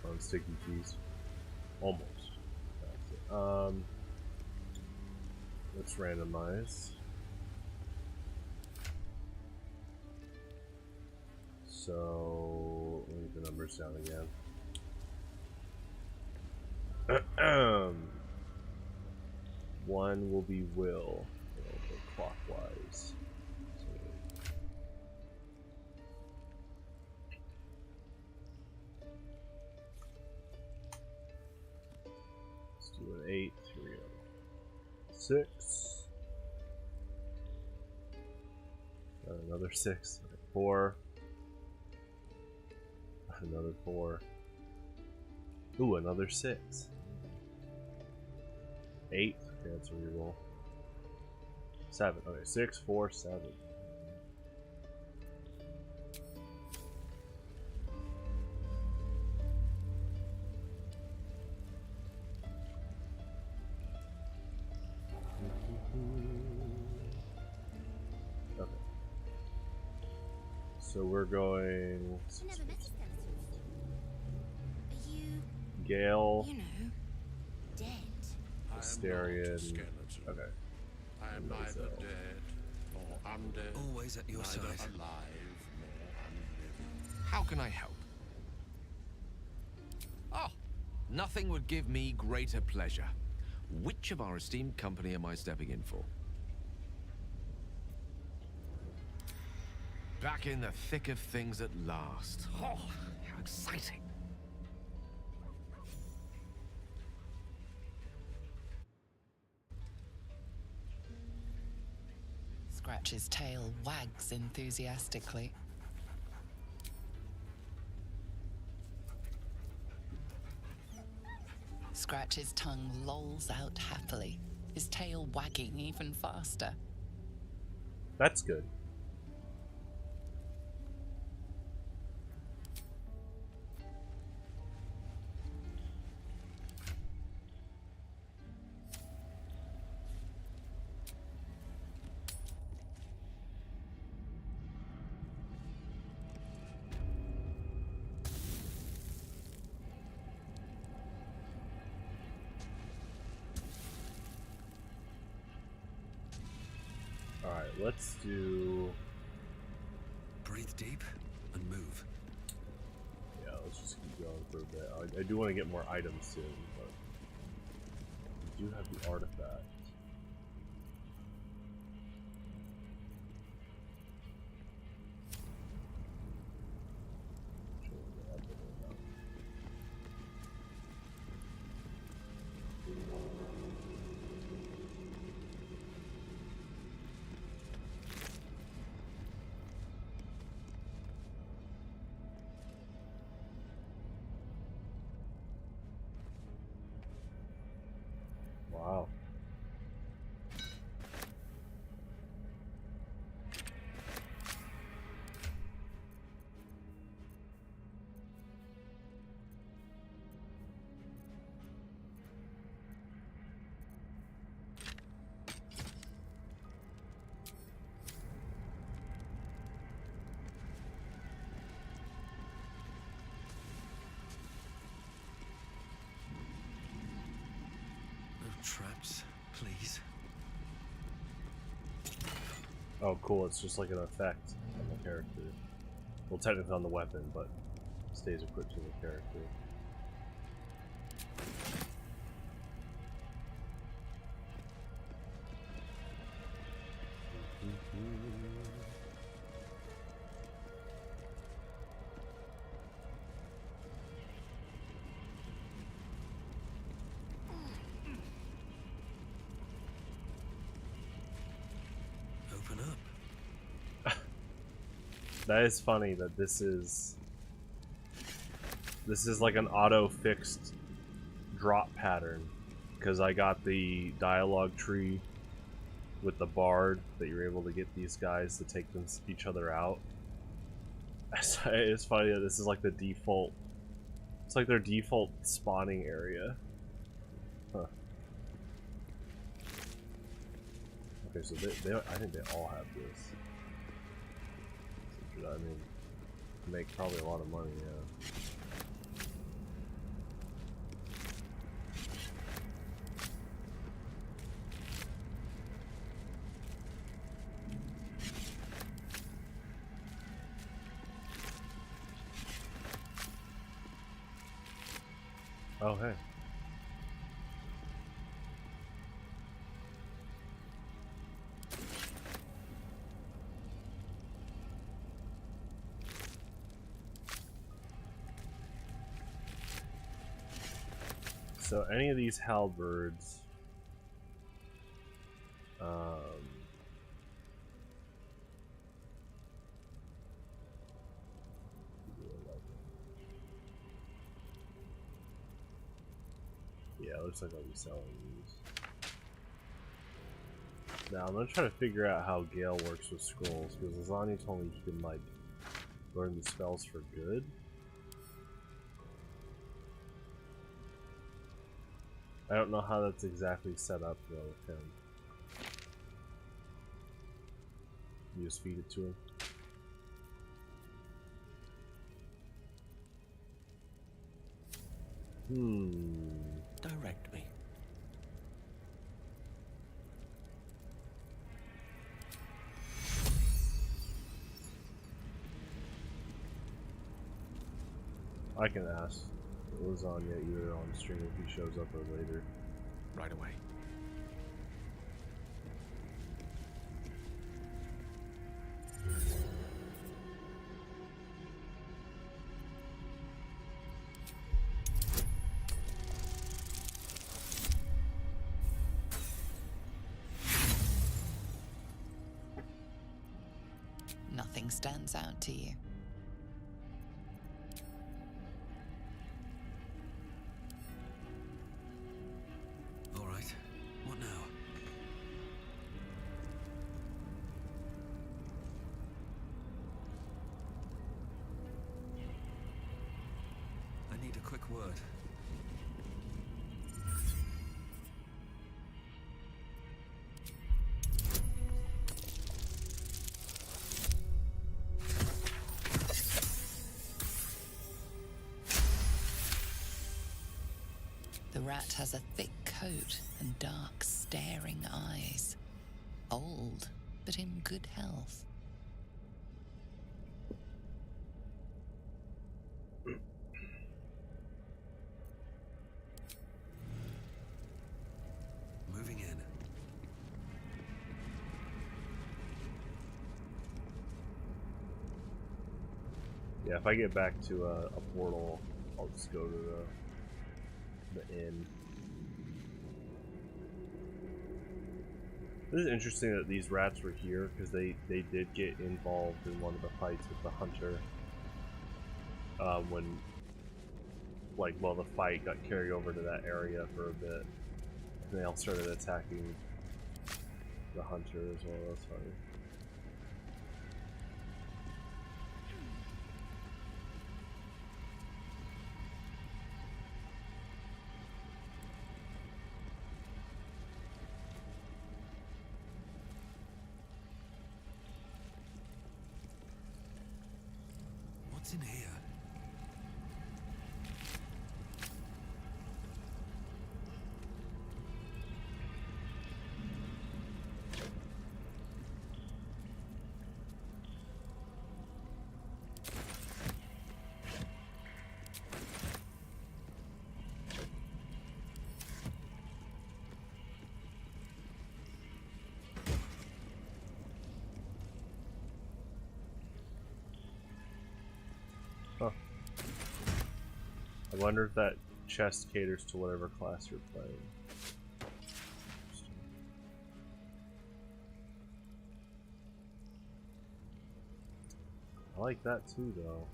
On sticky keys. Almost. Let's randomize. So let me get the numbers down again. One will be Will. It'll go clockwise. Let's do an 8. Here we go. 6. Another 6. 4. Another 4. Ooh, another 6. 8. Okay, that's a reroll. 7. Okay, 6, 4, 7. Okay. So we're going. Gale. You know, dead. Hysterian. Okay. I am neither dead nor undead. Always at your neither side. alive nor unliving. How can I help? Oh, nothing would give me greater pleasure. Which of our esteemed company am I stepping in for? Back in the thick of things at last. Oh, how exciting. Scratch's tail wags enthusiastically. Scratch's tongue lolls out happily, his tail wagging even faster. That's good. let's do. Breathe deep and move. Yeah, let's just keep going for a bit. I do want to get more items soon, but we do have the artifact. Wow. No traps, please. Oh, cool. It's just like an effect on the character. Well, technically on the weapon, but stays equipped to the character. Open up. That is funny that this is like an auto-fixed drop pattern, because I got the dialogue tree with the bard that you're able to get these guys to take each other out. It's funny that this is like the default. It's like their default spawning area. Huh. Okay, so I think they all have this. I mean, make probably a lot of money, yeah. Oh, hey. So any of these halberds, yeah, it looks like I'll be selling these. Now I'm gonna try to figure out how Gale works with scrolls, because Azani told me he can like learn the spells for good. I don't know how that's exactly set up though with him. You just feed it to him. Direct me. I can ask Lasagna either on stream if he shows up or later. Right away. Nothing stands out to you. All right. What now? I need a quick word. The rat has a thick coat and dark, staring eyes. Old, but in good health. Moving in. Yeah, if I get back to a portal, I'll just go to the inn. This is interesting that these rats were here because they did get involved in one of the fights with the hunter. When, like, well, the fight got carried over to that area for a bit, and they all started attacking the hunter as well. That's funny. What's in here? Huh. I wonder if that chest caters to whatever class you're playing. I like that too, though.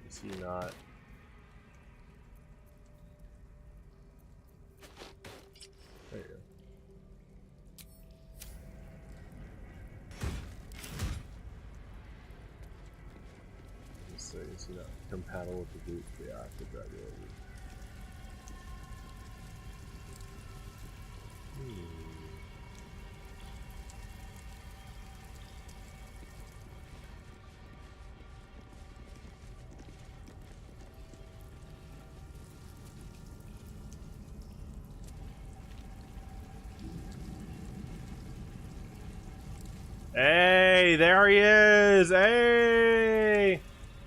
Is he not? There you go. So is he not compatible with the boot? Yeah, I could drag it over. Hey, there he is! Hey!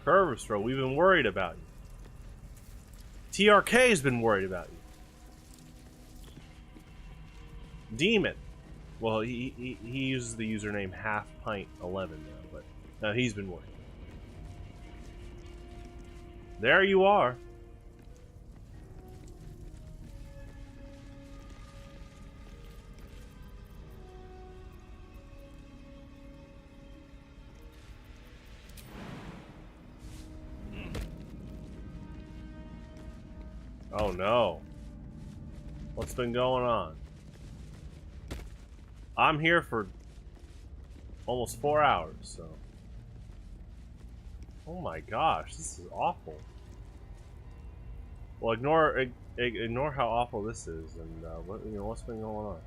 Curvastro, we've been worried about you. TRK's been worried about you. Demon. Well, he uses the username halfpint11 now, but no, he's been worried. There you are. Oh no. What's been going on? I'm here for almost 4 hours, so. Oh my gosh, this is awful. Well, ignore how awful this is, and what's been going on?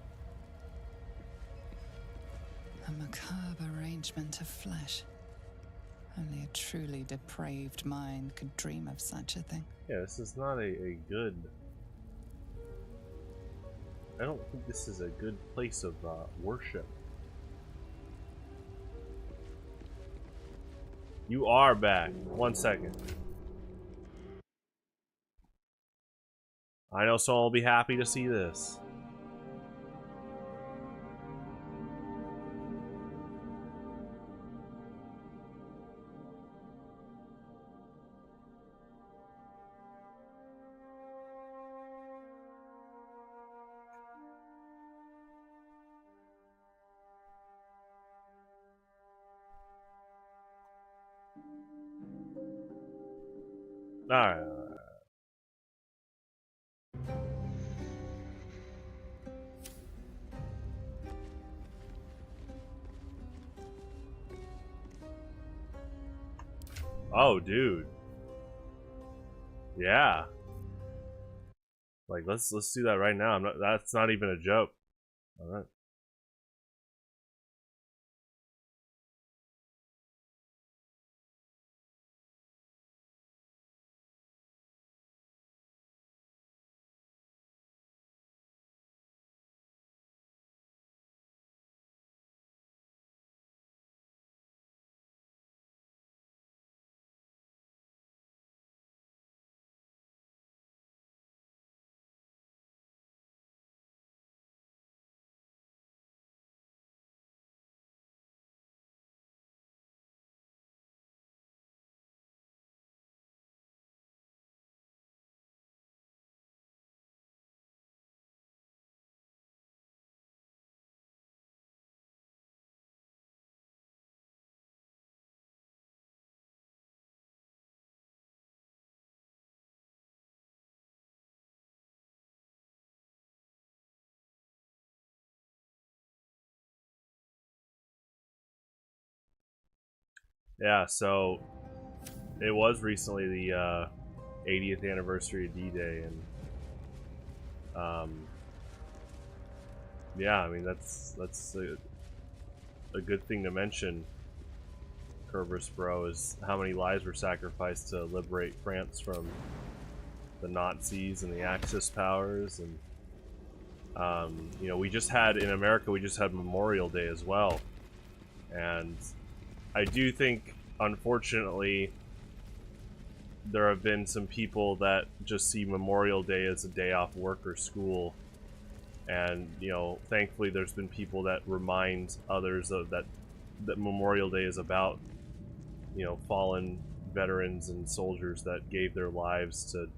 A macabre arrangement of flesh. Only a truly depraved mind could dream of such a thing. Yeah, this is not a good. I don't think this is a good place of worship. You are back. 1 second. I know someone will be happy to see this. Alright. Oh, dude. Yeah. Like, let's do that right now. That's not even a joke. All right. Yeah, so it was recently the 80th anniversary of D-Day, and yeah, I mean that's a good thing to mention. Kerberos Bro, is how many lives were sacrificed to liberate France from the Nazis and the Axis powers, and you know, we just had in America, we just had Memorial Day as well, and I do think, unfortunately, there have been some people that just see Memorial Day as a day off work or school, and you know, thankfully, there's been people that remind others of that Memorial Day is about, you know, fallen veterans and soldiers that gave their lives to,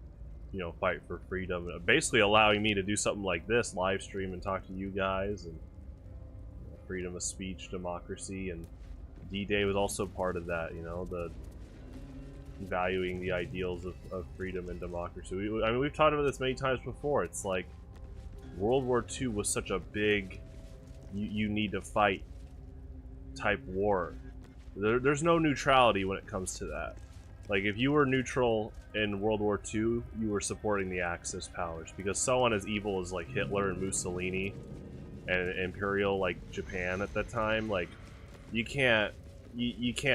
you know, fight for freedom. Basically allowing me to do something like this, live stream and talk to you guys, and you know, freedom of speech, democracy, and D-Day was also part of that, you know, the valuing the ideals of freedom and democracy. I mean, we've talked about this many times before. It's like World War II was such a big, you need to fight type war. There's no neutrality when it comes to that. Like, if you were neutral in World War II, you were supporting the Axis powers, because someone as evil as like Hitler and Mussolini and Imperial like Japan at that time, like you can't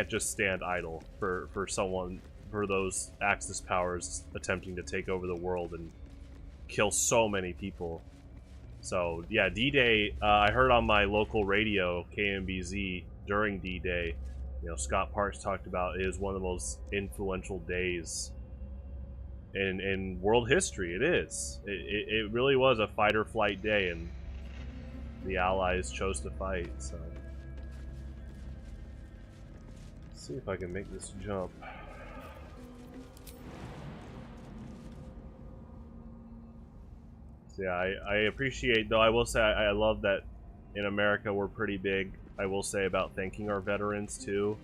just stand idle for those Axis powers attempting to take over the world and kill so many people. So yeah, D-Day, I heard on my local radio, KMBZ, during D-Day, you know, Scott Parks talked about it is one of the most influential days in world history. It is. It really was a fight or flight day, and the Allies chose to fight, so. Let's see if I can make this jump. So yeah, I appreciate, though I will say I love that in America we're pretty big, I will say, about thanking our veterans too.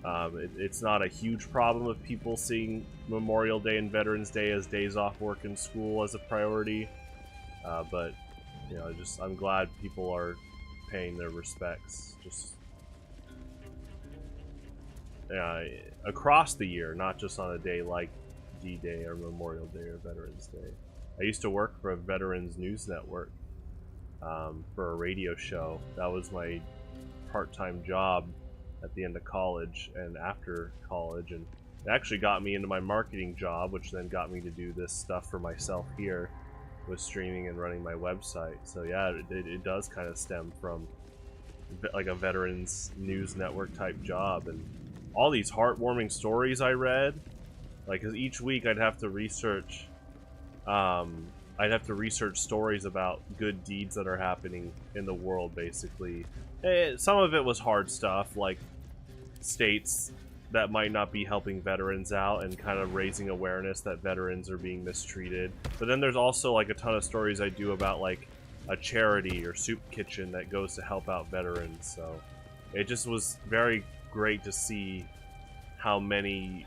It's not a huge problem of people seeing Memorial Day and Veterans Day as days off work and school as a priority, but you know, I'm glad people are paying their respects just across the year, not just on a day like D-Day or Memorial Day or Veterans Day. I used to work for a veterans news network for a radio show. That was my part-time job at the end of college and after college, and it actually got me into my marketing job, which then got me to do this stuff for myself here with streaming and running my website. So yeah, it does kind of stem from like a veterans news network type job, and all these heartwarming stories I read, like, cause each week I'd have to research stories about good deeds that are happening in the world, basically. Some of it was hard stuff, like states that might not be helping veterans out and kind of raising awareness that veterans are being mistreated. But then there's also like a ton of stories I do about like a charity or soup kitchen that goes to help out veterans. So it just was very great to see how many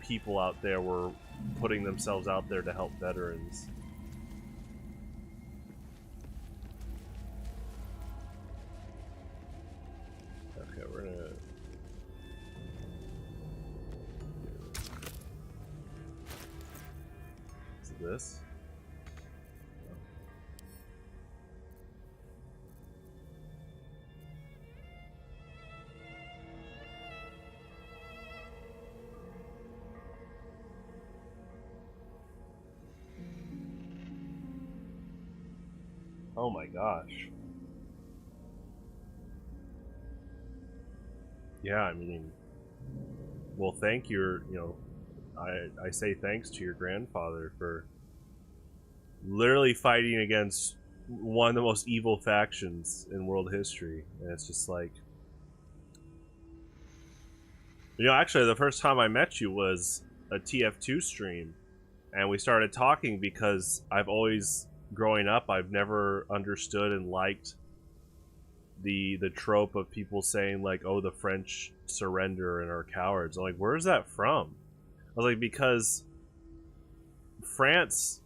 people out there were putting themselves out there to help veterans. Okay, we're gonna... Is it this? Oh my gosh. Yeah, I mean, well, thank your, you know, I say thanks to your grandfather for literally fighting against one of the most evil factions in world history. And it's just like, you know, actually the first time I met you was a TF2 stream, and we started talking because I've always, growing up, I've never understood and liked the trope of people saying like, oh, the French surrender and are cowards. I'm like, where's that from? I was like, because France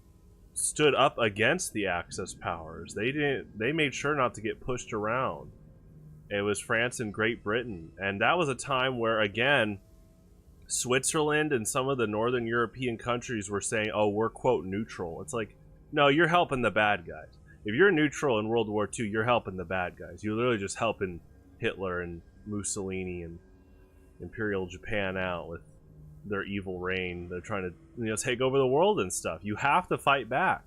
stood up against the Axis powers. They made sure not to get pushed around. It was France and Great Britain. And that was a time where, again, Switzerland and some of the northern European countries were saying, oh, we're, quote, neutral. It's like, no, you're helping the bad guys. If you're neutral in World War II, you're helping the bad guys. You're literally just helping Hitler and Mussolini and Imperial Japan out with their evil reign. They're trying to, take over the world and stuff. You have to fight back.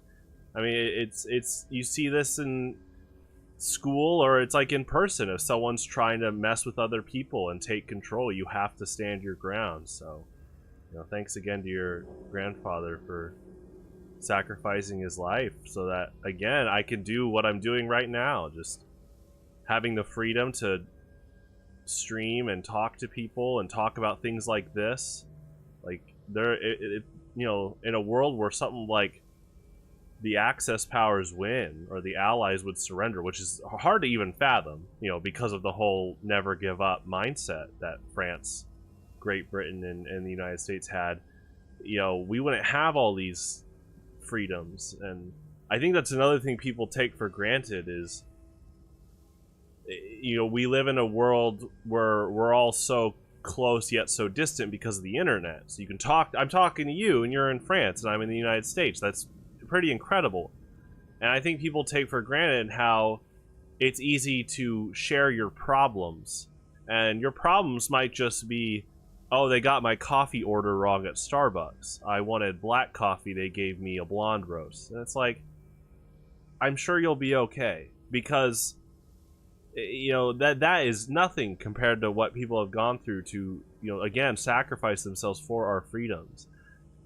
I mean, it's you see this in school, or it's like in person. If someone's trying to mess with other people and take control, you have to stand your ground. So, thanks again to your grandfather for sacrificing his life so that, again, I can do what I'm doing right now, just having the freedom to stream and talk to people and talk about things like this. Like, in a world where something like the Axis powers win, or the Allies would surrender, which is hard to even fathom, because of the whole never give up mindset that France, Great Britain, and the United States had, we wouldn't have all these freedoms. And I think that's another thing people take for granted is, we live in a world where we're all so close yet so distant because of the internet. So you can talk, I'm talking to you and you're in France and I'm in the United States. That's pretty incredible. And I think people take for granted how it's easy to share your problems. And your problems might just be, oh, they got my coffee order wrong at Starbucks. I wanted black coffee, they gave me a blonde roast. And it's like, I'm sure you'll be okay. Because, that is nothing compared to what people have gone through to, again, sacrifice themselves for our freedoms.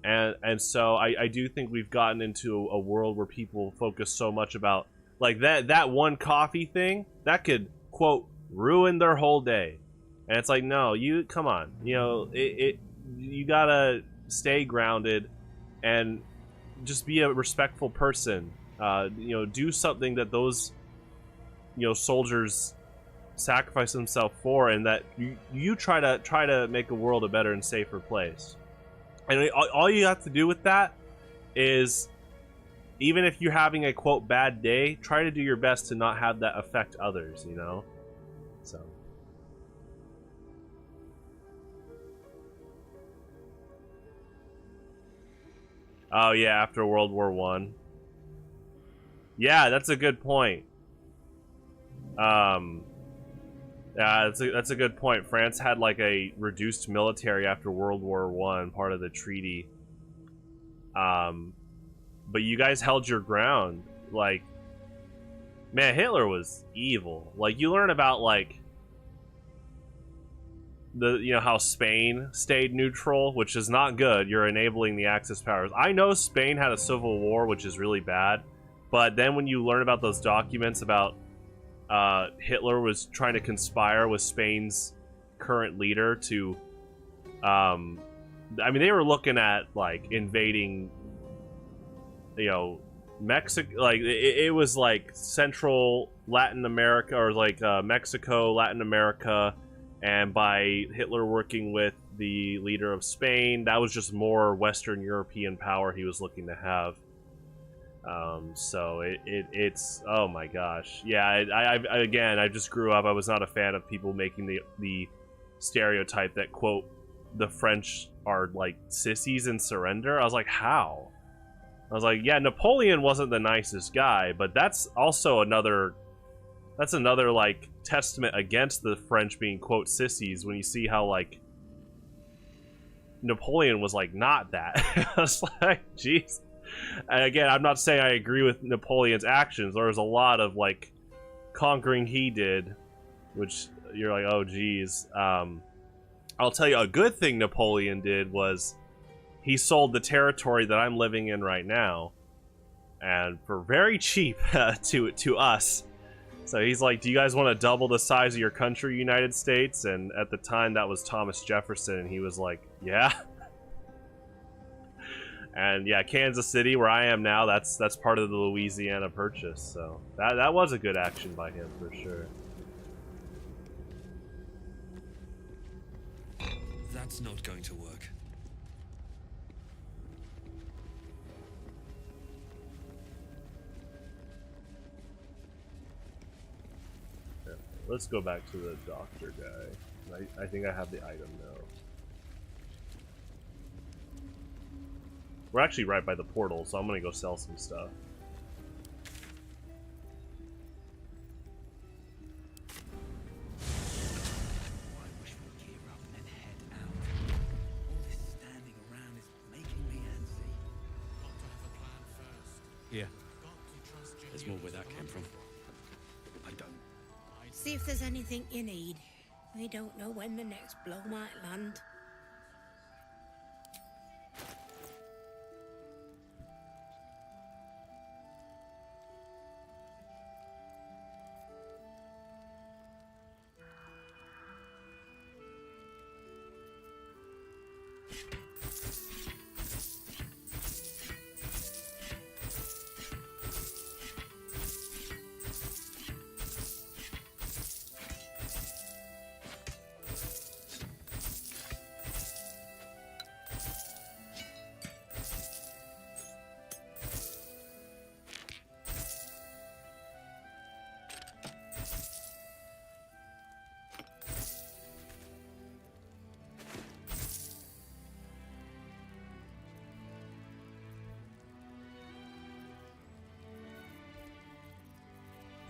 And so I do think we've gotten into a world where people focus so much about, like, that one coffee thing, that could, quote, ruin their whole day. And it's like, no, come on. You gotta stay grounded and just be a respectful person. Do something that those, soldiers sacrifice themselves for, and that you try to make the world a better and safer place. And all you have to do with that is, even if you're having a, quote, bad day, try to do your best to not have that affect others, So. Oh, yeah, after World War One. Yeah, that's a good point. Yeah, that's a good point. France had like a reduced military after World War One, part of the treaty. But you guys held your ground. Like, man, Hitler was evil. Like, you learn about like how Spain stayed neutral, which is not good. You're enabling the Axis powers. I know Spain had a civil war, which is really bad. But then when you learn about those documents about Hitler was trying to conspire with Spain's current leader to, they were looking at like invading, Mexico. Like it was like Central Latin America, or like Mexico, Latin America, and by Hitler working with the leader of Spain, that was just more Western European power he was looking to have. So it's oh my gosh, yeah. I just grew up. I was not a fan of people making the stereotype that, quote, the French are like sissies and surrender. I was like, how? I was like, yeah, Napoleon wasn't the nicest guy, but that's also another like testament against the French being, quote, sissies, when you see how like Napoleon was like not that. I was like, jeez. And again, I'm not saying I agree with Napoleon's actions. There was a lot of like conquering he did, which you're like, oh geez. I'll tell you, a good thing Napoleon did was he sold the territory that I'm living in right now, and for very cheap to us. So he's like, do you guys want to double the size of your country, United States? And at the time, that was Thomas Jefferson, and he was like, yeah. And yeah, Kansas City, where I am now, that's part of the Louisiana Purchase. So that was a good action by him for sure. That's not going to work. let's go back to the doctor guy. I think I have the item now. We're actually right by the portal, so I'm gonna go sell some stuff. I wish we'd gear up and head out. All this standing around is making me antsy. Got to have a plan first. Yeah, Got to trust your there's more where that came from. I don't. See if there's anything you need. We don't know when the next blow might land.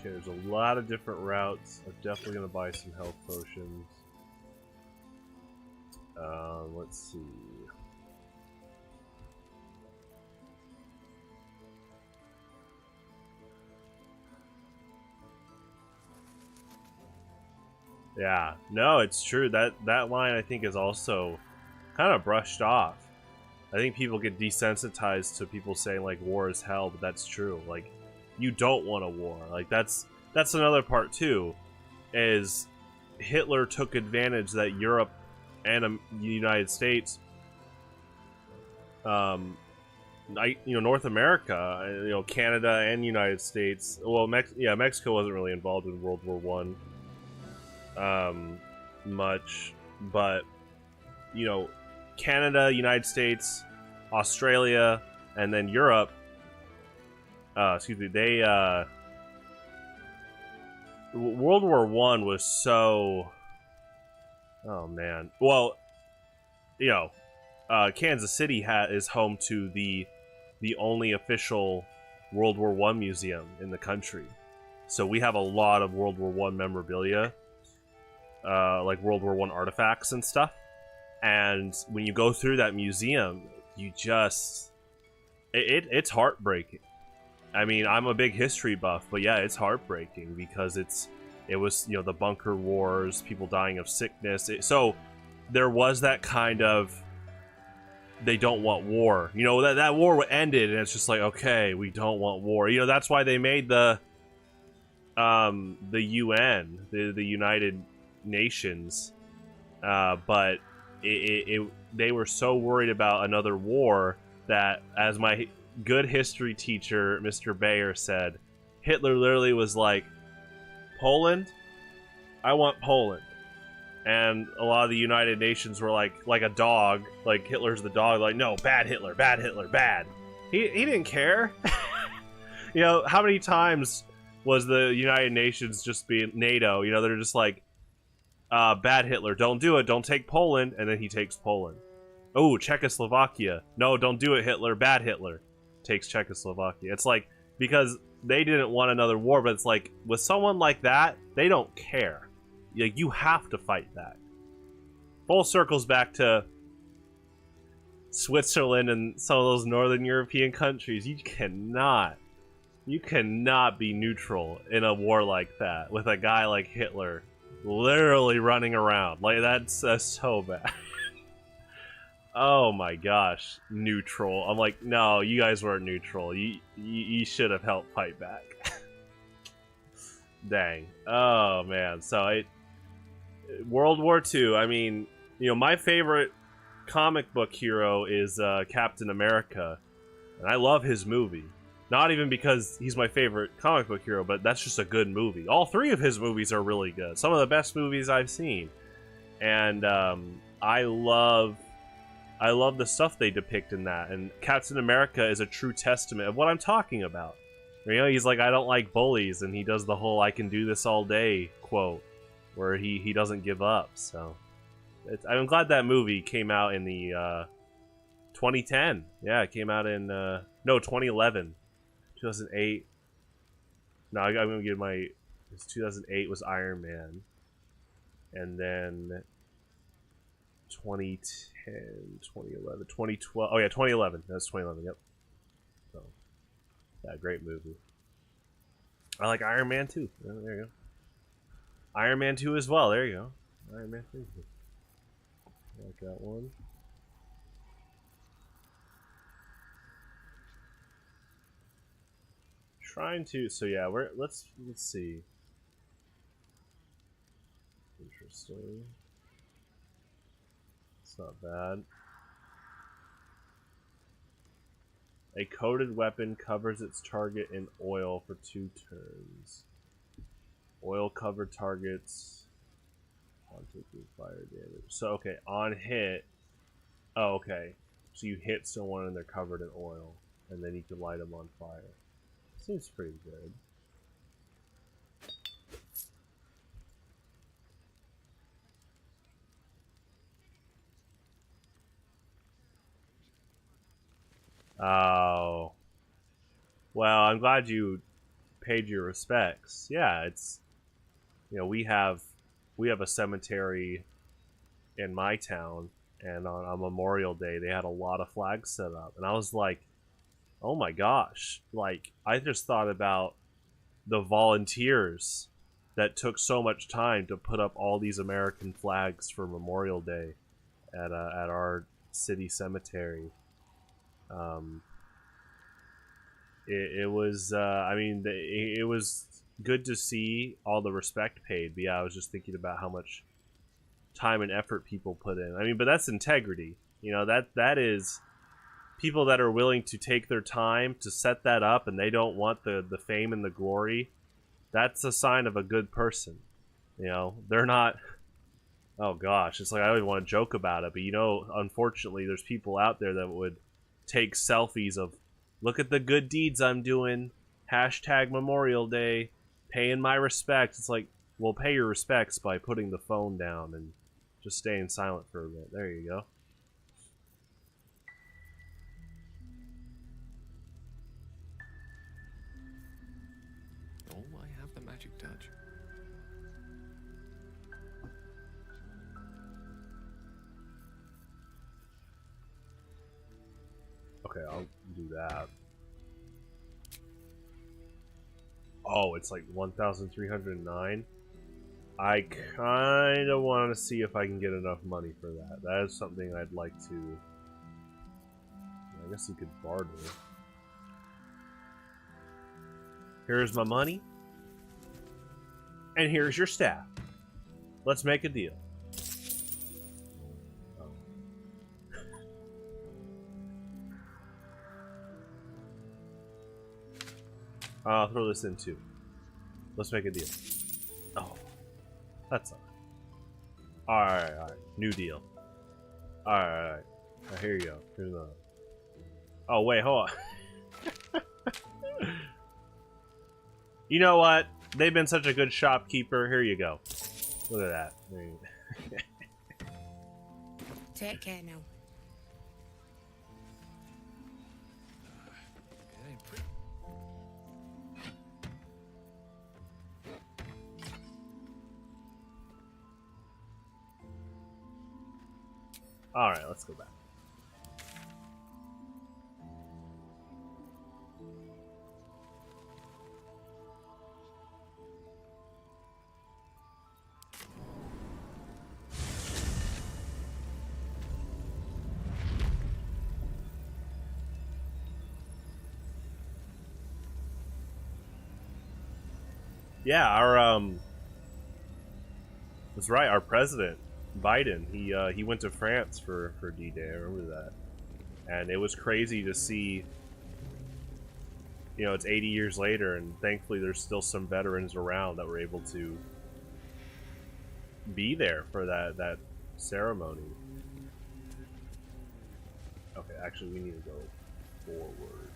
Okay, there's a lot of different routes. I'm definitely gonna buy some health potions. Let's see. Yeah, no, it's true. That line I think is also kind of brushed off. I think people get desensitized to people saying like war is hell, but that's true. Like, you don't want a war. Like that's another part too, is Hitler took advantage that Europe and the United States, North America, Canada and United States. Well, Mexico wasn't really involved in World War One much, but Canada, United States, Australia, and then Europe. They World War One was so. Oh man. Well, Kansas City is home to the only official World War One museum in the country, so we have a lot of World War One memorabilia, like World War One artifacts and stuff. And when you go through that museum, you just it's heartbreaking. I mean, I'm a big history buff, but yeah, it's heartbreaking because it was the bunker wars, people dying of sickness. So there was that kind of, they don't want war. That war ended, and it's just like, okay, we don't want war. That's why they made the UN, the United Nations, but they were so worried about another war that, as my good history teacher, Mr. Bayer, said, Hitler literally was like, Poland? I want Poland. And a lot of the United Nations were like a dog, like Hitler's the dog, like, no, bad Hitler, bad Hitler, bad. He didn't care. How many times was the United Nations just being NATO? They're just like, bad Hitler, don't do it, don't take Poland, and then he takes Poland. Oh, Czechoslovakia. No, don't do it, Hitler, bad Hitler. Takes Czechoslovakia. It's like, because they didn't want another war, but it's like, with someone like that, they don't care. You have to fight that. Full circles back to Switzerland and some of those northern European countries. You cannot be neutral in a war like that with a guy like Hitler literally running around. Like, that's so bad. Oh my gosh, neutral. I'm like, no, you guys weren't neutral. You should have helped fight back. Dang. Oh man. So World War II. I mean, my favorite comic book hero is Captain America, and I love his movie. Not even because he's my favorite comic book hero, but that's just a good movie. All three of his movies are really good. Some of the best movies I've seen, and I love the stuff they depict in that. And Captain America is a true testament of what I'm talking about. You know, he's like, I don't like bullies, and he does the whole "I can do this all day" quote, where he doesn't give up. So, I'm glad that movie came out in the 2010. Yeah, it came out in no 2011, 2008. No, I'm gonna give my. It's 2008 was Iron Man, and then 2010, 2011, 2012. Oh yeah, 2011. That's 2011. Yep. So, yeah, great movie. I like Iron Man 2. Oh, there you go. Iron Man 2 as well. There you go. Iron Man 2. I like that one. Trying to. So yeah, let's see. Interesting. It's not bad. A coated weapon covers its target in oil for 2 turns. Oil covered targets on taking fire damage. So okay, on hit. Oh, okay. So you hit someone and they're covered in oil, and then you can light them on fire. Seems pretty good. Oh. Well, I'm glad you paid your respects. Yeah, it's, you know, we have a cemetery in my town, and on Memorial Day they had a lot of flags set up, and I was like, oh my gosh, like I just thought about the volunteers that took so much time to put up all these American flags for Memorial Day at our city cemetery. It was I mean it was good to see all the respect paid, but yeah, I was just thinking about how much time and effort people put in. I mean, but that's integrity. You know, that is people that are willing to take their time to set that up, and they don't want the fame and the glory. That's a sign of a good person. You know, they're not. Oh gosh, it's like I don't even want to joke about it, but you know, unfortunately, there's people out there that would take selfies of, look at the good deeds I'm doing. Hashtag Memorial Day, paying my respects. It's like, well, pay your respects by putting the phone down and just staying silent for a bit. There you go. Oh, I have the magic touch. Okay, I'll do that. Oh, it's like 1,309. I kind of want to see if I can get enough money for that. That is something I'd like to. I guess you could barter. Here's my money. And here's your staff. Let's make a deal. I'll throw this in too. Let's make a deal. Oh, that's alright. Alright. New deal. Alright. Now, here you go. Here's another. Oh, wait, hold on. You know what? They've been such a good shopkeeper. Here you go. Look at that. There you go. Take care now. Alright, let's go back. Yeah, our that's right, our president Biden, he went to France for D-Day. I remember that, and it was crazy to see. You know, it's 80 years later, and thankfully there's still some veterans around that were able to be there for that ceremony. Okay, actually we need to go forward.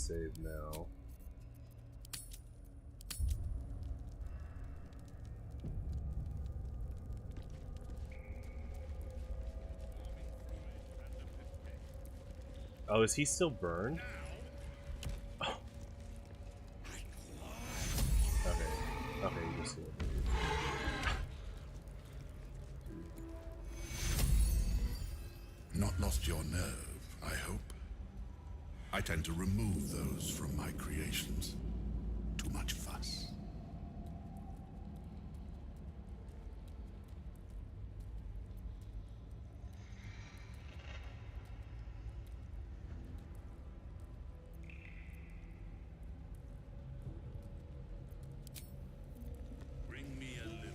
save now. Oh, is he still burned? Oh. Okay. Okay, you just healed me. Not lost your nerve, I hope. I tend to remove those from my creations. Too much fuss. Bring me a liver.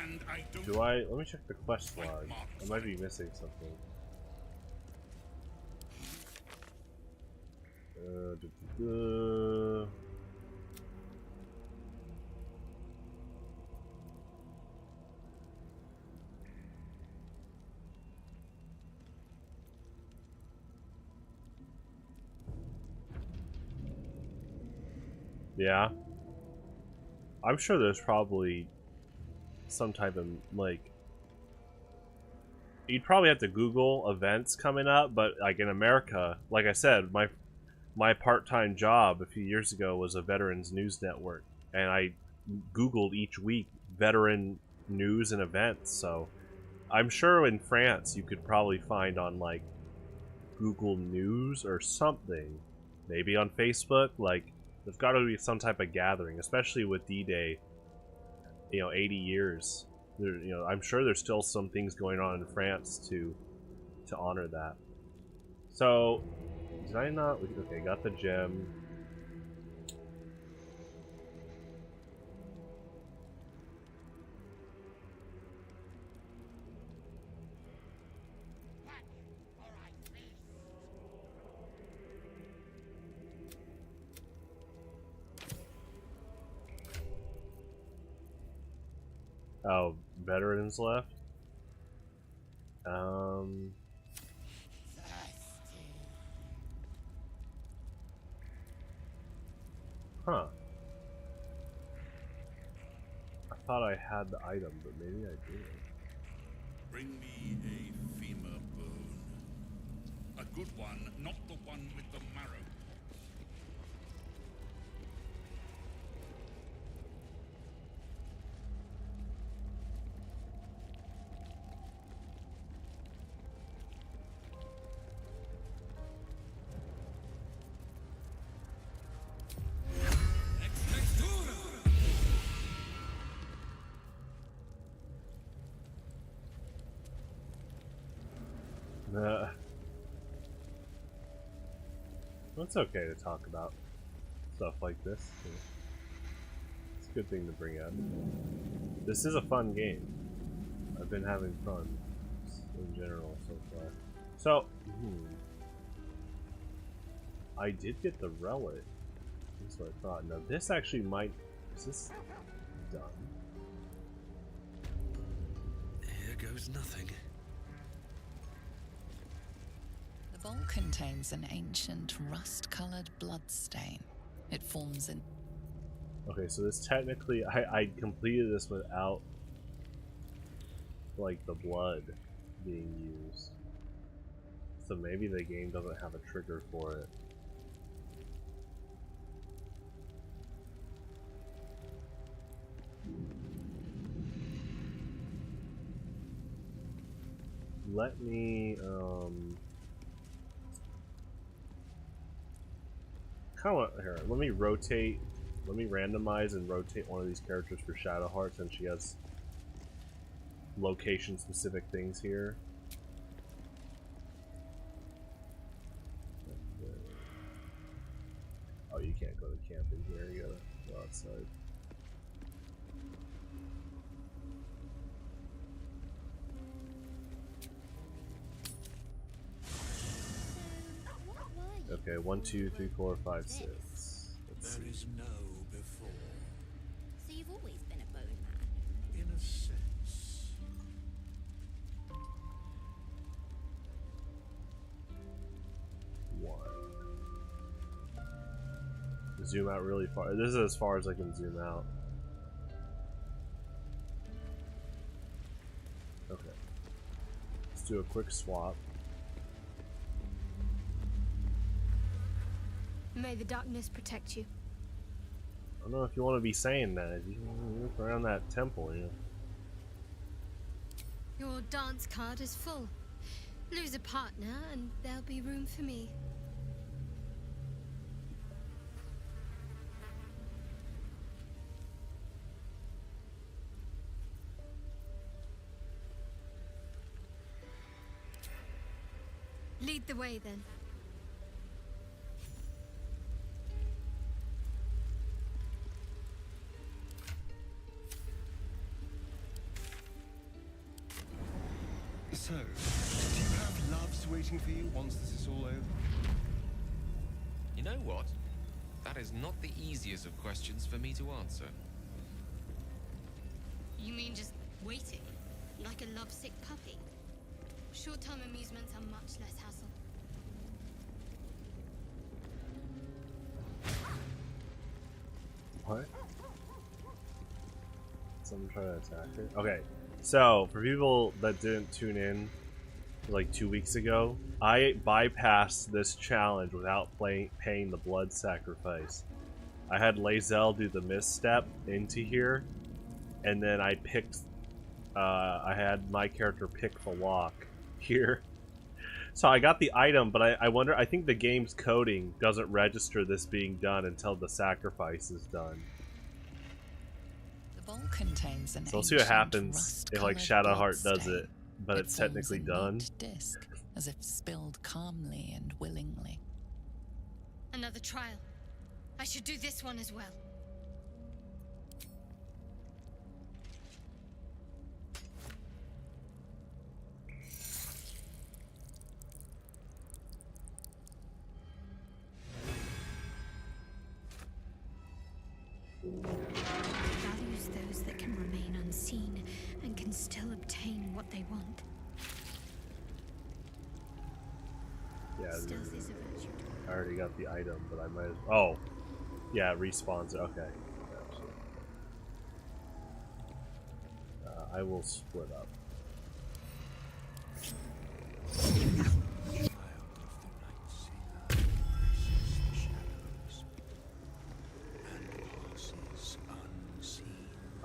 And I don't... Do I? Let me check the quest log. I might be missing something. Yeah. I'm sure there's probably some type of, like, you'd probably have to Google events coming up, but like in America, like I said, my part-time job a few years ago was a Veterans News Network, and I Googled each week veteran news and events, so I'm sure in France you could probably find on like Google News or something, maybe on Facebook, like there's got to be some type of gathering, especially with D-Day, 80 years. There, I'm sure there's still some things going on in France to honor that. So, did I not? Okay, got the gem. Oh, veterans left? Huh. I thought I had the item, but maybe I didn't. Bring me a femur bone. A good one, not the one with the marrow. It's okay to talk about stuff like this. It's a good thing to bring up. This is a fun game. I've been having fun in general so far. So, I did get the relic. That's what I thought. Now this actually might... Is this done? Here goes nothing. The bowl contains an ancient rust-colored blood stain. It forms in... Okay, so this technically... I completed this without, like, the blood being used. So maybe the game doesn't have a trigger for it. Let me, here, let me randomize and rotate one of these characters for Shadowheart since she has location-specific things here. Oh, you can't go to camping here, you gotta go outside. Okay, 1, 2, 3, 4, 5, 6. Let's see. There is no before. So you've always been a bone man? In a sense. 1. zoom out really far. This is as far as I can zoom out. Okay. Let's do a quick swap. May the darkness protect you. I don't know if you want to be saying that. You look around that temple, you know. Your dance card is full. Lose a partner and there'll be room for me. Lead the way then. So, do you have loves waiting for you once this is all over? You know what? That is not the easiest of questions for me to answer. You mean just waiting? Like a lovesick puppy? Short-term amusements are much less hassle. What? Someone trying to attack her? Okay, so for people that didn't tune in like 2 weeks ago, I bypassed this challenge without paying the blood sacrifice. I had Lae'zel do the misstep into here, and then I picked, I had my character pick the lock here. So I got the item, but I wonder, I think the game's coding doesn't register this being done until the sacrifice is done. The bowl contains an So we'll see what ancient happens if like rust-colored Shadowheart does bloodstain. it, but it's forms technically a done. neat disc, as if spilled calmly and willingly. Another trial. I should do this one as well. Values those that can remain unseen and can still obtain what they want. Yeah, Stealth is a virtue. I already got the item, but I might as oh. Yeah, it respawns it. Okay. Gotcha. I will split up.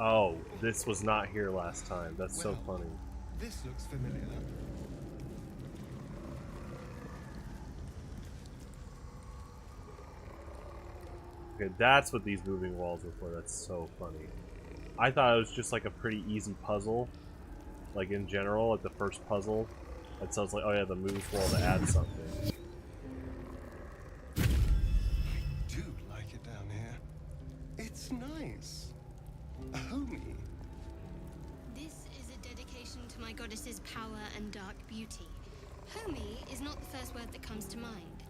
Oh, this was not here last time. That's so funny. This looks familiar. Okay, that's what these moving walls were for. That's so funny. I thought it was just like a pretty easy puzzle. Like in general, like the first puzzle. It sounds like, oh yeah, the move wall to add something. I do like it down here. It's nice. Homey. This is a dedication to my goddess's power and dark beauty. Homey is not the first word that comes to mind.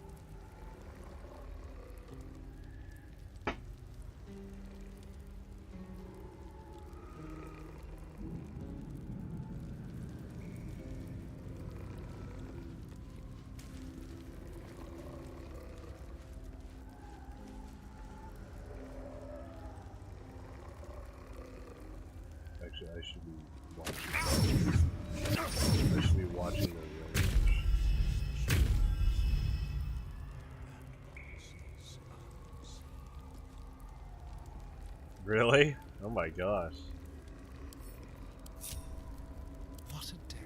Actually, I should be watching. I should be watching the range. Really? Oh my gosh. What a day.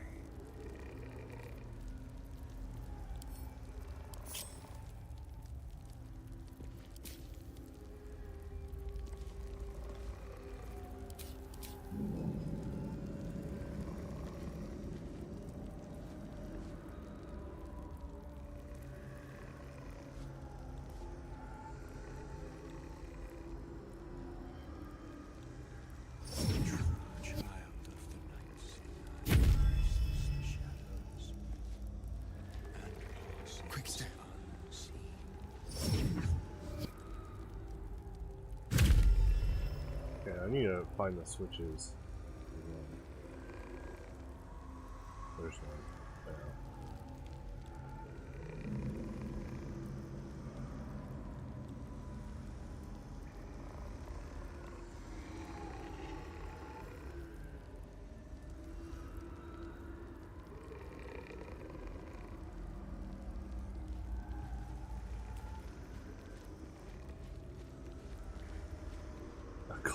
Quick step. Okay, I need to find the switches. There's one. There.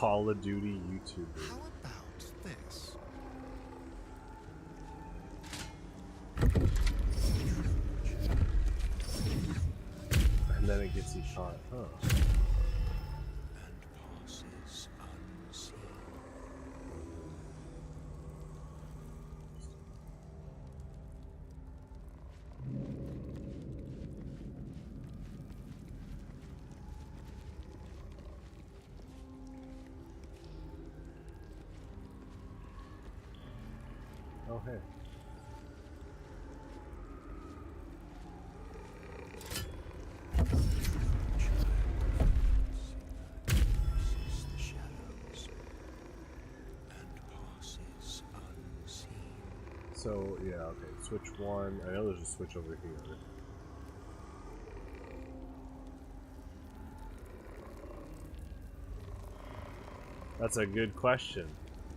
Call of Duty YouTuber. How about this? And then it gets you caught, huh? And passes unseen. Oh, hey. Crosses the shadows and passes unseen. So, yeah, okay. Switch one. I know there's a switch over here. That's a good question.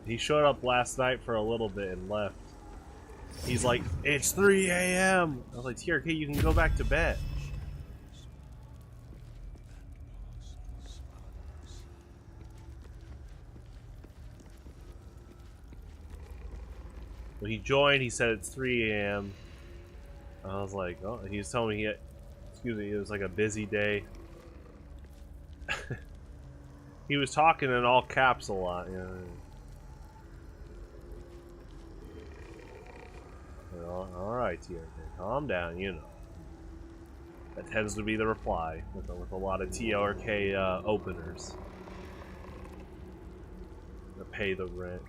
He showed up last night for a little bit and left. He's like, it's 3 a.m. I was like, TRK, you can go back to bed. When he joined, he said it's 3 a.m. I was like, oh, he was telling me excuse me, it was like a busy day. He was talking in all caps a lot, you know. Alright, TRK, calm down, you know. That tends to be the reply with a lot of TRK openers. To pay the rent.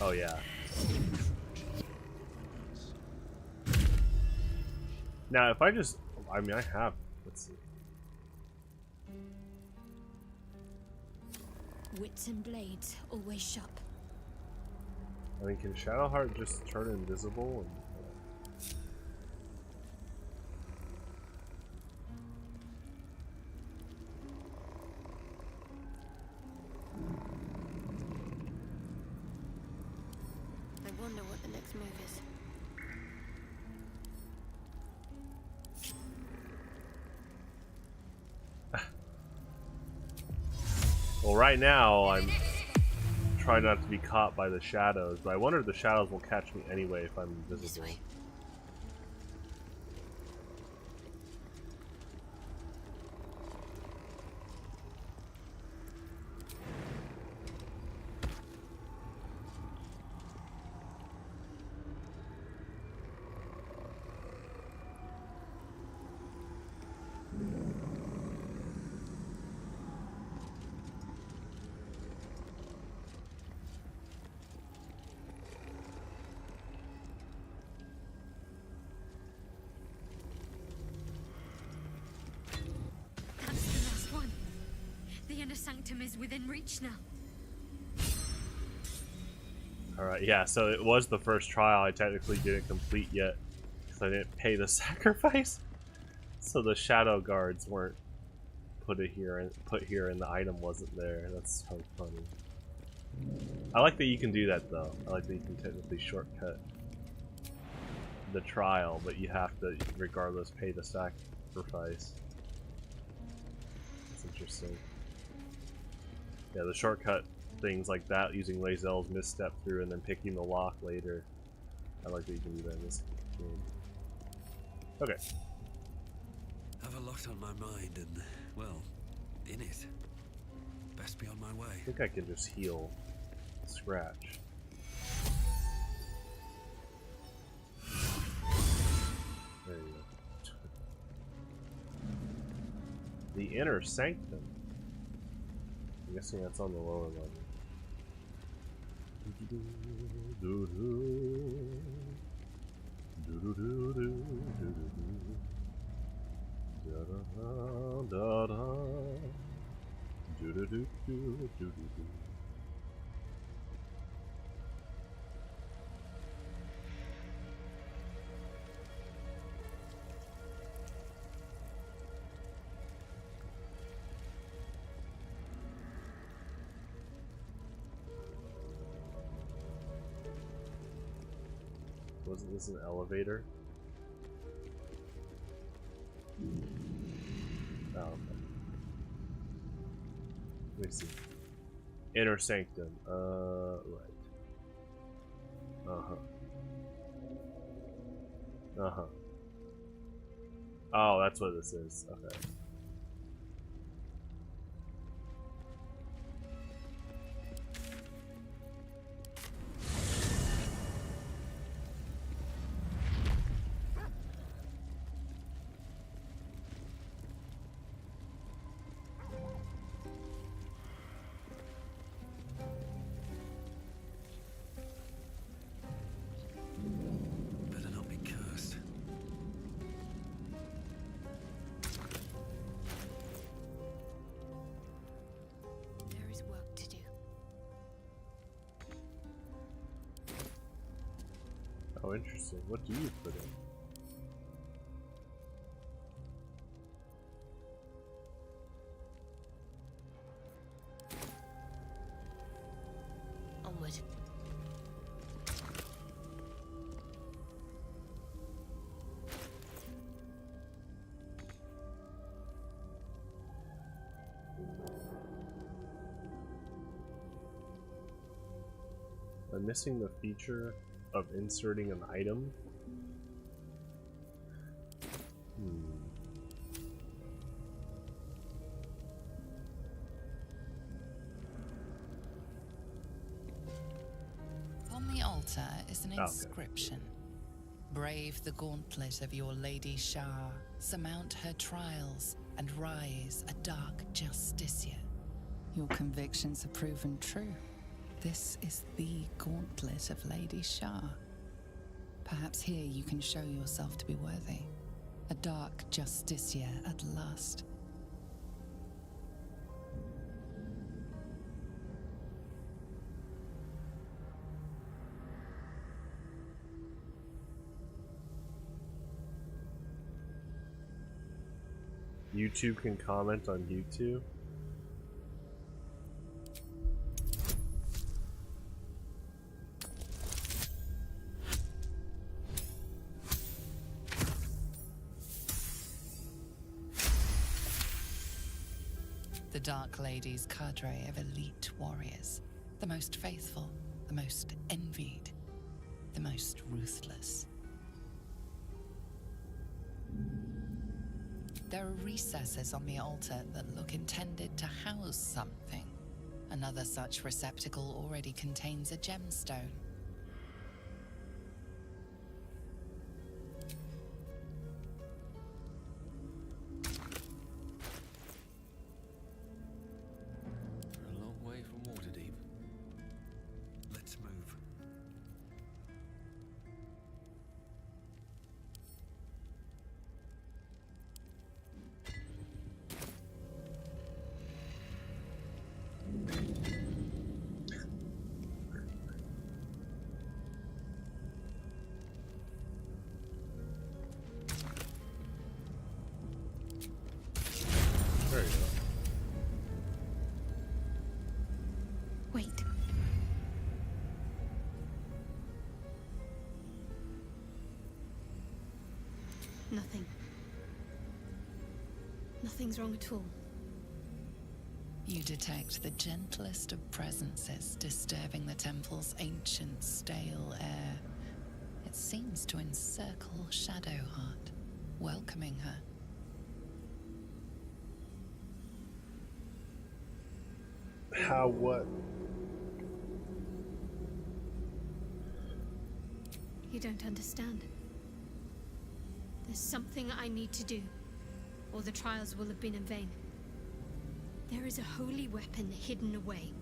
Oh yeah. Now if I mean I have, let's see. Wits and blades always sharp. I mean, can Shadowheart just turn invisible? I wonder what the next move is. Well, right now I'm trying not to be caught by the shadows, but I wonder if the shadows will catch me anyway if I'm invisible. That's the last one. The inner sanctum is within reach now. Alright, yeah, so it was the first trial I technically didn't complete yet because I didn't pay the sacrifice. So the shadow guards weren't put here and the item wasn't there. That's so funny. I like that you can do that though. I like that you can technically shortcut the trial, but you have to regardless pay the sacrifice. That's interesting. Yeah, the shortcut things like that, using Lae'zel's misstep through and then picking the lock later. I like that you can do that in this game. Okay. Have a lot on my mind and, well, in it. Best be on my way. I think I can just heal Scratch. There you go. The inner sanctum. I'm guessing that's on the lower level. Wasn't this an elevator? Oh, okay. Let me see. Inner sanctum. Right. Uh-huh. Uh-huh. Oh, that's what this is. Okay. Better not be cursed. There is work to do. Oh, interesting. What do you put in? Onward. I'm missing the feature of inserting an item. On the altar is an Okay. inscription. Brave the gauntlet of your Lady Shah, surmount her trials, and rise a dark justiciar. Your convictions have proven true. This is the gauntlet of Lady Shah. Perhaps here you can show yourself to be worthy. A dark justiciar at last. YouTube can comment on YouTube. The Dark Lady's cadre of elite warriors. The most faithful, the most envied, the most ruthless. There are recesses on the altar that look intended to house something. Another such receptacle already contains a gemstone. A long way from Waterdeep. Let's move. There you go. Wait. Nothing. Nothing's wrong at all. You detect the gentlest of presences disturbing the temple's ancient, stale air. It seems to encircle Shadowheart, welcoming her. How what? You don't understand. There's something I need to do, or the trials will have been in vain. There is a holy weapon hidden away.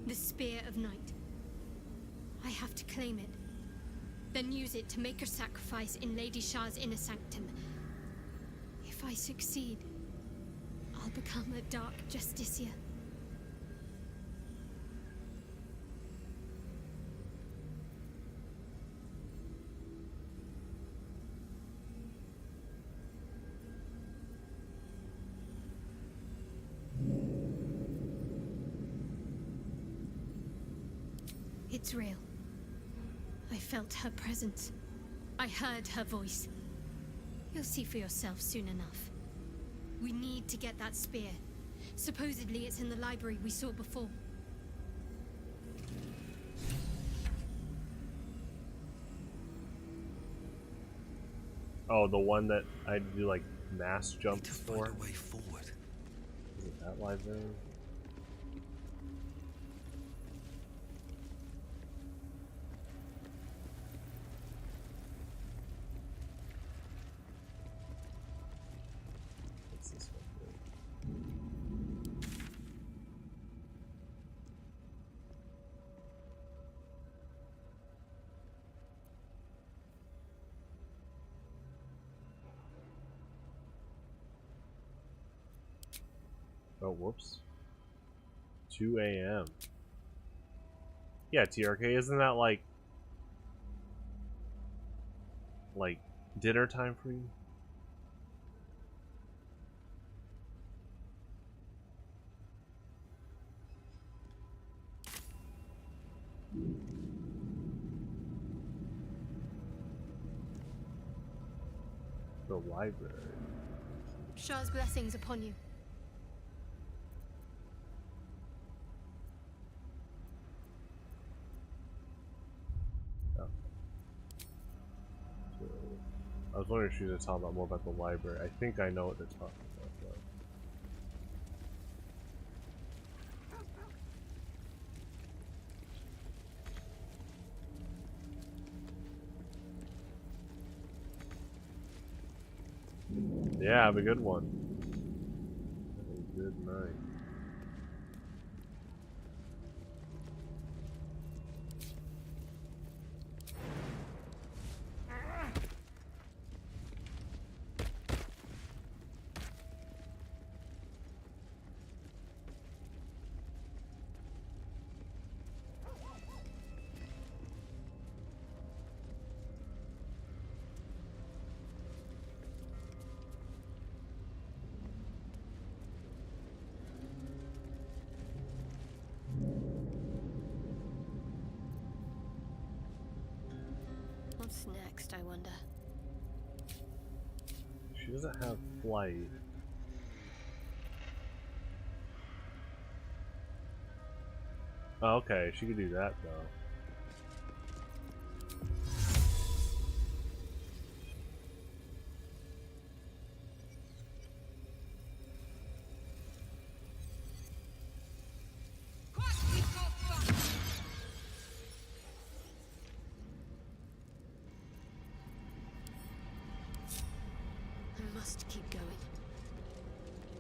The Spear of Night. I have to claim it. Then use it to make a sacrifice in Lady Shah's inner sanctum. If I succeed, I'll become a Dark Justiciar. It's real. I felt her presence. I heard her voice. You'll see for yourself soon enough. We need to get that spear. Supposedly it's in the library we saw before. Oh, the one that I do like mass jumps To for? find a way forward. Is it that library? What's this one do? Oh, whoops. 2 a.m. Yeah, TRK, isn't that like dinner time for you? The library. Shah's blessings upon you. Oh. So, I was wondering if she was talking about more about the library. I think I know what they're talking about, though. Yeah, have a good one. Have a good night. What's next, I wonder? She doesn't have flight. Oh, okay, she could do that though. I must keep going.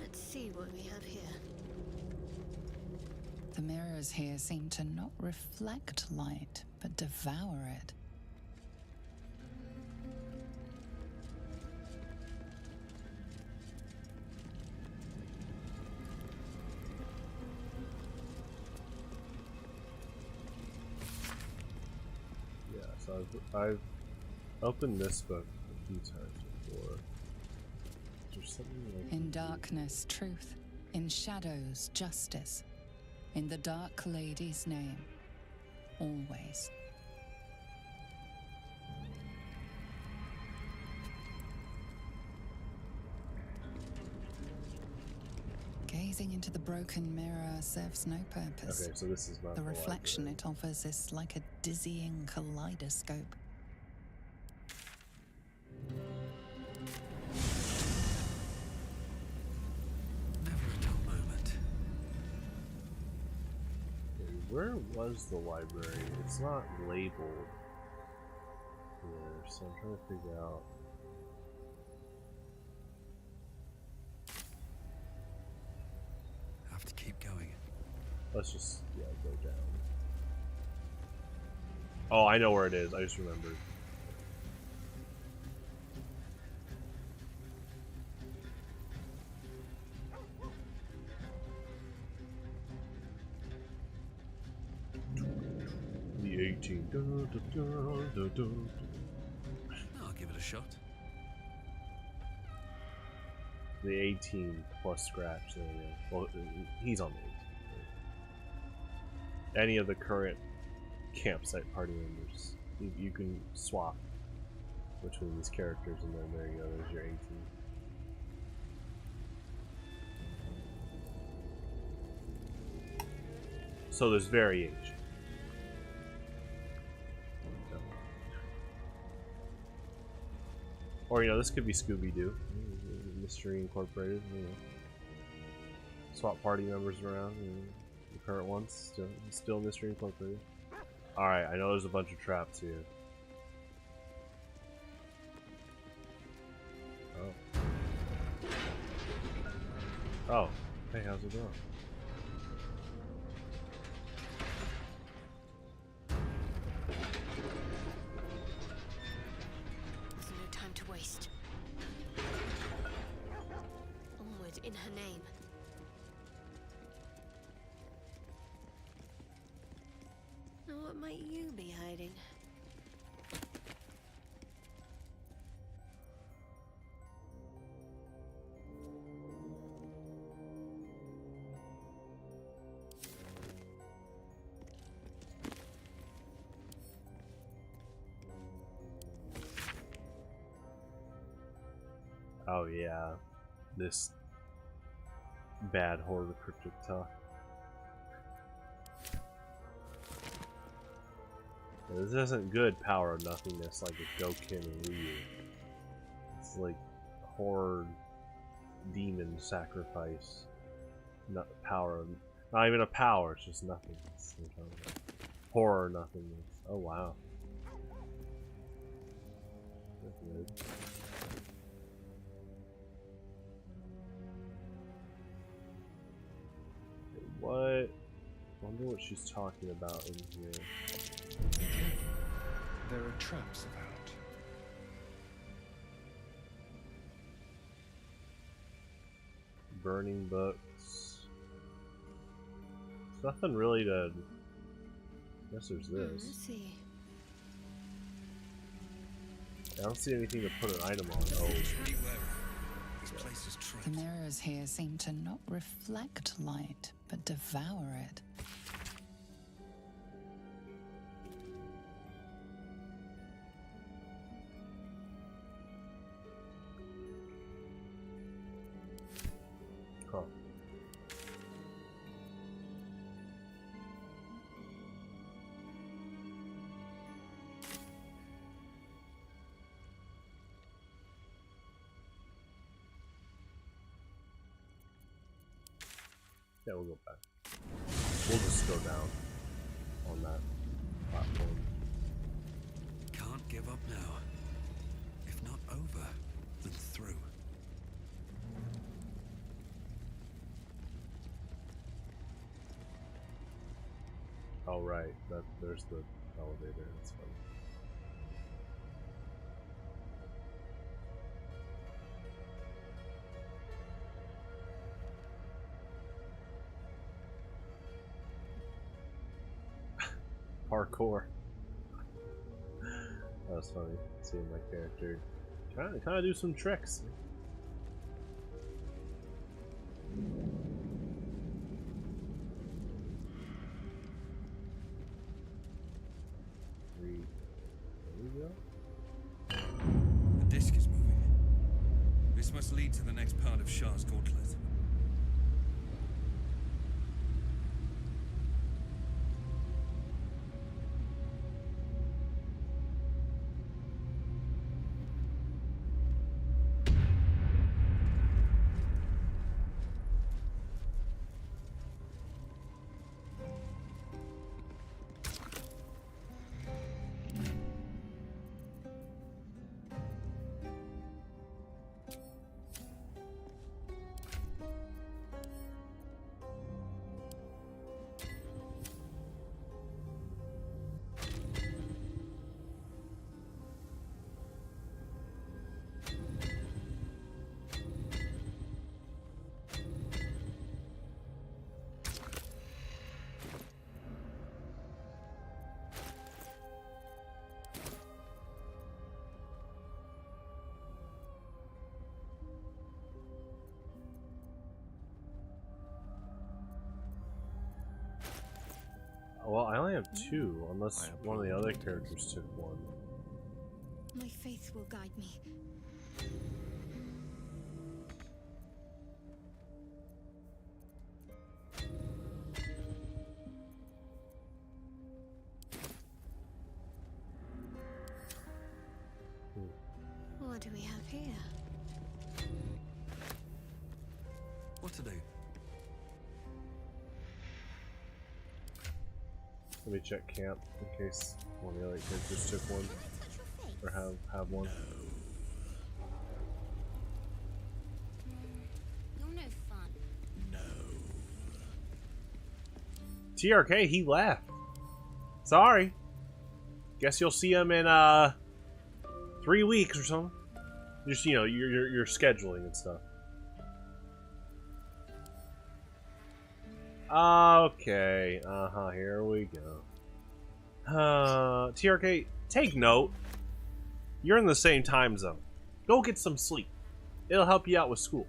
Let's see what we have here. The mirrors here seem to not reflect light, but devour it. Yeah, so I've opened this book a few times before. There's something like In darkness, truth. In shadows, justice. In the Dark Lady's name. Always. Gazing into the broken mirror serves no purpose. Okay, so this is not The reflection it offers is like a dizzying kaleidoscope. Never a dull moment. Okay, where was the library? It's not labeled here, so I'm trying to figure out. Have to keep going. Let's just, yeah, go down. Oh, I know where it is. I just remembered. The 18. I'll give it a shot. The 18 plus scratch. There we go. Well, he's on the 18. Any of the current campsite party members, you can swap. between these characters, and then there you go, there's your 18. So there's variation. Or, you know, this could be Scooby-Doo. Mystery Incorporated, you know. Swap party members around, you know, the current ones, still Mystery Incorporated. Alright, I know there's a bunch of traps here. Oh. Hey, how's it going? There's no time to waste. Onward in her name. Now what might you be hiding? Oh yeah, this bad horde of cryptic talk. This isn't good power of nothingness like a Gokin and Ryu. It's like horde demon sacrifice. Not power of, not even a power, it's just nothingness. Horror nothingness. Oh wow. That's good. What? Wonder what she's talking about in here. There are traps about. Burning books. There's nothing really to. I guess there's this. Let's see. I don't see anything to put an item on. Oh. This place is The trapped. mirrors here seem to not reflect light, but devour it. Huh. Yeah, we'll go back. We'll just go down on that platform. Can't give up now. If not over, then through. Oh right, there's the elevator. That's funny. Parkour. That was funny, seeing my character trying to do some tricks. There we go. The disc is moving. This must lead to the next part of Shah's gauntlet. Well, I only have two, unless one of the other characters took one. My faith will guide me. What do we have here? What to do? Let me check camp in case one of the other kids just took one. Or have one. You're no fun. TRK, he left. Sorry. Guess you'll see him in 3 weeks or something. Just, you know, your scheduling and stuff. Okay. Here we go. TRK, take note. You're in the same time zone. Go get some sleep. It'll help you out with school.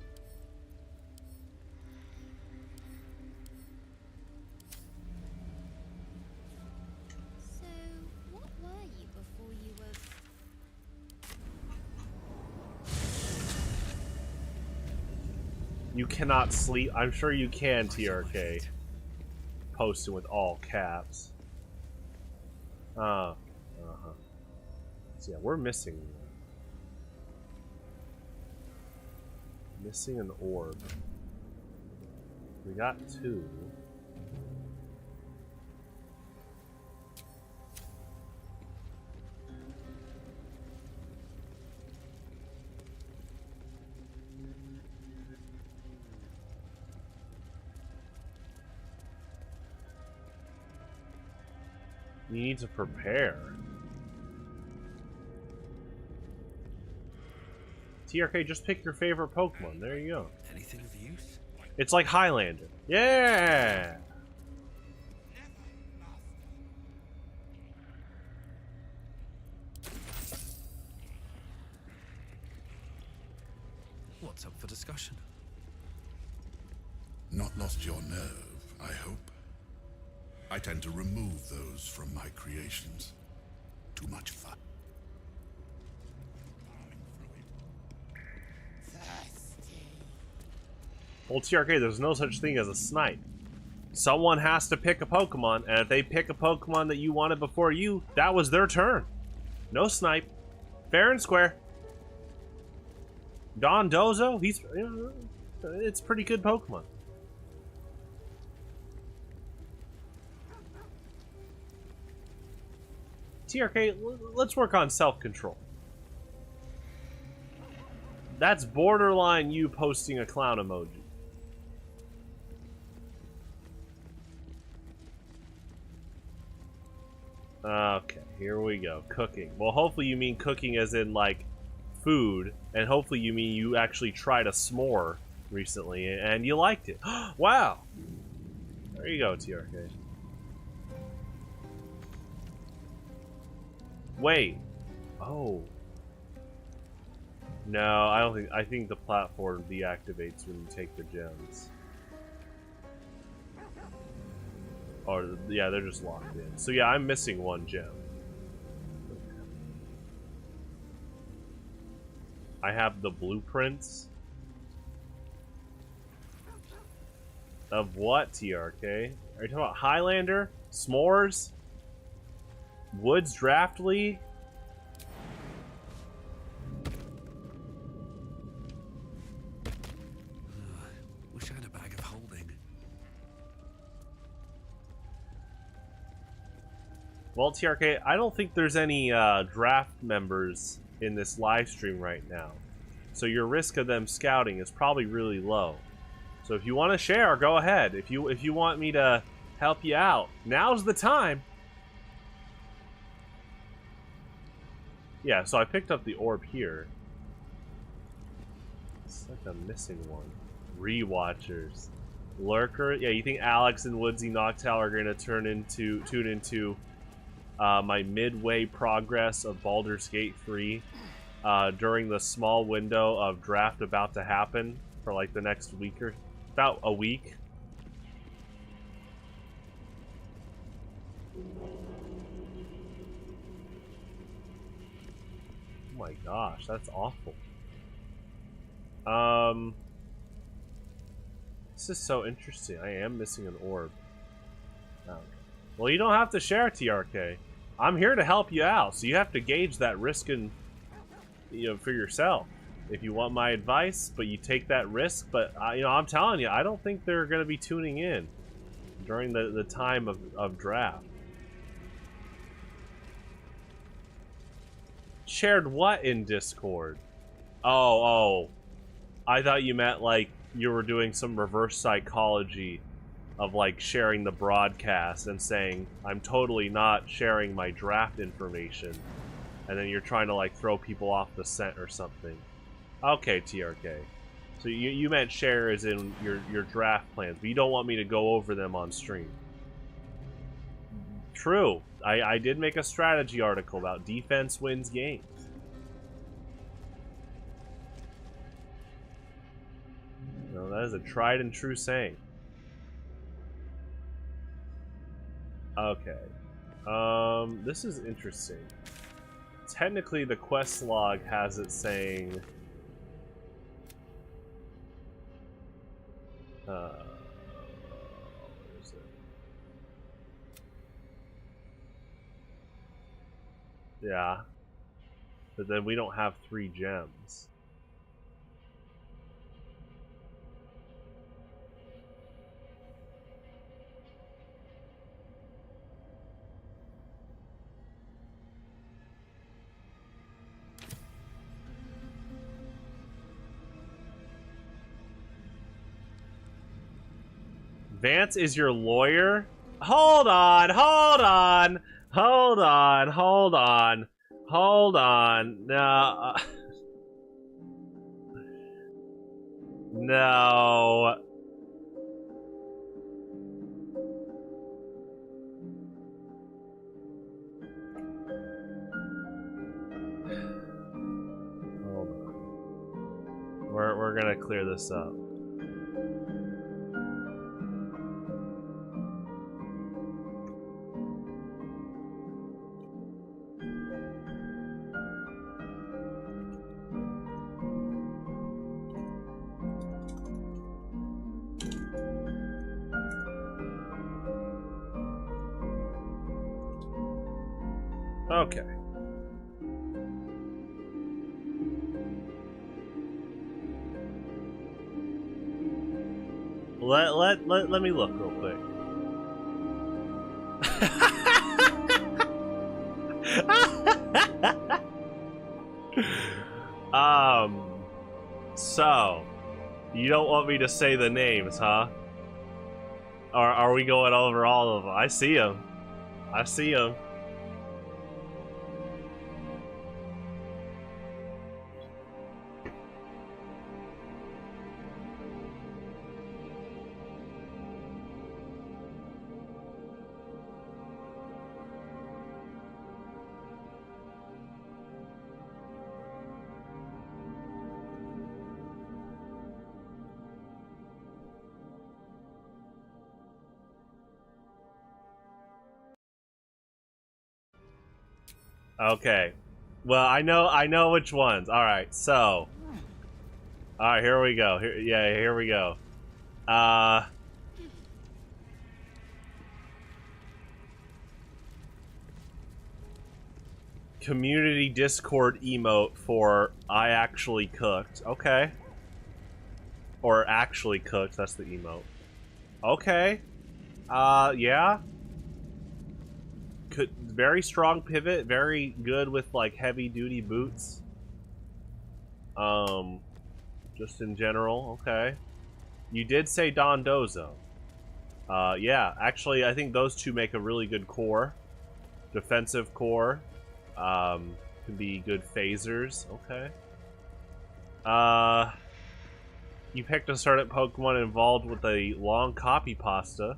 So, what were you before you were... You cannot sleep. I'm sure you can, TRK. Posting with all caps. So yeah, we're missing one. Missing an orb. We got 2. You need to prepare. TRK, just pick your favorite Pokemon. There you go. Anything of use? It's like Highlander. Yeah! What's up for discussion? Not lost your nerve, I hope. I tend to remove those from my creations. Too much fun. Well, TRK, there's no such thing as a snipe. Someone has to pick a Pokemon, and if they pick a Pokemon that you wanted before you, that was their turn. No snipe. Fair and square. Don Dozo, he's... You know, it's pretty good Pokemon. TRK, let's work on self-control. That's borderline you posting a clown emoji. Okay, here we go. Cooking. Well, hopefully you mean cooking as in, like, food, and hopefully you mean you actually tried a s'more recently, and you liked it. Wow! There you go, TRK. Wait. Oh. No, I don't think... I think the platform deactivates when you take the gems. Or, yeah, they're just locked in. So yeah, I'm missing one gem. I have the blueprints. Of what, TRK? Are you talking about Highlander? S'mores? Woods Draft League? Wish I had a bag of holding. Well, TRK, I don't think there's any draft members in this live stream right now. So your risk of them scouting is probably really low. So if you want to share, go ahead. If you want me to help you out, now's the time. Yeah, so I picked up the orb here. It's like I'm missing one. Rewatchers. Lurker. Yeah, you think Alex and Woodsy Noctowl are going to tune into my midway progress of Baldur's Gate 3 during the small window of draft about to happen for like the next week or about a week? Oh my gosh, that's awful. This is so interesting. I am missing an orb. Okay. Well, you don't have to share, TRK. I'm here to help you out, so you have to gauge that risk and, you know, for yourself. If you want my advice, but you take that risk. But you know, I'm telling you, I don't think they're going to be tuning in during the time of draft. Shared what in Discord? Oh, I thought you meant like you were doing some reverse psychology of like sharing the broadcast and saying, I'm totally not sharing my draft information. And then you're trying to like throw people off the scent or something. Okay, TRK. So you meant share as in your draft plans, but you don't want me to go over them on stream. True. I did make a strategy article about defense wins games. No, that is a tried and true saying. Okay. This is interesting. Technically, the quest log has it saying... where is it? Yeah. But then we don't have 3 gems. Vance is your lawyer? Hold on, hold on, hold on, hold on, hold on. No. No. Hold on. We're gonna clear this up. Okay. Let me look real quick. So you don't want me to say the names, huh? Or are we going over all of them? I see them. I see them. Okay. Well, I know which ones. All right. So, all right, here we go. Here we go. Community Discord emote for I actually cooked. Okay. Or actually cooked, that's the emote. Okay. Yeah. Very strong pivot, very good with like heavy duty boots. Just in general, okay. You did say Don Dozo. Yeah, actually I think those two make a really good core. Defensive core. Can be good phasers, okay. You picked a certain Pokemon involved with a long copy pasta.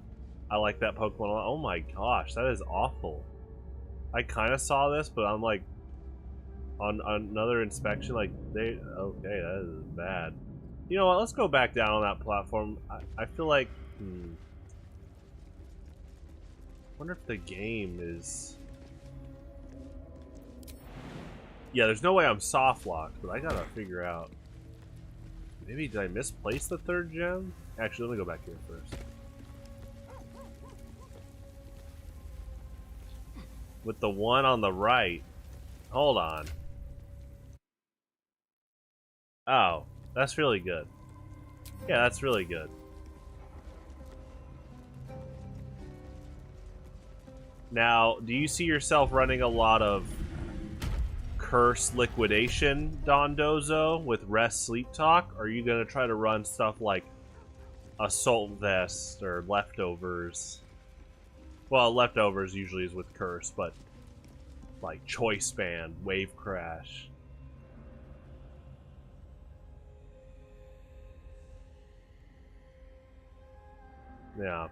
I like that Pokemon a lot. Oh my gosh, that is awful. I kind of saw this, but I'm like, on another inspection, like, okay, that is bad. You know what, let's go back down on that platform. I feel like, wonder if the game is... Yeah, there's no way I'm soft locked, but I gotta figure out. Maybe did I misplace the third gem? Actually, let me go back here first. With the one on the right. Hold on. Oh, that's really good. Yeah, that's really good. Now, do you see yourself running a lot of Curse Liquidation Dondozo with Rest Sleep Talk? Or are you going to try to run stuff like Assault Vest or Leftovers? Well, Leftovers usually is with Curse, but like Choice Band, Wave Crash. Yeah.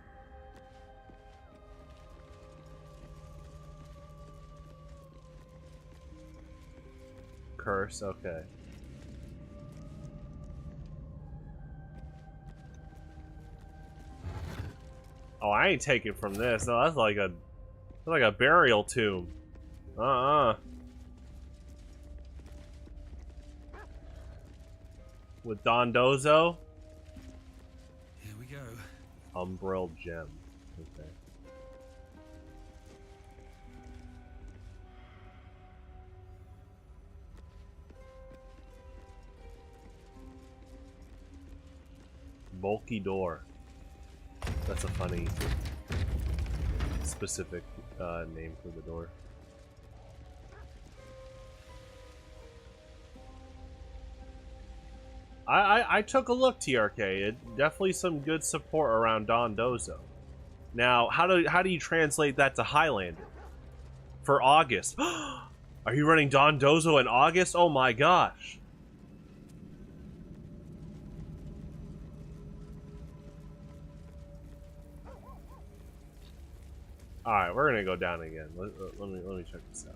Curse, okay. Oh, I ain't taking from this. No, that's like a burial tomb. With Dondozo? Here we go. Umbral Gem. Okay. Bulky door. That's a funny specific name for the door. I took a look, TRK. It definitely some good support around Dondozo. Now, how do you translate that to Highlander? For August. Are you running Dondozo in August? Oh my gosh. Alright, we're gonna go down again. Let me check this out.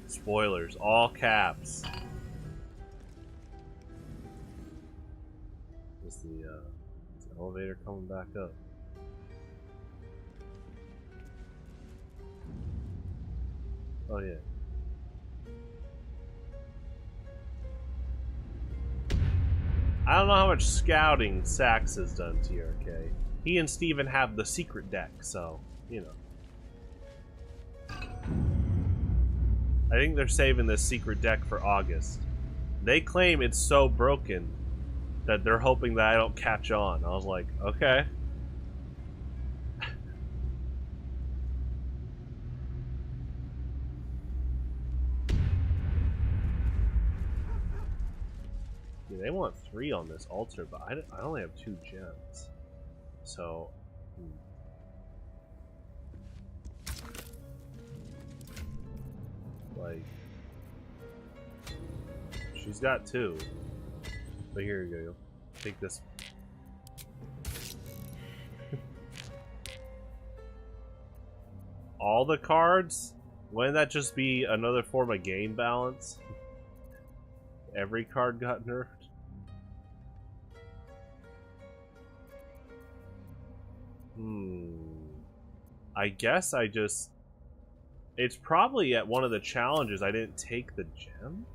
Spoilers, all caps. Is the elevator coming back up? Oh yeah. I don't know how much scouting Sax has done, TRK. He and Steven have the secret deck, so, you know. I think they're saving this secret deck for August. They claim it's so broken that they're hoping that I don't catch on. I was like, okay. Yeah, they want 3 on this altar, but I only have 2 gems. So, like, she's got 2. But here you go. Take this. All the cards? Wouldn't that just be another form of game balance? Every card got nerfed? I guess I just... It's probably at one of the challenges I didn't take the gem?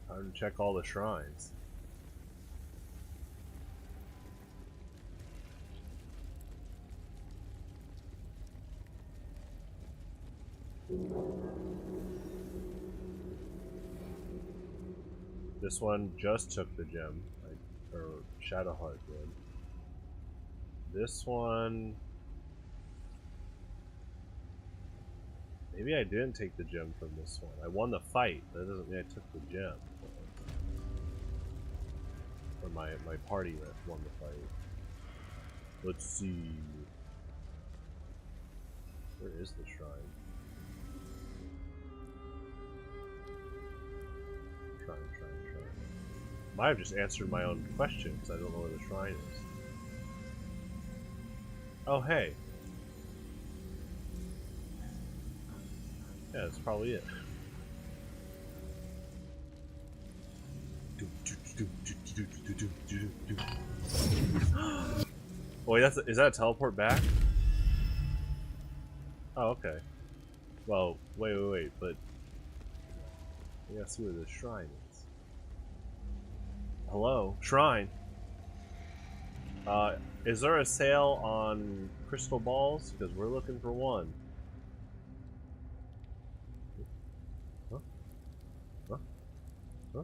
Time to check all the shrines. This one just took the gem, or Shadowheart did. This one... Maybe I didn't take the gem from this one. I won the fight. That doesn't mean I took the gem. Or my party won the fight. Let's see. Where is the shrine? Shrine. Might have just answered my own question because I don't know where the shrine is. Oh, hey. Yeah, that's probably it. Wait, is that a teleport back? Oh, okay. Well, wait, but I gotta see where the shrine is. Hello? Shrine? Is there a sale on crystal balls? Because we're looking for one. Huh? Huh? Huh?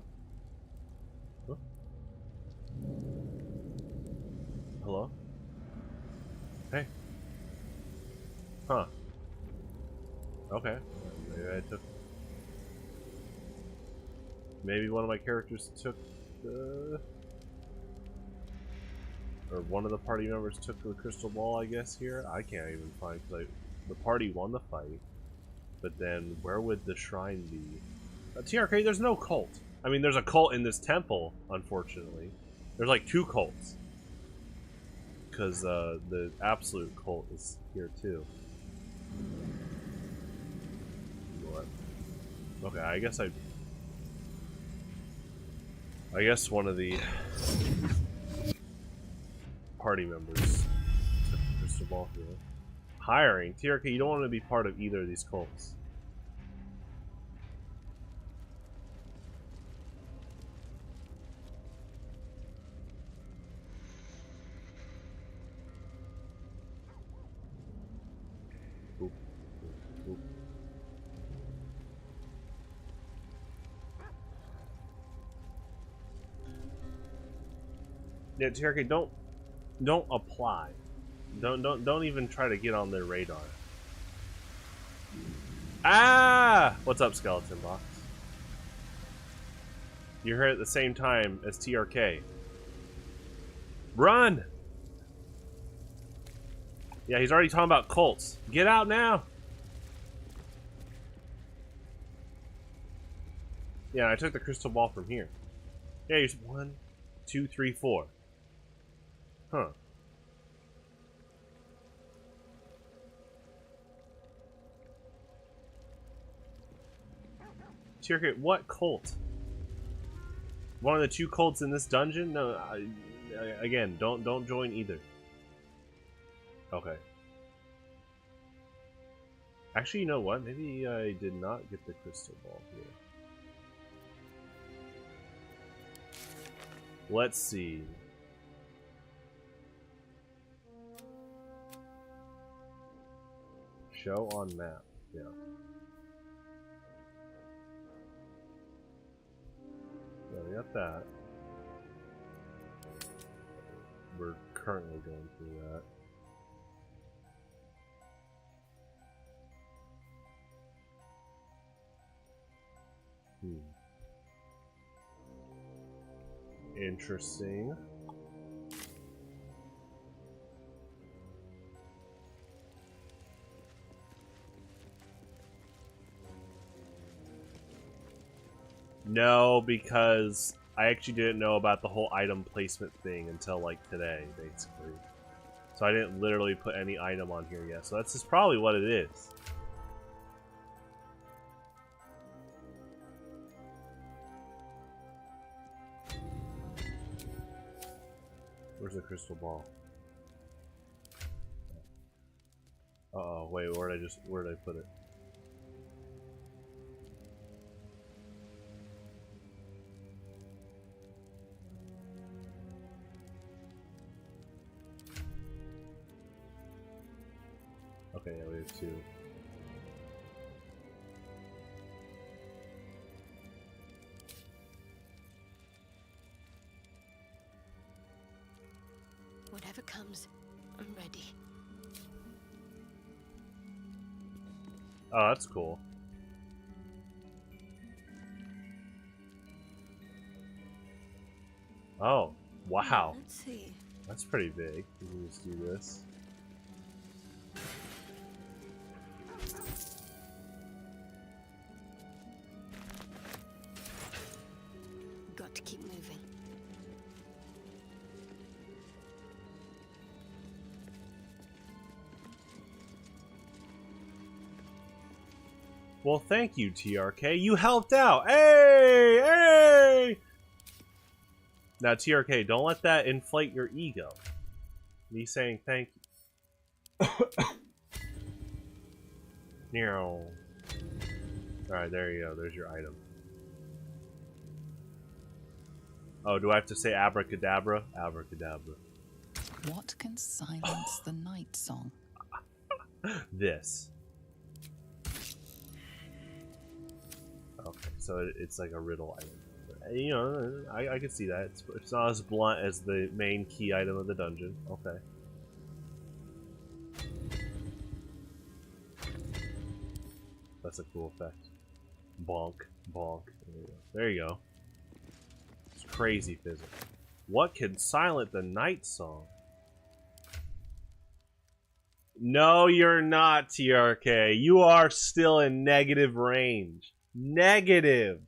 Huh? Hello? Hey. Huh. Okay. Maybe I took... Maybe one of my characters took the... Or one of the party members took the crystal ball, I guess, here? I can't even find, because the party won the fight. But then, where would the shrine be? TRK, there's no cult. I mean, there's a cult in this temple, unfortunately. There's like 2 cults. Because the absolute cult is here, too. What? Okay, I guess one of the party members took the crystal ball here. Hiring? TRK, you don't want to be part of either of these cults. Oop. Oop. Yeah, TRK, don't apply. Don't even try to get on their radar. Ah! What's up, Skeleton Box? You're here at the same time as TRK. Run! Yeah, he's already talking about cults. Get out now! Yeah, I took the crystal ball from here. Yeah, here's 1, 2, 3, 4. Huh. TRK, what cult? One of the 2 cults in this dungeon? No, again, don't join either. Okay. Actually, you know what? Maybe I did not get the crystal ball here. Let's see. Show on map. Yeah. Yeah, we got that. We're currently going through that. Interesting. No, because I actually didn't know about the whole item placement thing until like today, basically. So I didn't literally put any item on here yet. So that's just probably what it is. Where's the crystal ball? Uh-oh, wait, where did I put it? Okay, yeah, we have 2. Whatever comes, I'm ready. Oh, that's cool. Oh, wow. Let's see. That's pretty big. We can just do this. Got to keep moving. Well, thank you, TRK. You helped out. Hey! Hey! Now, TRK, don't let that inflate your ego. Me saying thank you. Nero. Alright, there you go. There's your item. Oh, do I have to say abracadabra? Abracadabra. What can silence the night song? This. Okay, so it's like a riddle item. You know, I can see that. It's not as blunt as the main key item of the dungeon. Okay. That's a cool effect. Bonk, bonk. There you go. It's crazy physics. What can silence the night song? No, you're not, TRK. You are still in negative range. Negative.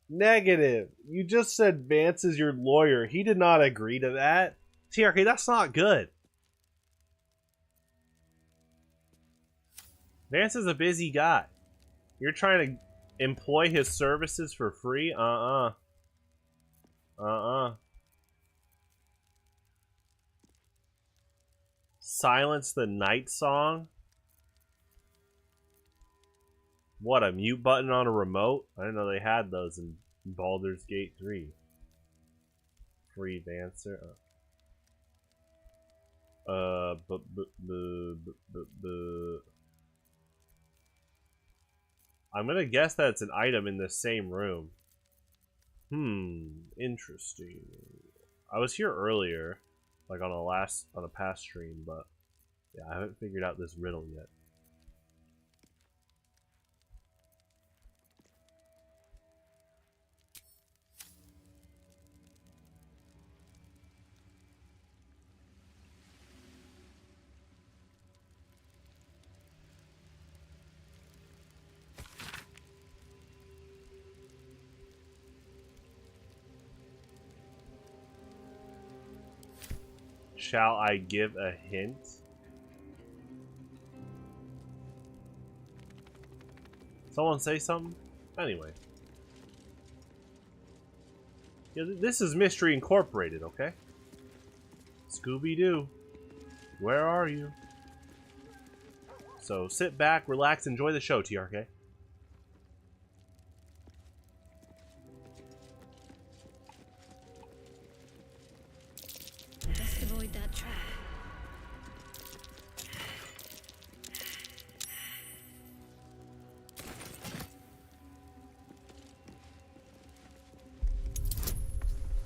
Negative. You just said Vance is your lawyer. He did not agree to that. TRK, that's not good. Vance is a busy guy. You're trying to employ his services for free? Silence the night song? What, a mute button on a remote? I didn't know they had those in Baldur's Gate 3. Free dancer. I'm gonna guess that it's an item in the same room. Interesting. I was here earlier, like on a past stream, but yeah, I haven't figured out this riddle yet. Shall I give a hint? Someone say something? Anyway. Yeah, this is Mystery Incorporated, okay? Scooby-Doo. Where are you? So sit back, relax, enjoy the show, TRK. Best avoid that trap.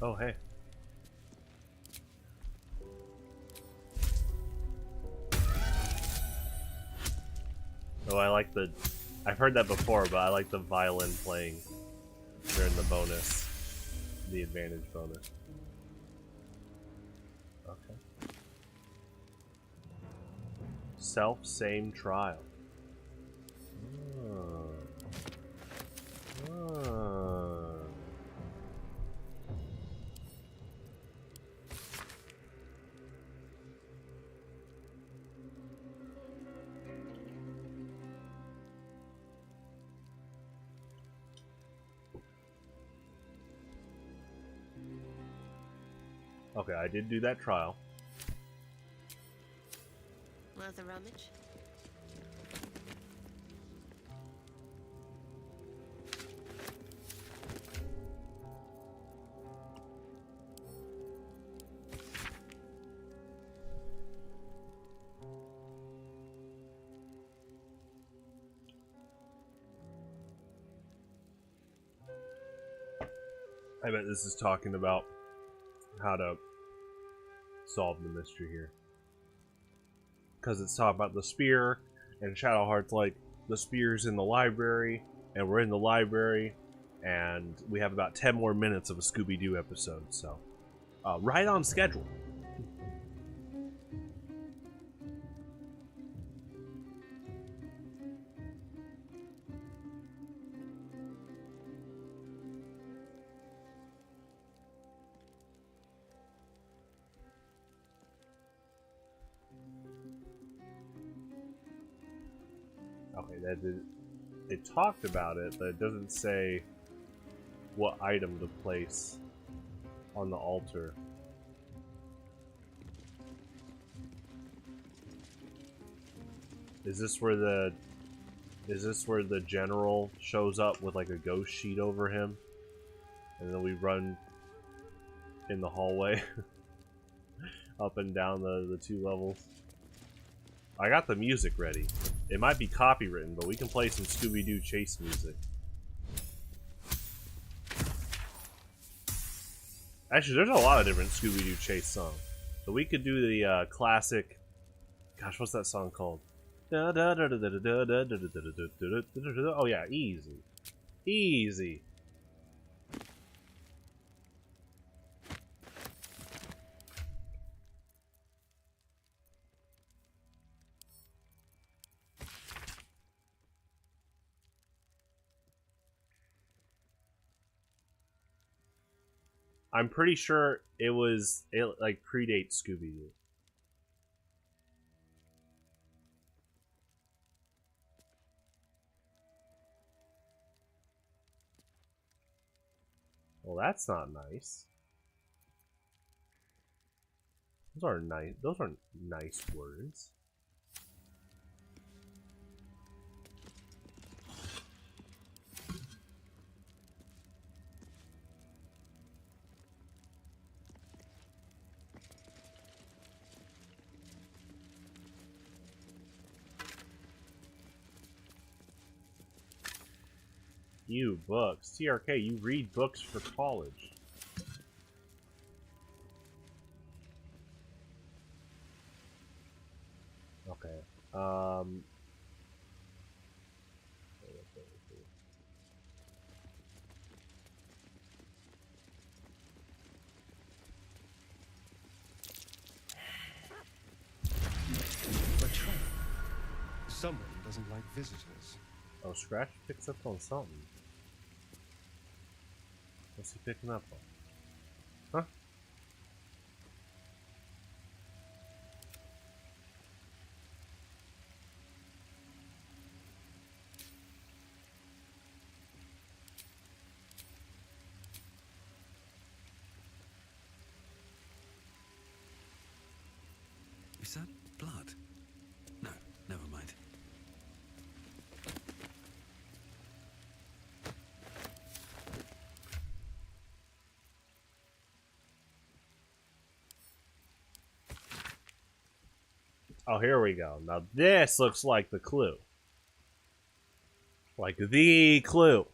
Oh, hey. Oh, I like the... I've heard that before, but I like the violin playing during the bonus. The advantage bonus. Okay. Self-same trial. Okay, I did do that trial. Worth a rummage? I bet this is talking about how to solve the mystery here. Because it's talking about the spear And Shadowheart's like, the spear's in the library, and we're in the library, and we have about 10 more minutes of a Scooby-Doo episode, so right on schedule. Okay, they talked about it, but it doesn't say what item to place on the altar. Is this where the general shows up with like a ghost sheet over him, and then we run in the hallway up and down the 2 levels? I got the music ready. It might be copywritten, but we can play some Scooby-Doo chase music. Actually, there's a lot of different Scooby-Doo chase songs. So we could do the classic... Gosh, what's that song called? Oh yeah, easy. Easy. I'm pretty sure it like predates Scooby-Doo. Well, that's not nice. Those aren't nice. Those aren't nice words. You books. TRK, you read books for college. Okay. A trap. Someone doesn't like visitors. Oh, Scratch picks up on something. What's he picking up on? Huh? Is that blood? No, never mind. Oh, here we go. Now this looks like the clue. Like the clue.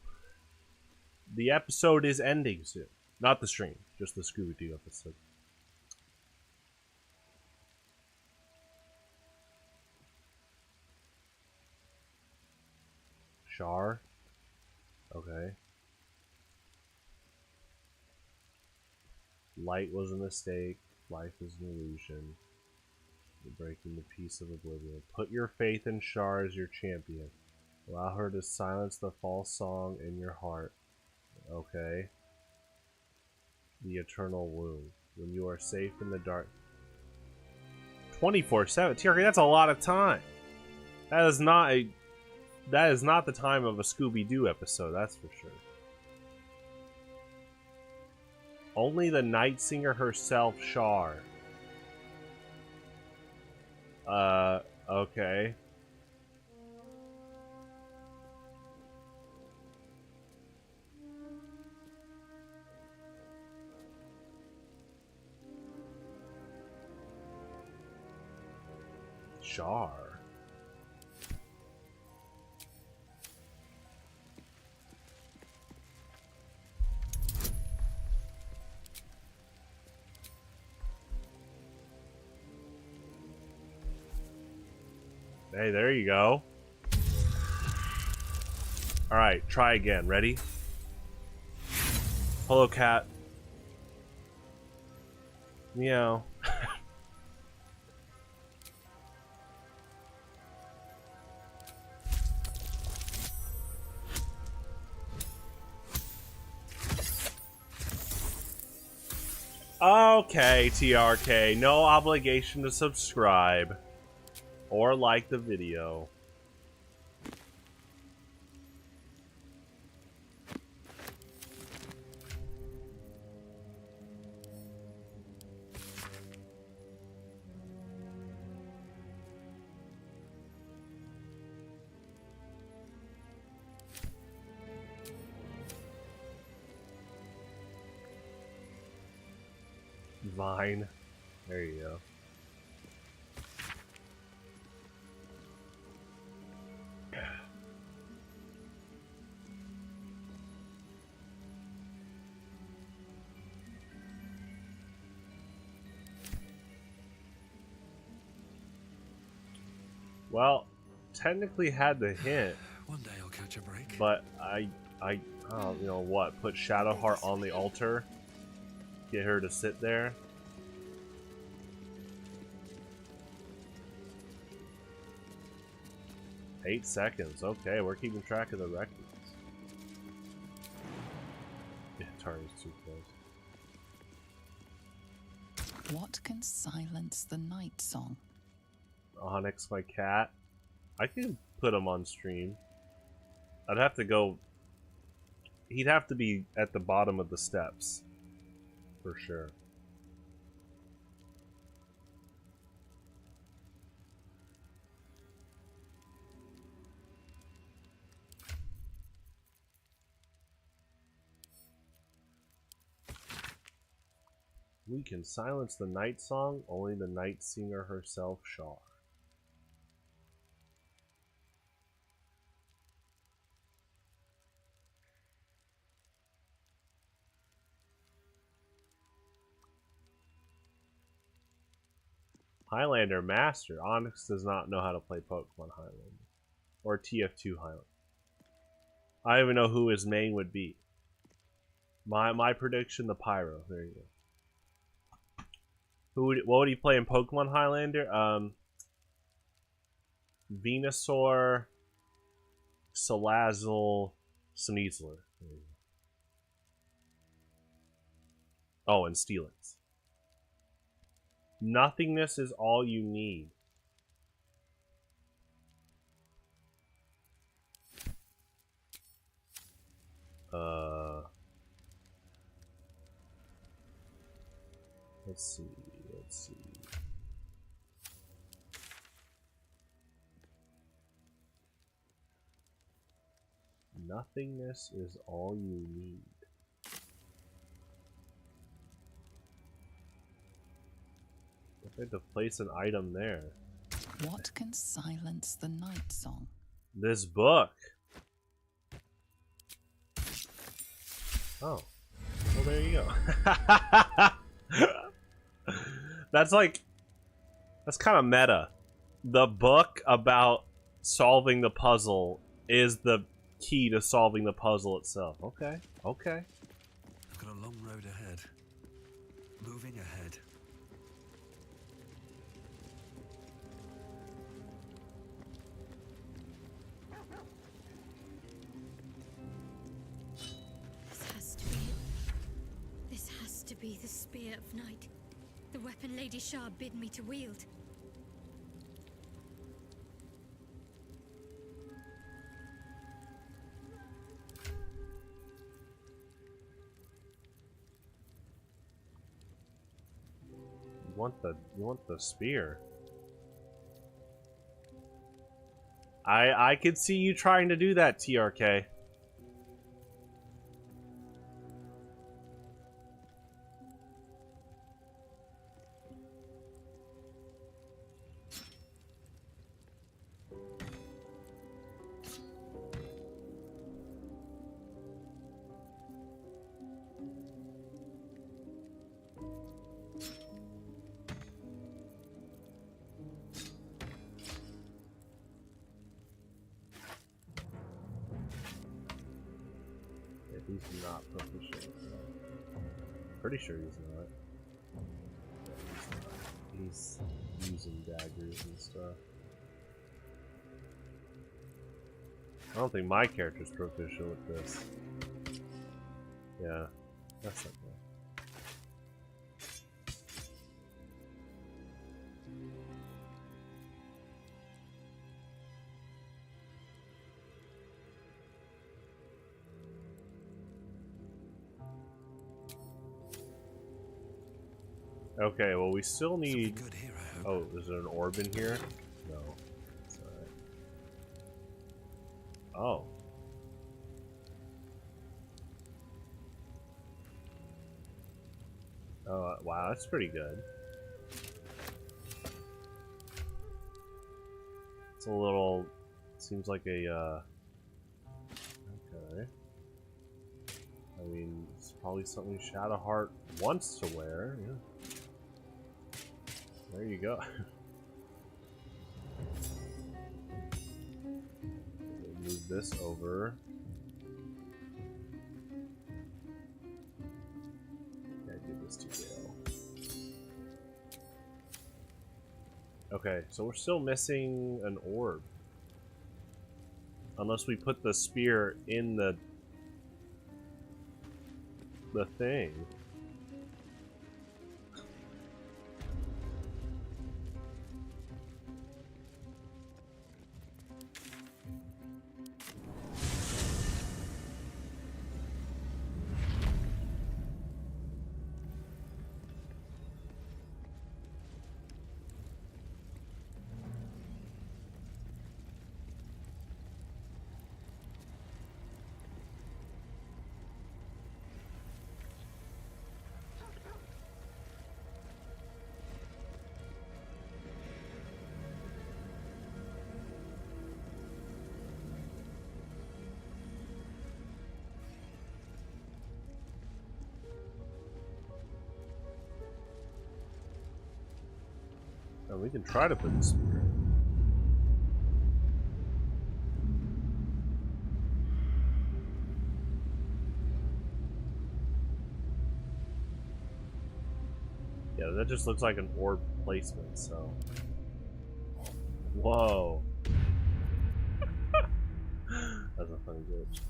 The episode is ending soon. Not the stream, just the Scooby-Doo episode. Char? Okay. Light was a mistake. Life is an illusion. You're breaking the peace of oblivion. Put your faith in Char as your champion. Allow her to silence the false song in your heart. Okay. The eternal wound. When you are safe in the dark. 24/7. TRK, that's a lot of time. That is not the time of a Scooby-Doo episode, that's for sure. Only the Night Singer herself, Char. Okay. Char. Hey, there you go. Alright, try again. Ready? Hello, cat. Meow. Okay, TRK. No obligation to subscribe or like the video. Vine. There you go. Well, technically had the hint, One day I'll catch a break. but I don't know what, put Shadowheart on the altar, get her to sit there. Eight seconds. Okay, we're keeping track of the records. Yeah, Tari's too close. What can silence the night song? Onyx, my cat. I can put him on stream. I'd have to go. He'd have to be at the bottom of the steps. For sure. We can silence the night song, only the night singer herself shall. Highlander Master. Onyx does not know how to play Pokemon Highlander. Or TF2 Highlander. I don't even know who his main would be. My prediction, the Pyro. There you go. What would he play in Pokemon Highlander? Venusaur, Salazzle, Sneasler. Oh, and Steelix. Nothingness is all you need. Let's see. Nothingness is all you need. I had to place an item there. What can silence the night song? This book. Oh. Well, there you go. That's kind of meta. The book about solving the puzzle is the key to solving the puzzle itself. Okay. Okay. I've got a long road ahead. Moving ahead. This has to be the Spear of Night. The weapon Lady Shah bid me to wield. You want the spear. I could see you trying to do that, TRK. pretty sure he's not. He's using daggers and stuff. I don't think my character's proficient with this. Yeah, that's not good. Okay, well we still need... Good here, I hope. Oh, is there an orb in here? No. It's alright. Oh. Oh, wow, that's pretty good. It's a little... Seems like a, okay. I mean, it's probably something Shadowheart wants to wear, yeah. There you go. We'll move this over. Yeah, give this to Gale. Okay, so we're still missing an orb. Unless we put the spear in the thing. Oh, we can try to put the spear in. Yeah, that just looks like an orb placement, so... Whoa! That's a funny glitch.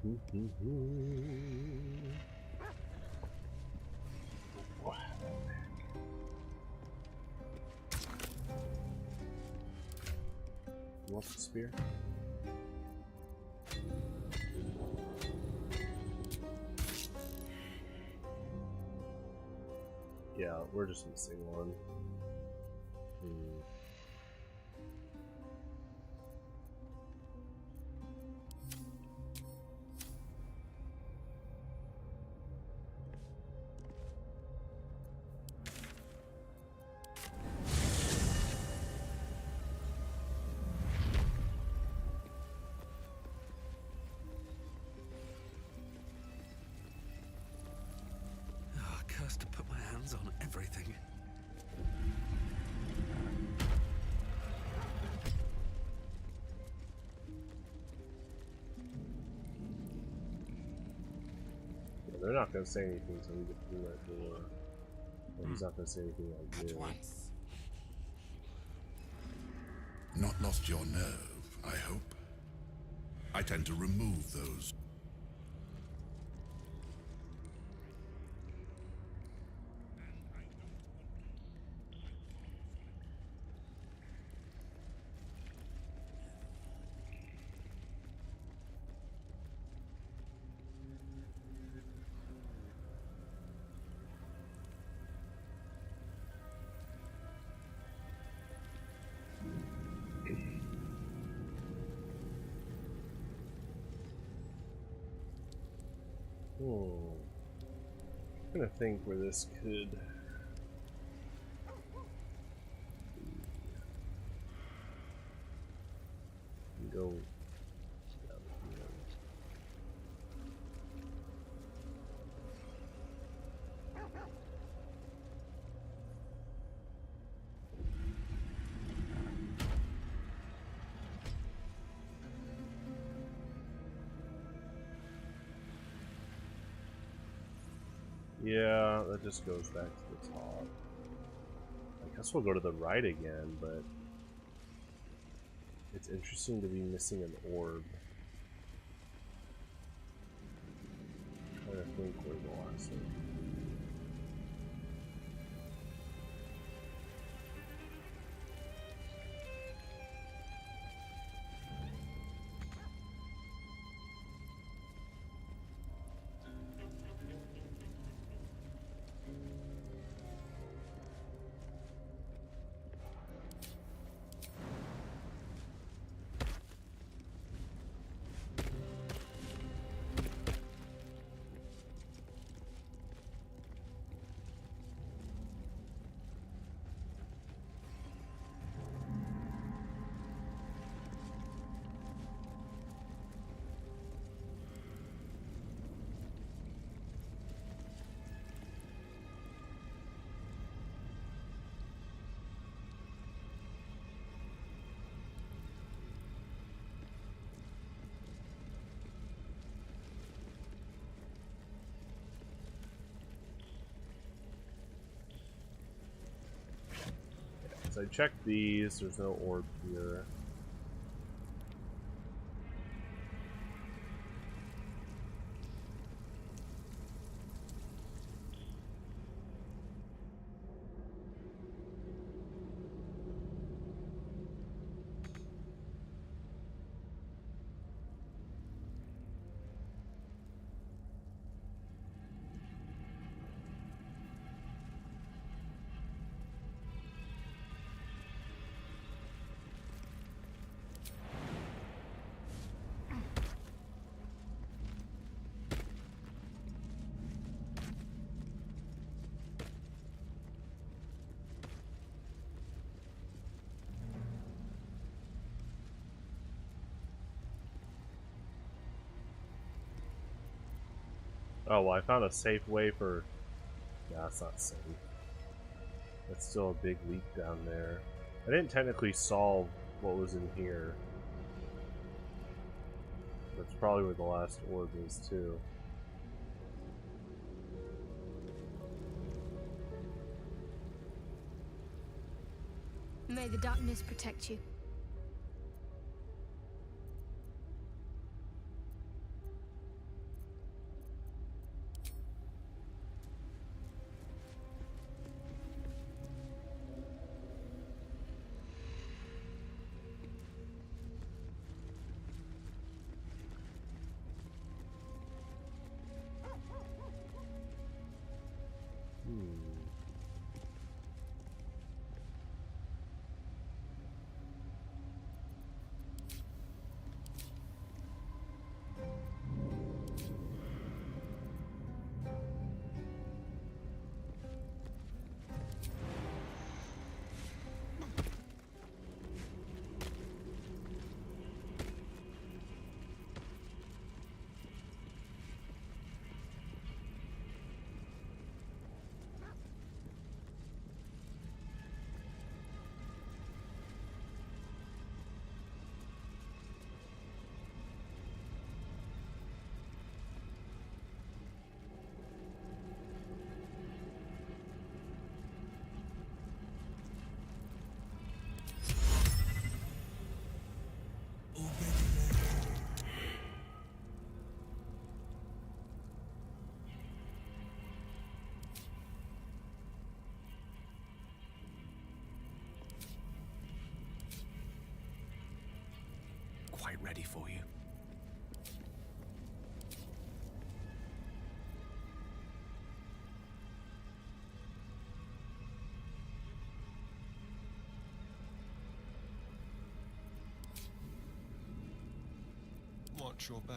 You want the spear? Yeah, we're just missing one. Oh, cursed to put my hands on everything. Yeah, they're not gonna say anything until we get through that door. Well, he's not gonna say anything like this. Not lost your nerve, I hope. I tend to remove those. I'm trying to think where this could go. Yeah, that just goes back to the top. I guess we'll go to the right again, but it's interesting to be missing an orb. I'm trying to think where the last one. So I checked these, there's no orb here. Oh, well, I found a safe way for... Nah, it's not safe. That's still a big leak down there. I didn't technically solve what was in here. That's probably where the last orb is, too. May the darkness protect you. Quite ready for you. Watch your back.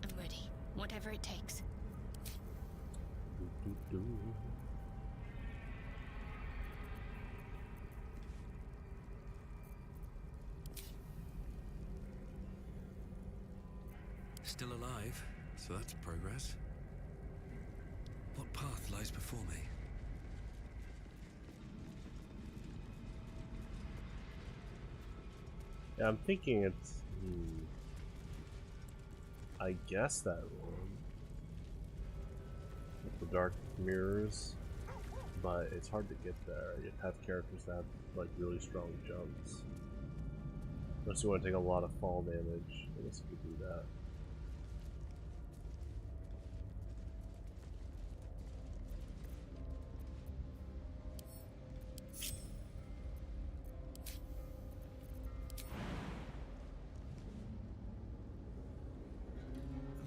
I'm ready. Whatever it takes. Still alive, so that's progress. What path lies before me? Yeah, I'm thinking it's... I guess that room with the dark mirrors, but it's hard to get there. You have characters that have like really strong jumps. Unless you want to take a lot of fall damage, I guess you could do that.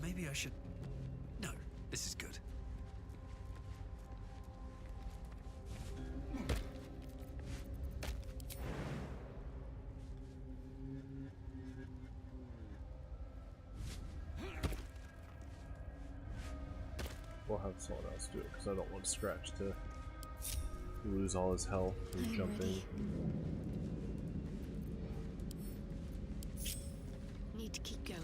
Maybe I should... No, this is good. We'll have someone else do it because I don't want Scratch to lose all his health from I'm jumping. ready. Need to keep going.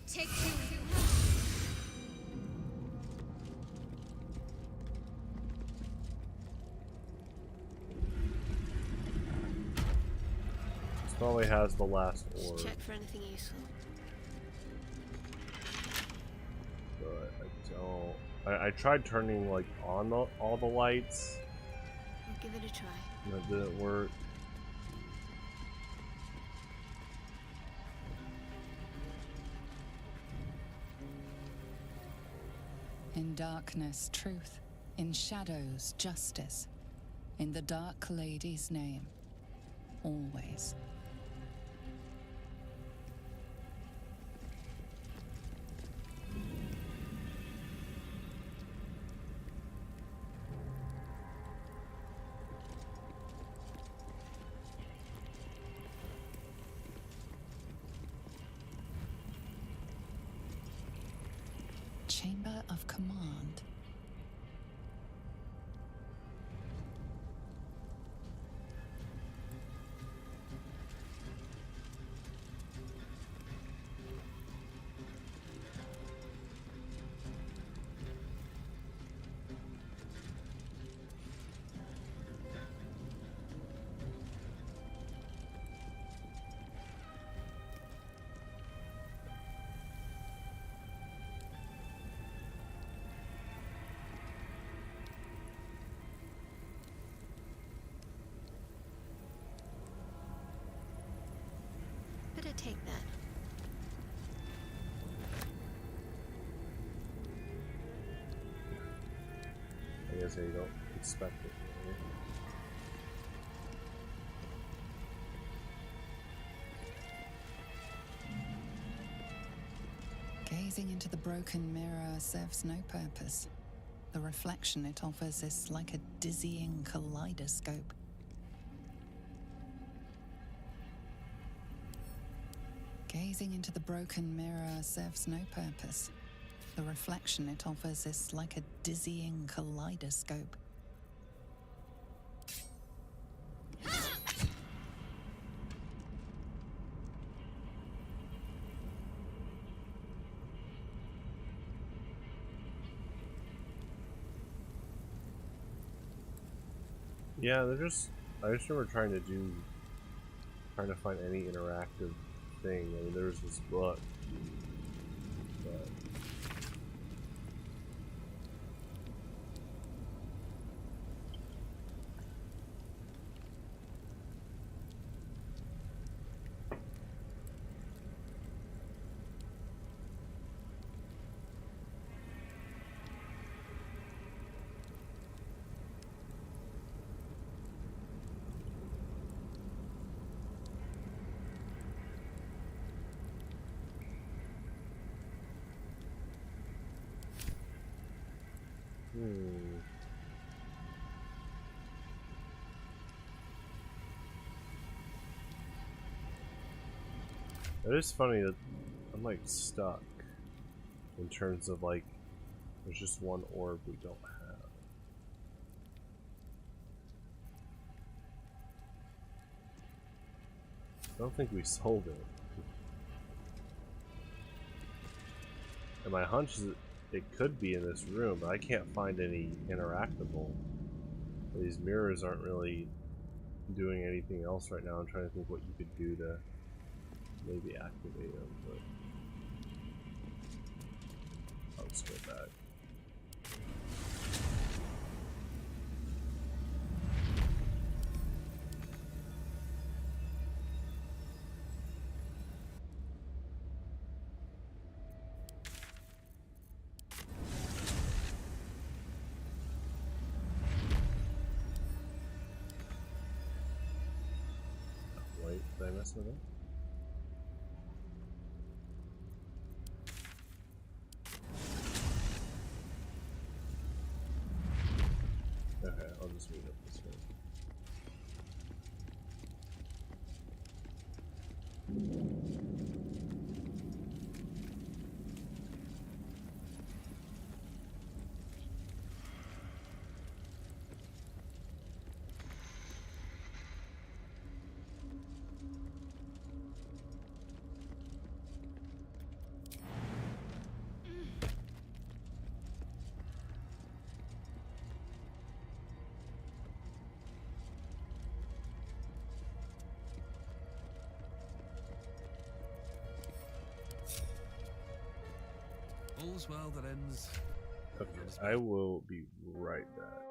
Take two. This probably has the last orb, Check for anything useful. but I don't. I tried turning like on all the lights, I'll give it a try. and that didn't work. In darkness, truth. In shadows, justice. In the Dark Lady's name. Always. Chamber of Command. Better take that. I guess you don't expect it. Really. Gazing into the broken mirror serves no purpose. The reflection it offers is like a dizzying kaleidoscope. Gazing into the broken mirror serves no purpose. The reflection it offers is like a dizzying kaleidoscope. Yeah, I just remember trying to find any interactive thing. I mean, there's this book, but it is funny that I'm like stuck. in terms of like, there's just one orb we don't have. I don't think we sold it. And my hunch is it could be in this room, but I can't find any interactable. These mirrors aren't really doing anything else right now. I'm trying to think what you could do to maybe activate them, but I'll just go back. Wait, did I mess with it? Okay, I'll just meet up this way. All's well that ends. Okay, I will be right back.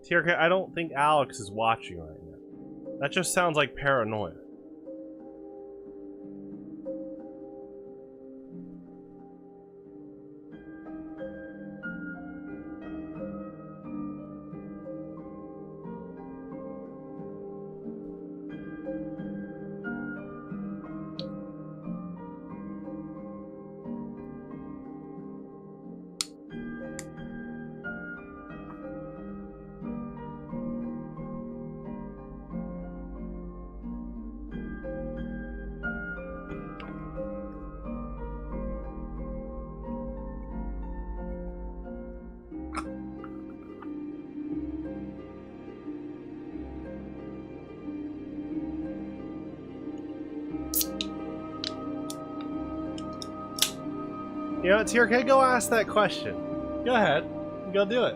TRK, I don't think Alex is watching right now. That just sounds like paranoia. You know what, TRK, go ask that question. Go ahead. Go do it.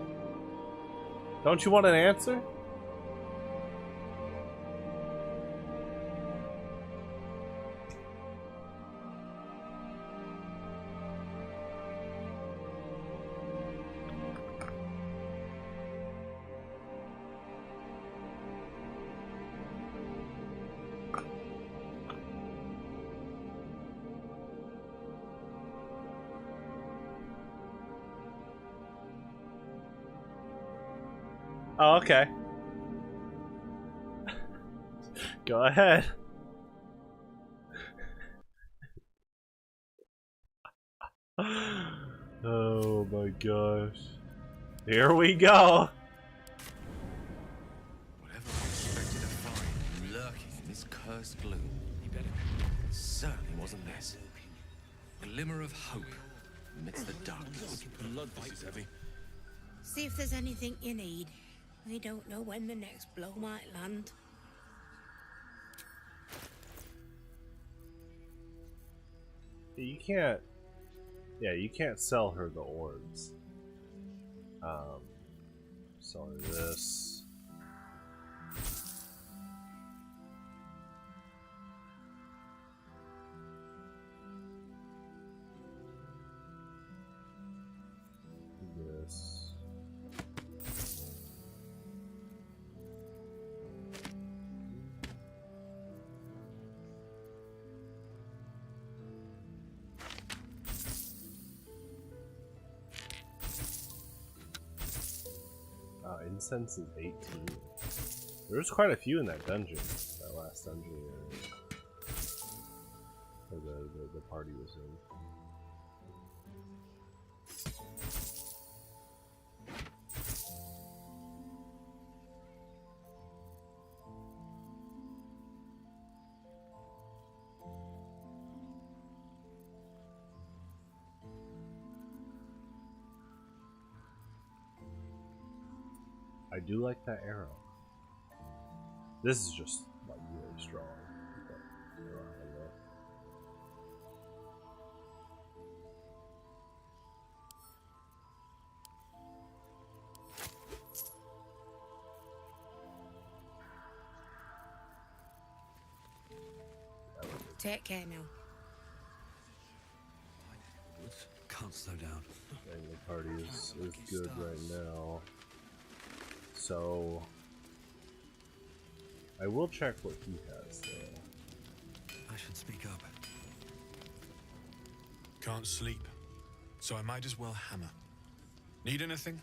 Don't you want an answer? Oh, okay. Go ahead. Oh my gosh. Here we go. Whatever I expected to find lurking in this cursed gloom, it certainly wasn't this. Glimmer of hope amidst the darkness. Blood, this is heavy. See if there's anything you need. We don't know when the next blow might land. You can't. Yeah, you can't sell her the orbs. Sell her this. This. Incense is 18. There's quite a few in that dungeon. That last dungeon the party was in. I do like that arrow. This is just like really strong. But, I don't know. Take care now. Can't slow down. And the party is good right now. So I will check what he has though. I should speak up. Can't sleep, so I might as well hammer. Need anything?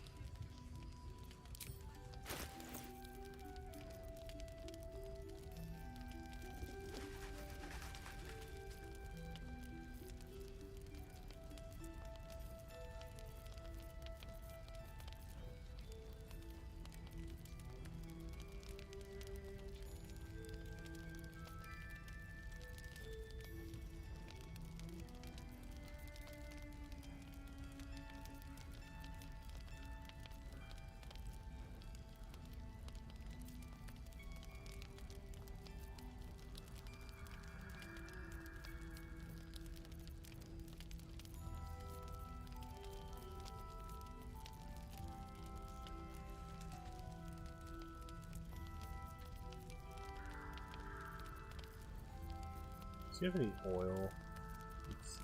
Do you have any oil? Let's see.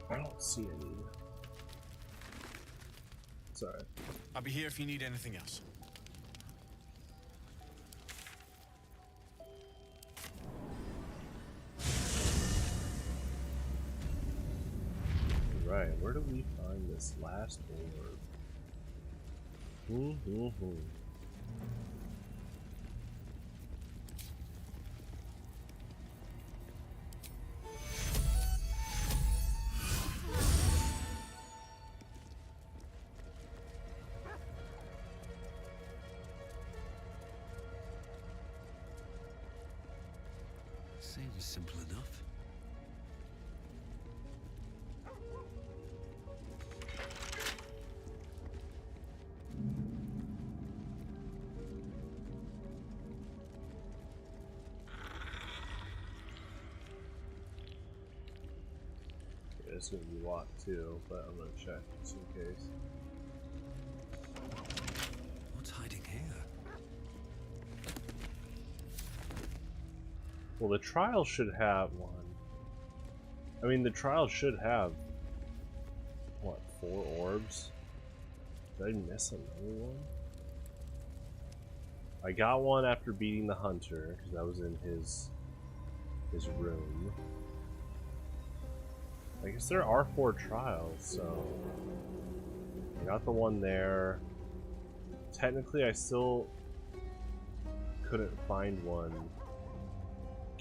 I don't see any. Sorry. I'll be here if you need anything else. Right, where do we find this last orb? Seems simple enough. Yeah, it's gonna be locked too, but I'm gonna check just in case. What's hiding here? Well, the trial should have one. I mean, the trial should have, what, 4 orbs? Did I miss another one? I got one after beating the hunter, because that was in his room. I guess there are 4 trials, so I got the one there. Technically, I still couldn't find one.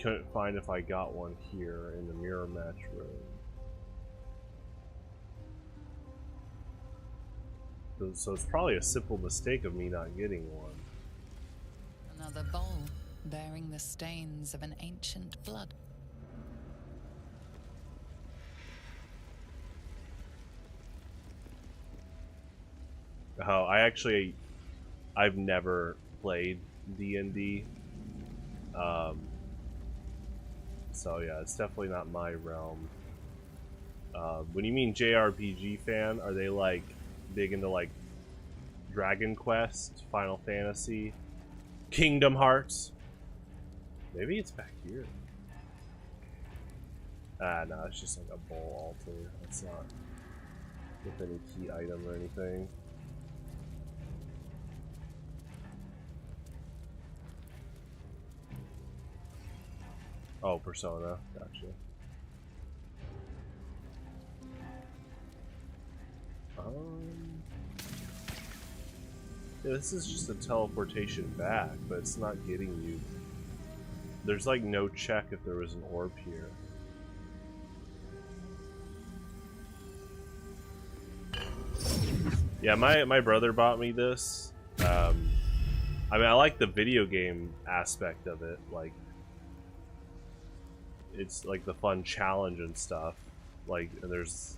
Couldn't find if I got one here in the mirror match room. So it's probably a simple mistake of me not getting one. Another bowl bearing the stains of an ancient blood. Oh, I've never played D&D. So yeah, it's definitely not my realm. When you mean JRPG fan, are they like big into like Dragon Quest, Final Fantasy, Kingdom Hearts? Maybe it's back here. Ah, no, it's just like a bowl altar. It's not with any key item or anything. Oh, Persona. Gotcha. Yeah, this is just a teleportation back, but it's not getting you. There's like no check if there was an orb here. Yeah, my brother bought me this. I mean, I like the video game aspect of it. Like, it's like the fun challenge and stuff. Like, there's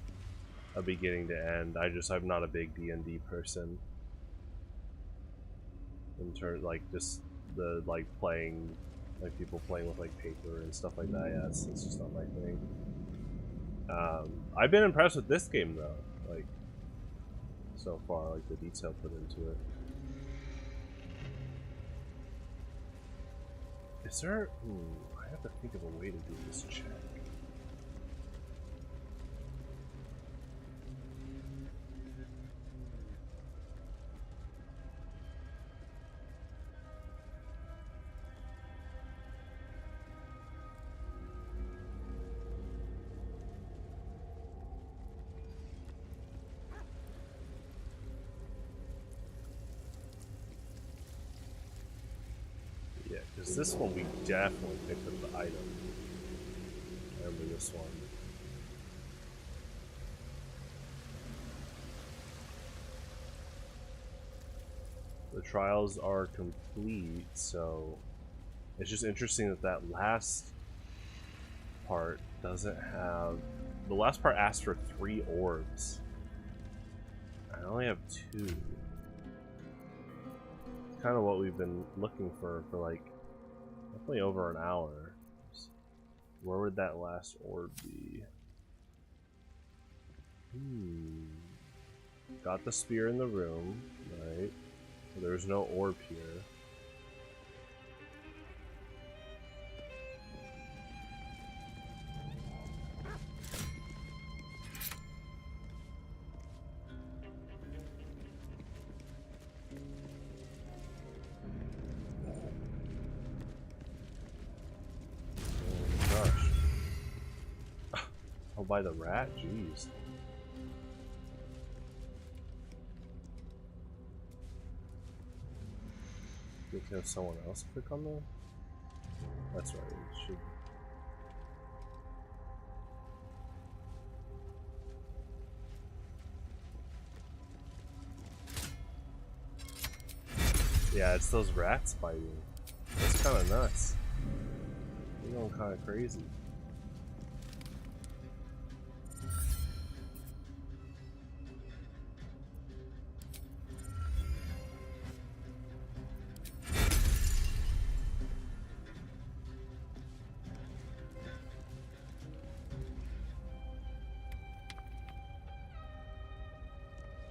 a beginning to end. I'm not a big D&D person. In terms, like, just the like playing, like people playing with like paper and stuff like that. Yeah, it's just not my thing. I've been impressed with this game though. Like, so far, like the detail put into it. Is there? I have to think of a way to do this check. Yeah, because this one we definitely picked up the item. I remember this one. The trials are complete, so it's just interesting that that last part doesn't have... The last part asked for 3 orbs. I only have 2. Kind of what we've been looking for like definitely over an hour. Where would that last orb be? Got the spear in the room, right? So there's no orb here. by the rat? Jeez. We can have someone else click on the... That's right, it should... Yeah, it's those rats biting. That's kind of nuts. They're going kind of crazy.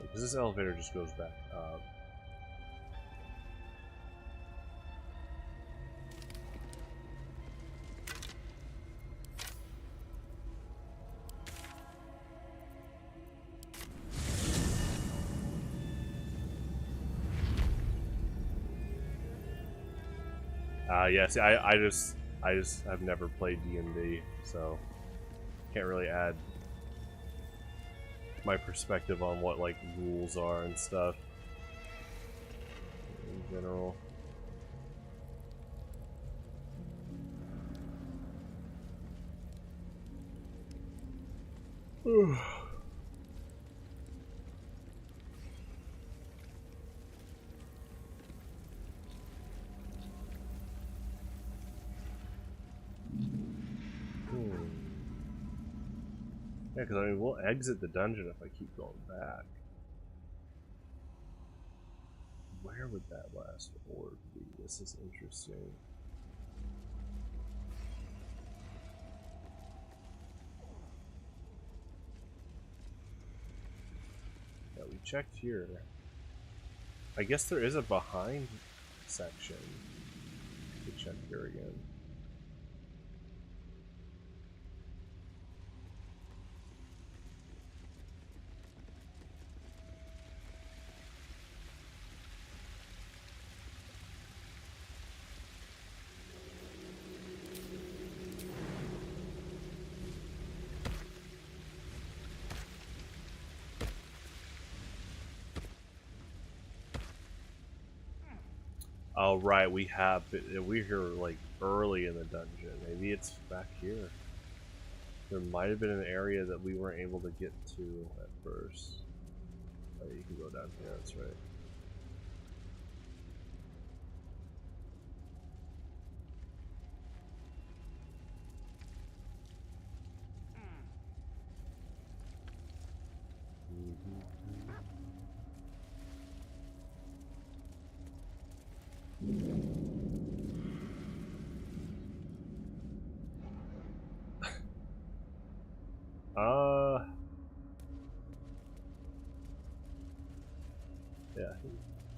Because this elevator just goes back up. Yeah, see, I've never played D&D, so can't really add my perspective on what like rules are and stuff in general. Yeah, because I mean, we'll exit the dungeon if I keep going back. Where would that last orb be? This is interesting. Yeah, we checked here. I guess there is a behind section. We check here again. Oh right, we're here like early in the dungeon. Maybe it's back here. There might have been an area that we weren't able to get to at first. Oh, you can go down here, that's right. Yeah,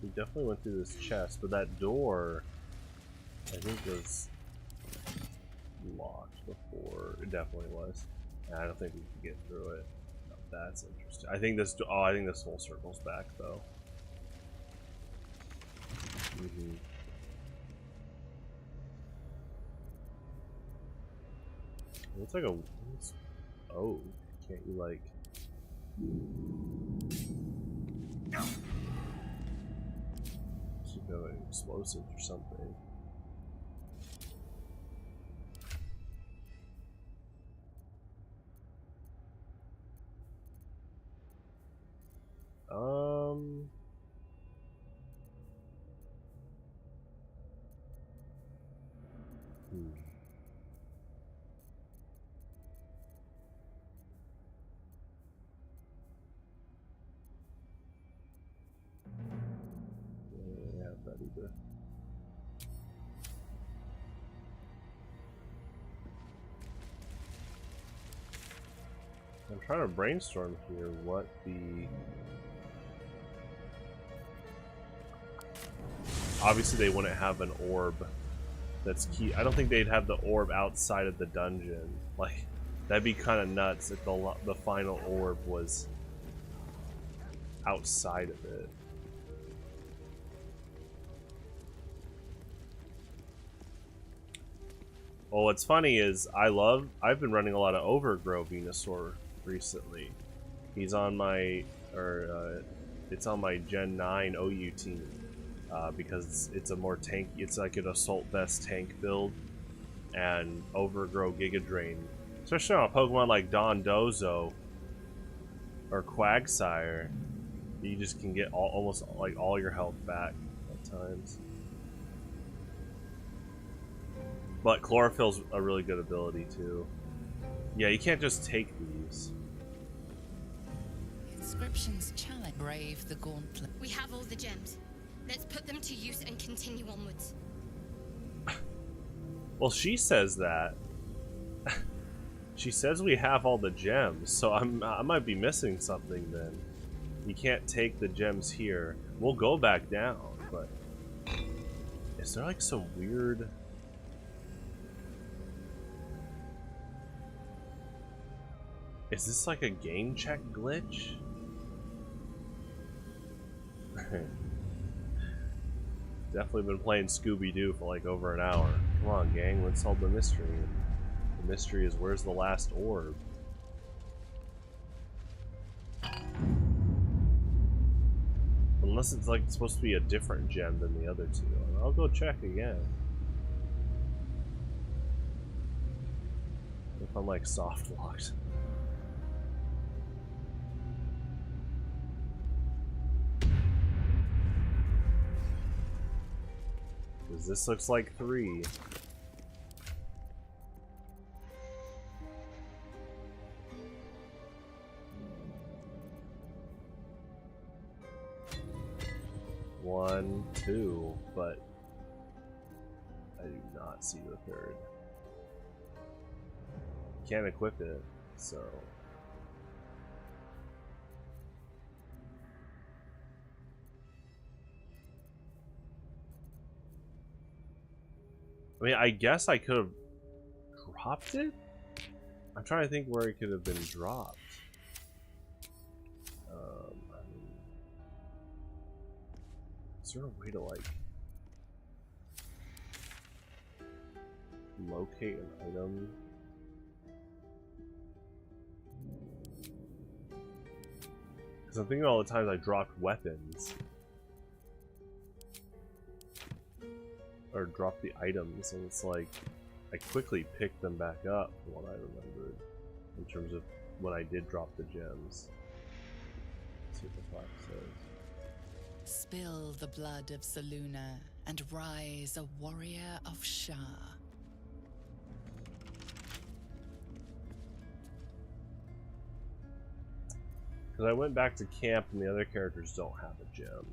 we definitely went through this chest, but that door, I think, was locked before. It definitely was. And I don't think we can get through it. Oh, that's interesting. I think this. Oh, I think this whole circles back though. Looks like a. Oh, can't you like? Should go explosives or something. Yeah, that either. I'm trying to brainstorm here what the... Obviously they wouldn't have an orb that's key. I don't think they'd have the orb outside of the dungeon. Like, that'd be kind of nuts if the final orb was outside of it. Well, what's funny is I've been running a lot of Overgrow Venusaur recently. He's on my, it's on my Gen 9 OU team, because it's a more tank, it's like an Assault Vest tank build, and Overgrow Giga Drain, especially on a Pokemon like Dondozo or Quagsire, you just can get almost like all your health back at times. But Chlorophyll's a really good ability too. Yeah, you can't just take these. Inscriptions challenge. Brave the gauntlet. We have all the gems. Let's put them to use and continue onwards. Well, she says that. She says we have all the gems, so I might be missing something then. You can't take the gems here. We'll go back down, but is there like some weird... Is this like a game check glitch? Definitely been playing Scooby-Doo for like over an hour. Come on, gang, let's solve the mystery. The mystery is, where's the last orb? Unless it's like supposed to be a different gem than the other two. I'll go check again. If I'm like soft locked. Because this looks like 3. One, 2, but I do not see the 3rd. Can't equip it, so. I mean, I guess I could have dropped it? I'm trying to think where it could have been dropped. Is there a way to, like, locate an item? Because I'm thinking all the times I dropped weapons. Or dropped the items, and it's like, I quickly picked them back up from what I remembered. In terms of when I did drop the gems. Let's see what the plaque says. Spill the blood of Saluna and rise a warrior of Shah. Because I went back to camp and the other characters don't have a gem.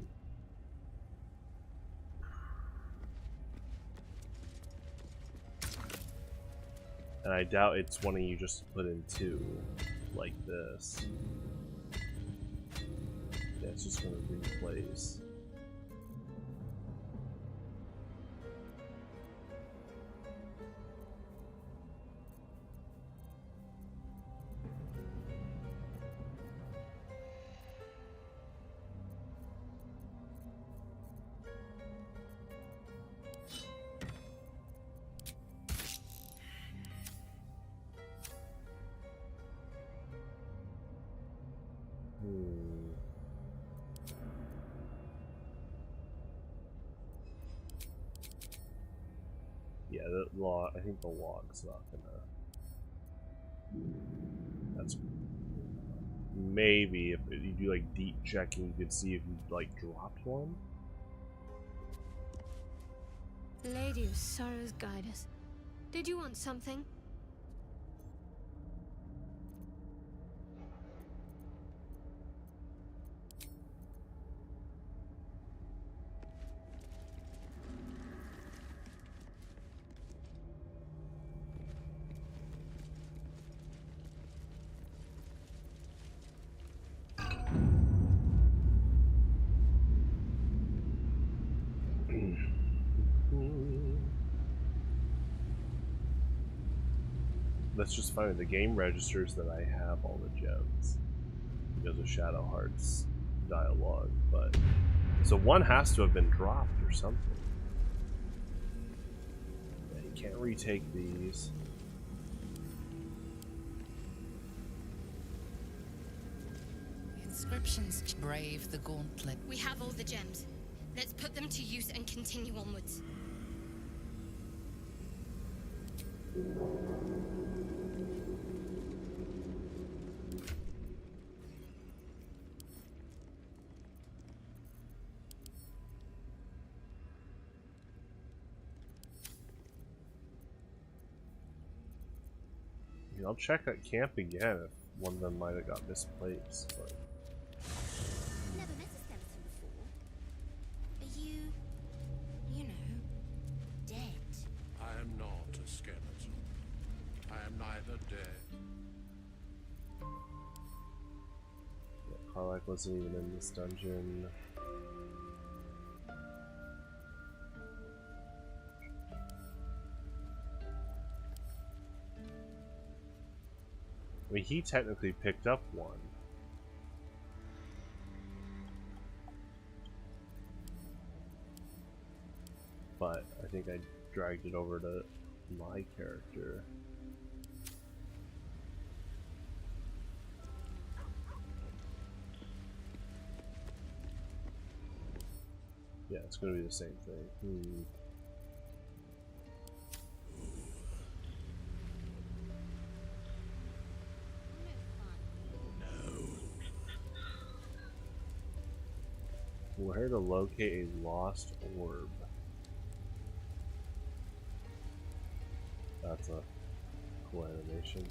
And I doubt it's one of you just put in 2, like this. Yeah, it's just gonna replace. Yeah, the log. I think the log's not gonna. That's maybe if you do like deep checking, you could see if you like dropped one. Lady of Sorrows, guide us. Did you want something? That's just funny. The game registers that I have all the gems because of Shadowheart's dialogue, but so one has to have been dropped or something. Yeah, you Can't retake these. Inscriptions brave the gauntlet. We have all the gems. Let's put them to use and continue onwards. I'll check at camp again if one of them might have got misplaced, but Never met a skeleton before. Are you know, dead? I am not a skeleton. I am neither dead. yeah, Karlach wasn't even in this dungeon. I mean, he technically picked up one. But I think I dragged it over to my character. Yeah, it's going to be the same thing. Where to locate a lost orb? That's a cool animation.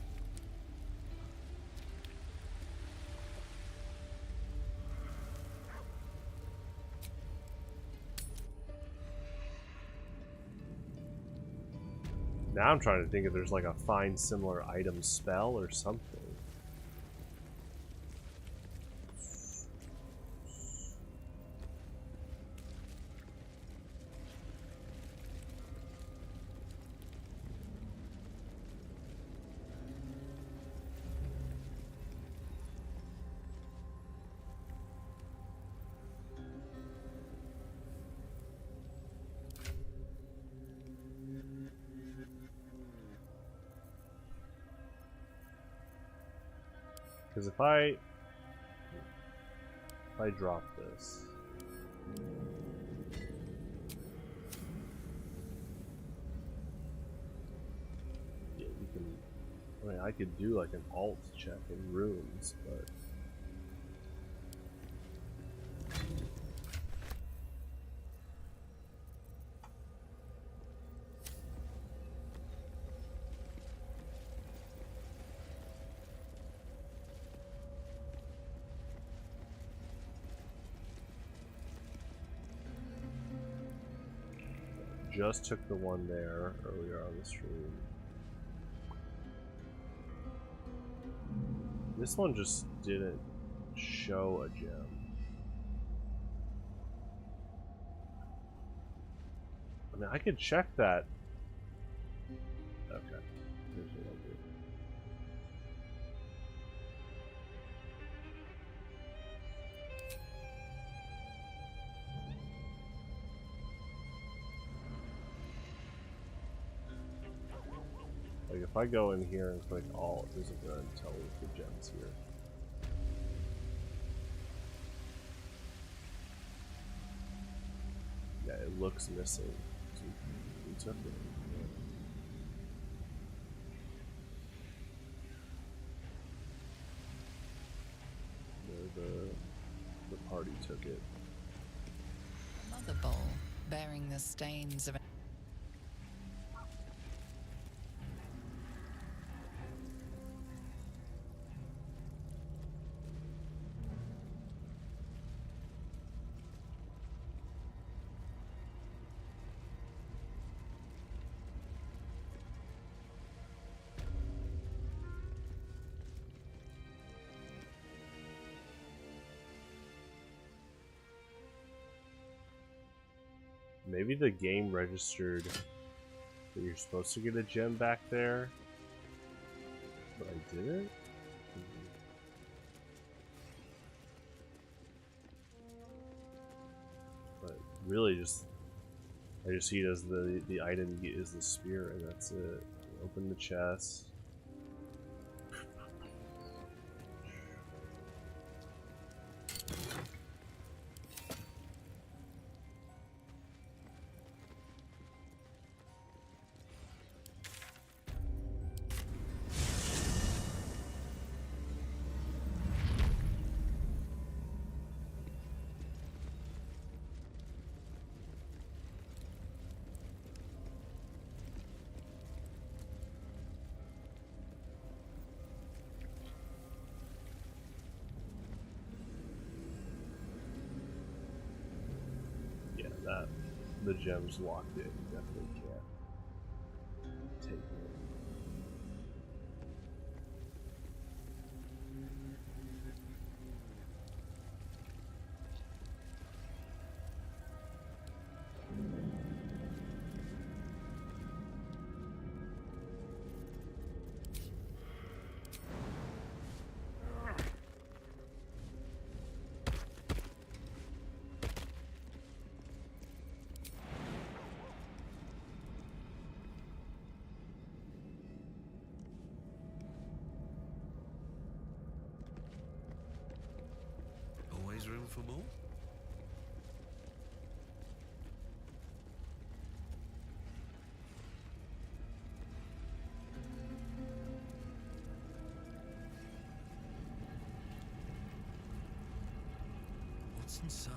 Now I'm trying to think if there's like a find similar item spell or something. Because if I drop this, yeah, you can. I mean, I could do like an alt check in runes, but just took the one there earlier on the stream. This one just didn't show a gem. I mean, I could check that. Okay. Here's what I'll do. Like if I go in here and click Alt, it isn't going to tell me if the gem's here. Yeah, it looks missing. So we took it. Yeah. The party took it. Another bowl bearing the stains of Maybe the game registered that you're supposed to get a gem back there, but I didn't? But really just I just see it as the item you get is the spear, and that's it. Open the chest. The gem's locked in. Definitely can't take it. Always room for more? What's inside?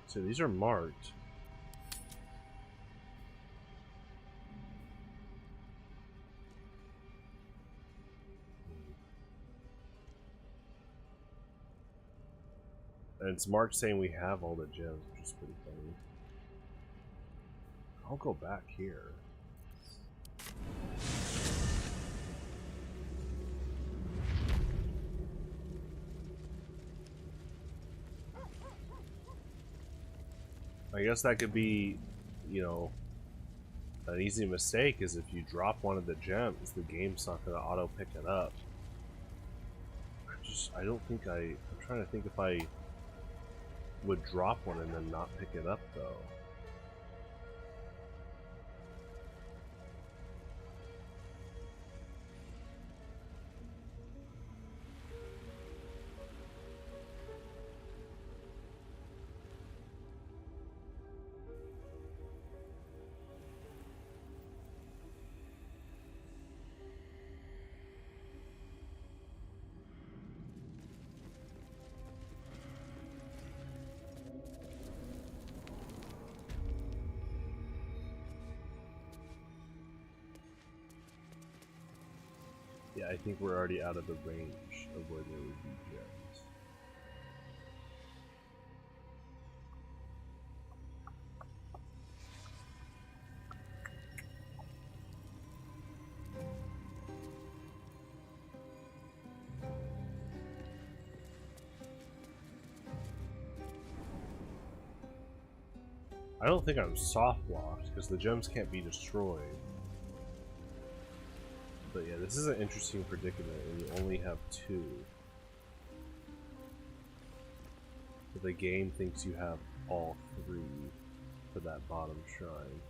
So these are marked. And it's marked saying we have all the gems, which is pretty funny. I'll go back here. I guess that could be, you know, an easy mistake is if you drop one of the gems, the game's not going to auto pick it up. I don't think I'm trying to think if I would drop one and then not pick it up though. Yeah, I think we're already out of the range of where there would be gems. I don't think I'm soft locked because the gems can't be destroyed. But yeah, this is an interesting predicament when you only have two. But the game thinks you have all three for that bottom shrine.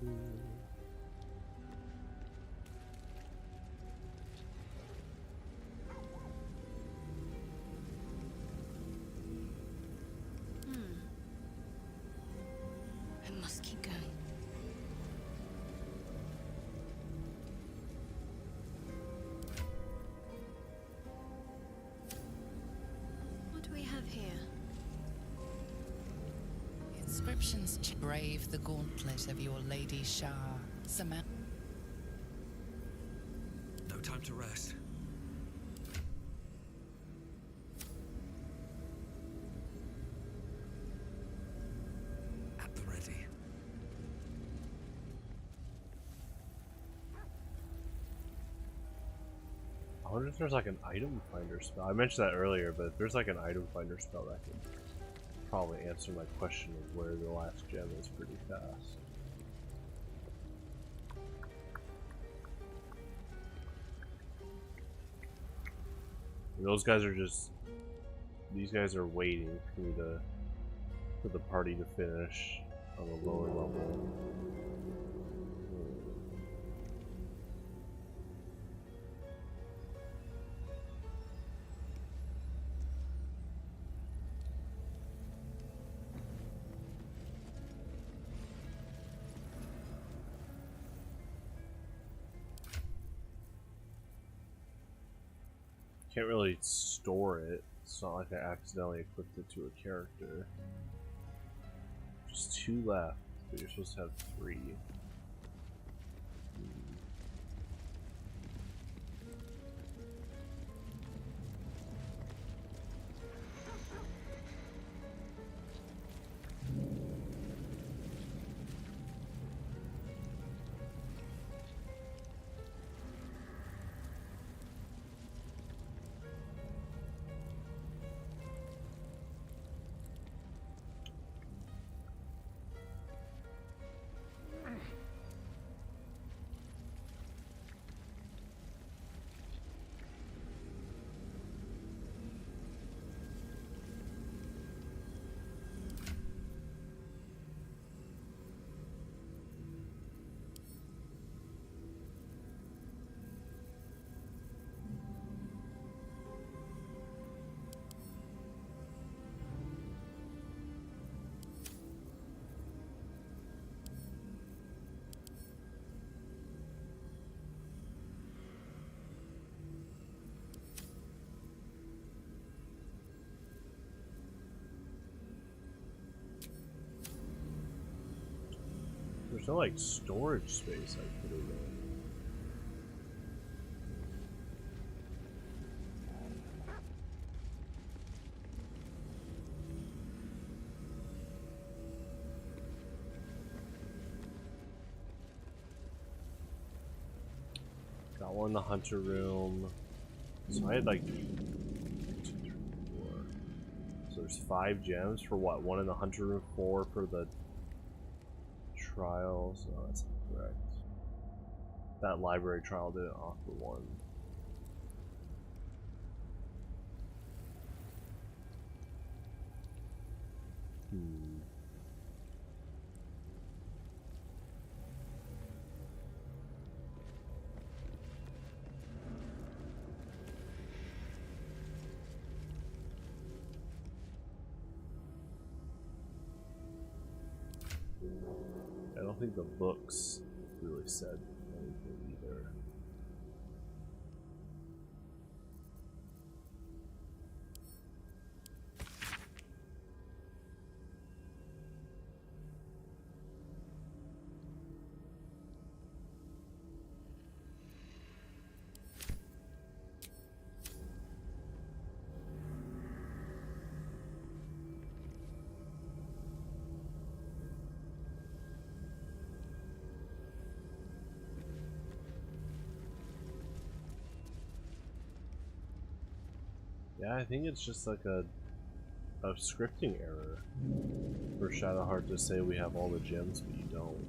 I must keep going. What do we have here? Inscriptions brave the gauntlet of your Lady Shah. No time to rest. At the ready. I wonder if there's like an item finder spell. I mentioned that earlier, but if there's like an item finder spell that can probably answer my question of where the last gem is pretty fast. And those guys are just... These guys are waiting for me to... for the party to finish on the lower level. Can't really store it. It's not like I accidentally equipped it to a character. Just 2 left, but you're supposed to have 3. There's no like storage space I put it in. Got one in the hunter room. So I had like 2, 3, 4. So there's 5 gems for what? 1 in the hunter room, 4 for the trials. No, that's incorrect. That library trial didn't offer 1. I don't think the books really said anything either. Yeah, I think it's just like a scripting error for Shadowheart to say we have all the gems, but you don't.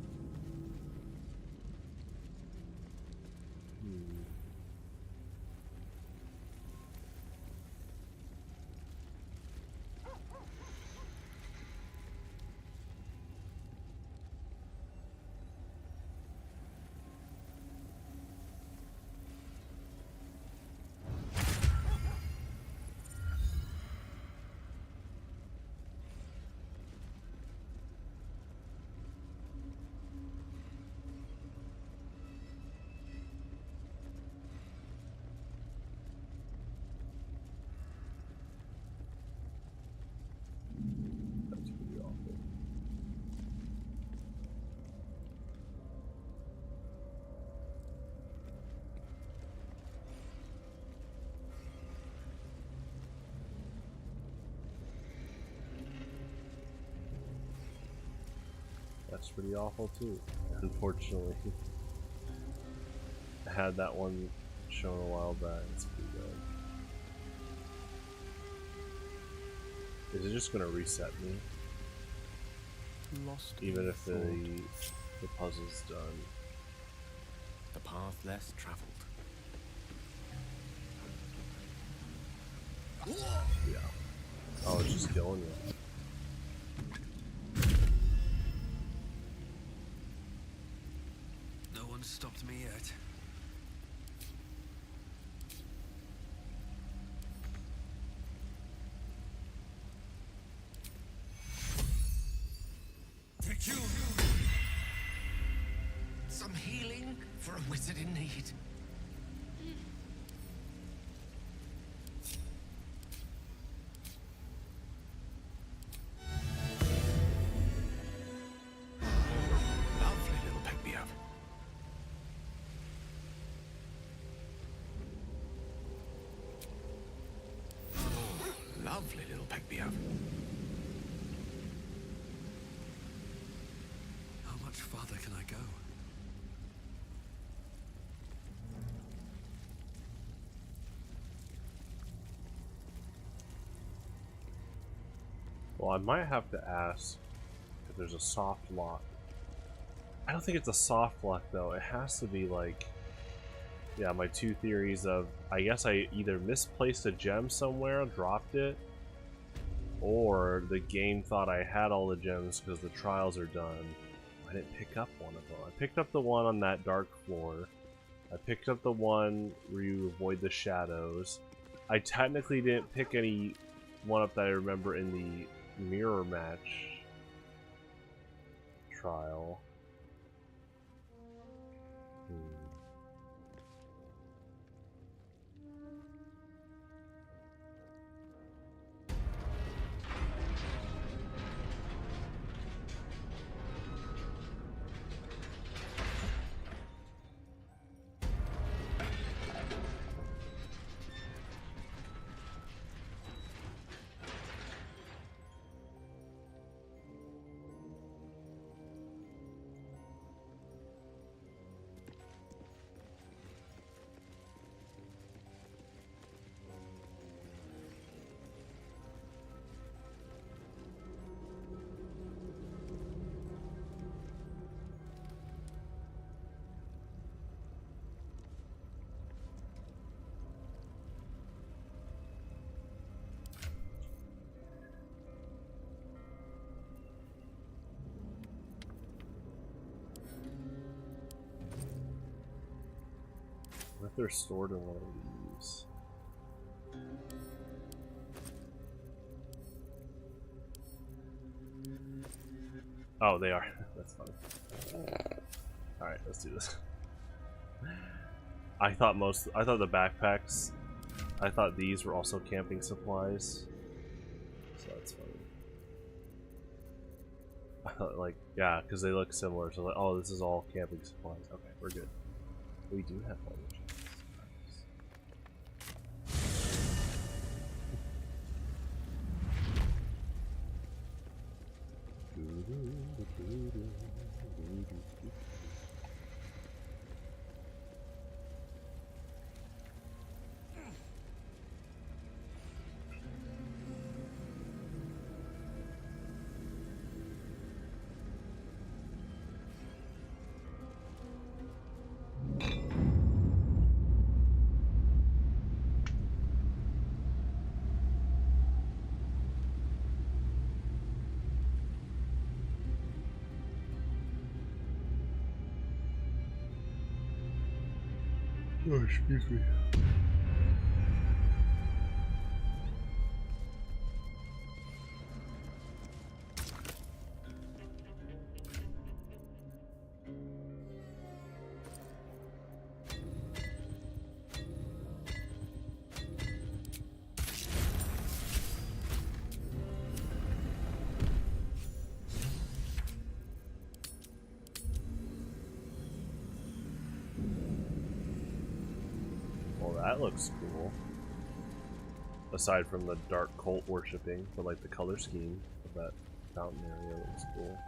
That's pretty awful too. Unfortunately, I had that one shown a while back. It's pretty bad. Is it just gonna reset me? Lost Even in if the puzzle's done. The path less traveled. Yeah. Oh, it's just killing you. No one's stopped me yet. Some healing for a wizard in need. Lovely little pick-me-up. Lovely little pick-me-up. How much farther can I go? Well, I might have to ask if there's a soft lock. I don't think it's a soft lock though. It has to be like, yeah, my two theories of, I guess I either misplaced a gem somewhere, dropped it, or the game thought I had all the gems because the trials are done. I didn't pick up one of them. I picked up the one on that dark floor. I picked up the one where you avoid the shadows. I technically didn't pick any one up that I remember in the mirror match trial. What if they're stored in one of these? Oh, they are. That's funny. Alright, let's do this. I thought the backpacks, I thought these were also camping supplies. So that's funny. I thought, like, yeah, because they look similar. So, like, oh, this is all camping supplies. Okay, we're good. We do have all the gems. Oh, excuse me. That looks cool. Aside from the dark cult worshipping, but like the color scheme of that fountain area looks cool.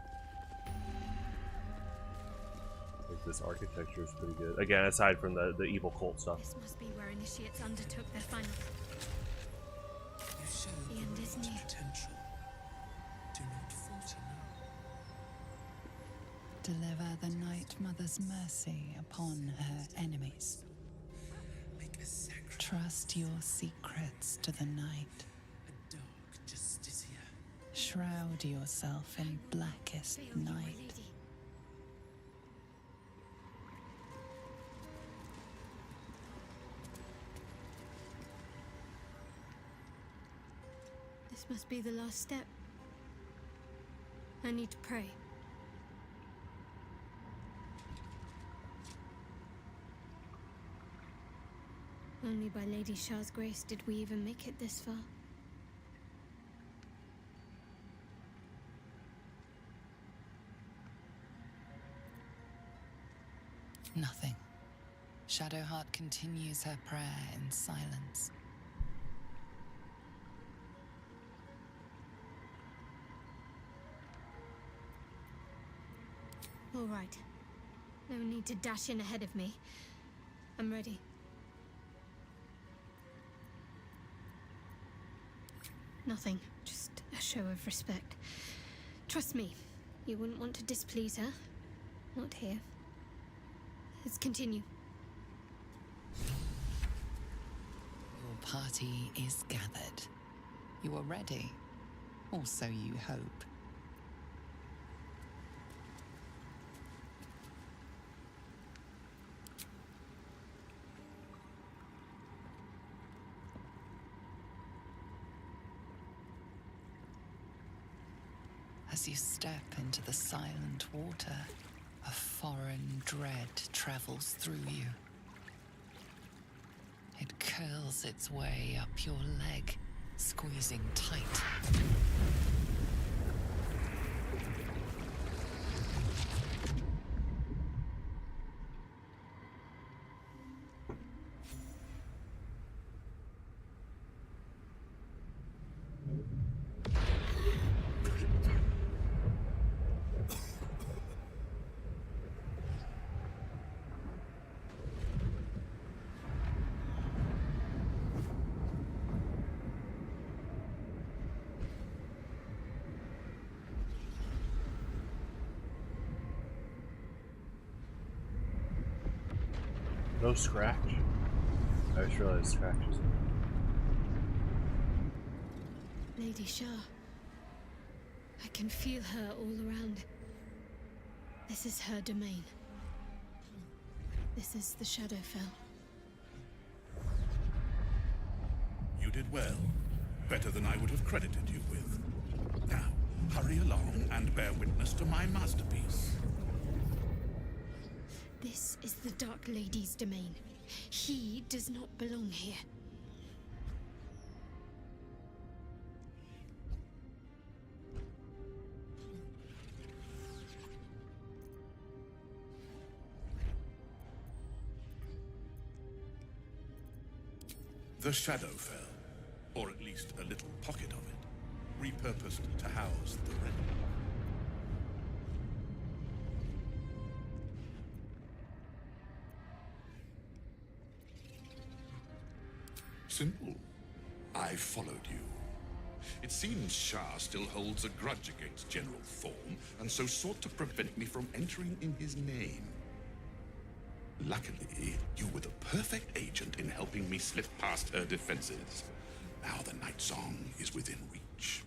this architecture is pretty good. Again, aside from the evil cult stuff. This must be where initiates undertook their final. You show The end is great near. potential. Do not falter now. Deliver the Night Mother's mercy upon her enemies. Make a sacrifice. Trust your secrets to the night. A dark justicia. Shroud yourself in blackest Fail you, my night. lady. This must be the last step. I need to pray. Only by Lady Shah's grace did we even make it this far. Nothing. Shadowheart continues her prayer in silence. All right. No need to dash in ahead of me. I'm ready. Nothing. Just a show of respect. Trust me, you wouldn't want to displease her. Not here. Let's continue. Your party is gathered. You are ready. Or so you hope. As you step into the silent water, a foreign dread travels through you. It curls its way up your leg, squeezing tight. No scratch. I just realized scratches. Lady Shah. I can feel her all around. This is her domain. This is the Shadowfell. You did well. Better than I would have credited you with. Now, hurry along and bear witness to my masterpiece. This is the Dark Lady's domain. He does not belong here. The Shadowfell, or at least a little pocket of it, repurposed to house the Red. Simple. I followed you. It seems Shah still holds a grudge against General Thorn, and so sought to prevent me from entering in his name. Luckily, you were the perfect agent in helping me slip past her defenses. Now the Night Song is within reach.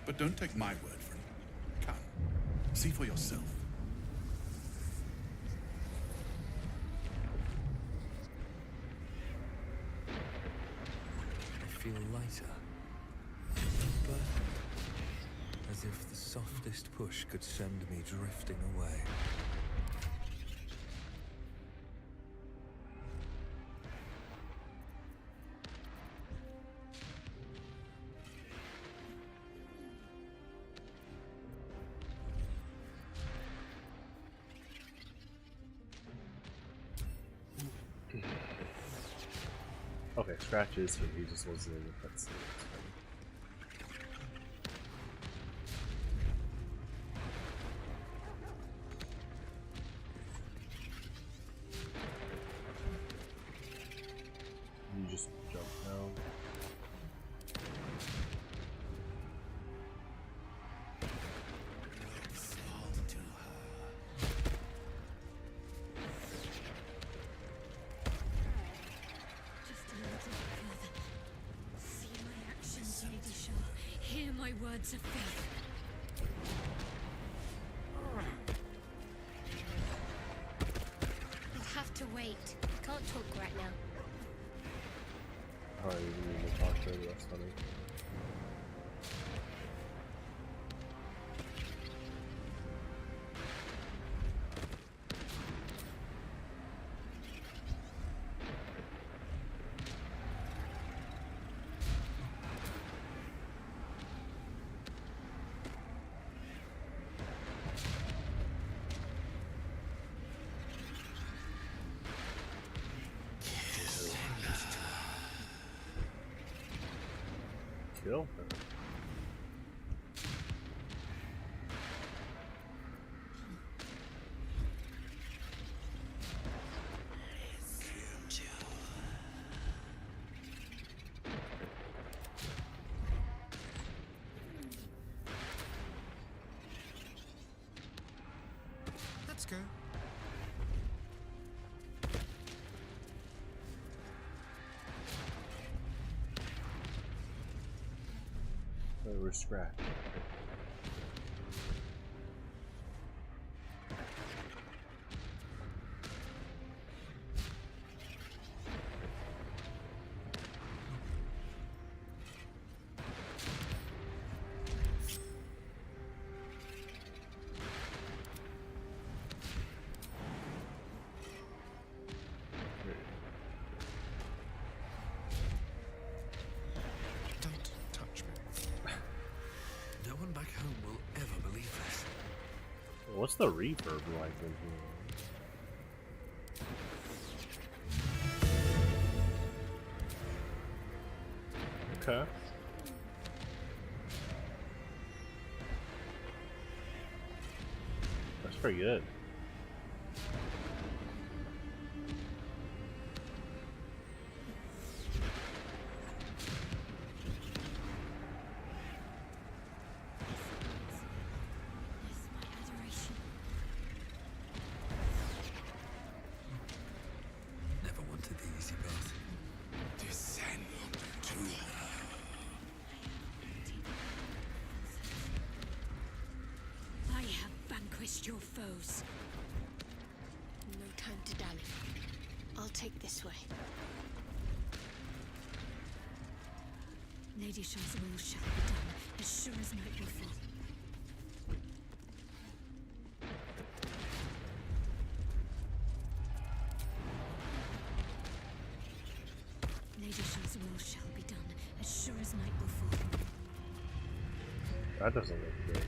But don't take my word for it. Come, see for yourself. I feel lighter. But as if the softest push could send me drifting away. I scratched his for he just wasn't in the cutscene. You just jump down. Hear my words of faith. You'll have to wait. I can't talk right now. Oh, you didn't even talk to her, that's funny. Kill her. Let's go. We're scratched. Don't touch me. No one back home will ever believe this. What's the reverb like in here? Okay. That's pretty good. Never wanted the easy path. Descend to her. I have vanquished your foes. No time to dally. I'll take this way. Lady Shaw's will shall be done, as sure as night will fall. Lady Shaw's will shall be done, as sure as night will fall. That doesn't look good.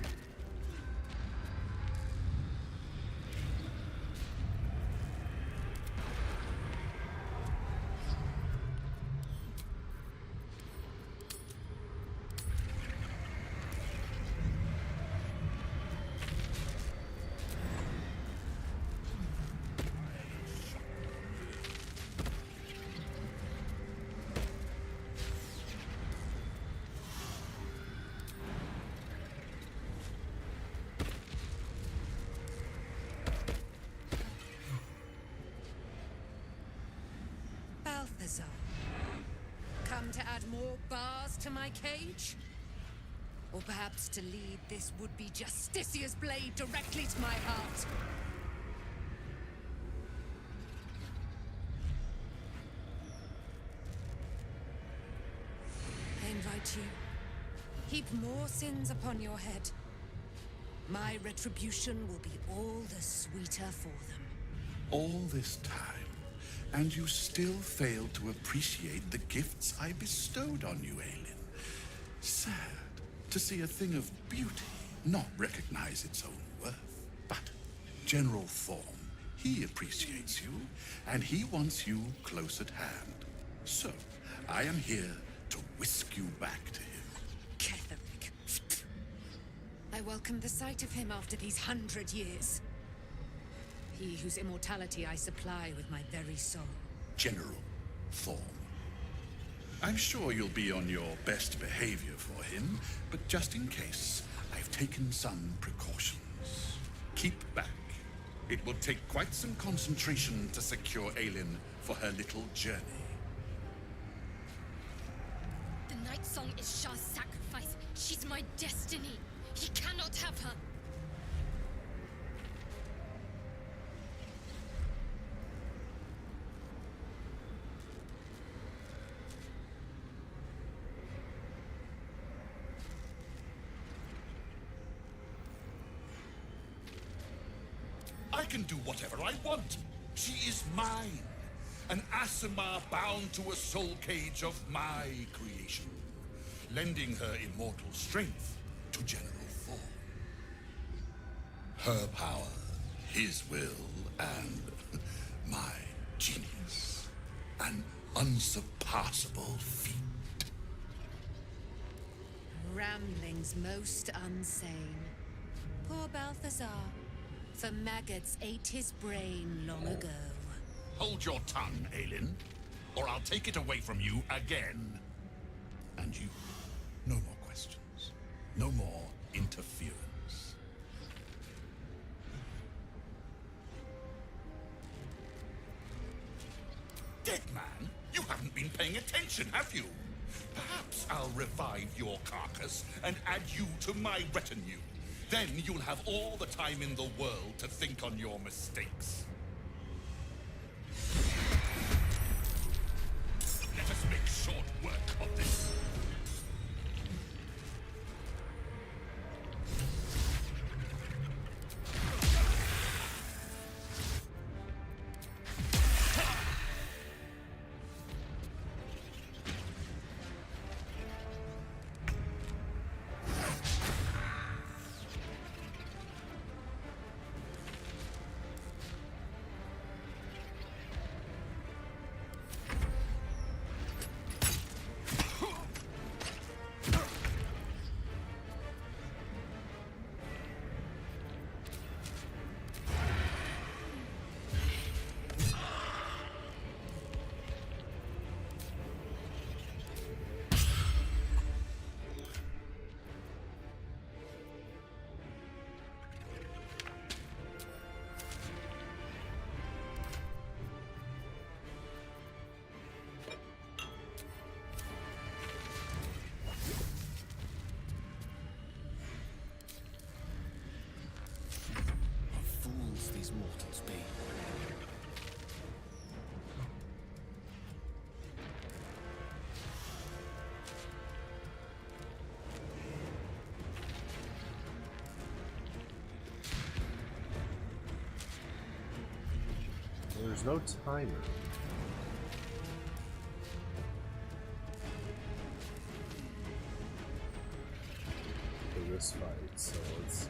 Balthazar, come to add more bars to my cage? Or perhaps to lead this would-be Justicia's blade directly to my heart? I invite you. Heap more sins upon your head. My retribution will be all the sweeter for them. All this time, and you still fail to appreciate the gifts I bestowed on you, Aelin. Sad to see a thing of beauty not recognize its own worth. But General Thorm, he appreciates you, and he wants you close at hand. So, I am here to whisk you back to him. Ketherick. I welcome the sight of him after these 100 years. He whose immortality I supply with my very soul. General Thorm. I'm sure you'll be on your best behavior for him, but just in case, I've taken some precautions. Keep back. It will take quite some concentration to secure Aelin for her little journey. The Night Song is Shah's sacrifice. She's my destiny. He cannot have her. I can do whatever I want. She is mine. An Asimar bound to a soul cage of my creation, lending her immortal strength to General Thorm. Her power, his will, and my genius. An unsurpassable feat. Ramblings most unsane. Poor Balthazar. For maggots ate his brain long ago. Hold your tongue, Aelin, or I'll take it away from you again. And you, no more questions. No more interference. Dead man, you haven't been paying attention, have you? Perhaps I'll revive your carcass and add you to my retinue. Then you'll have all the time in the world to think on your mistakes. Let us make short work of this. These mortals be. There's no timer. For this fight, so let's see.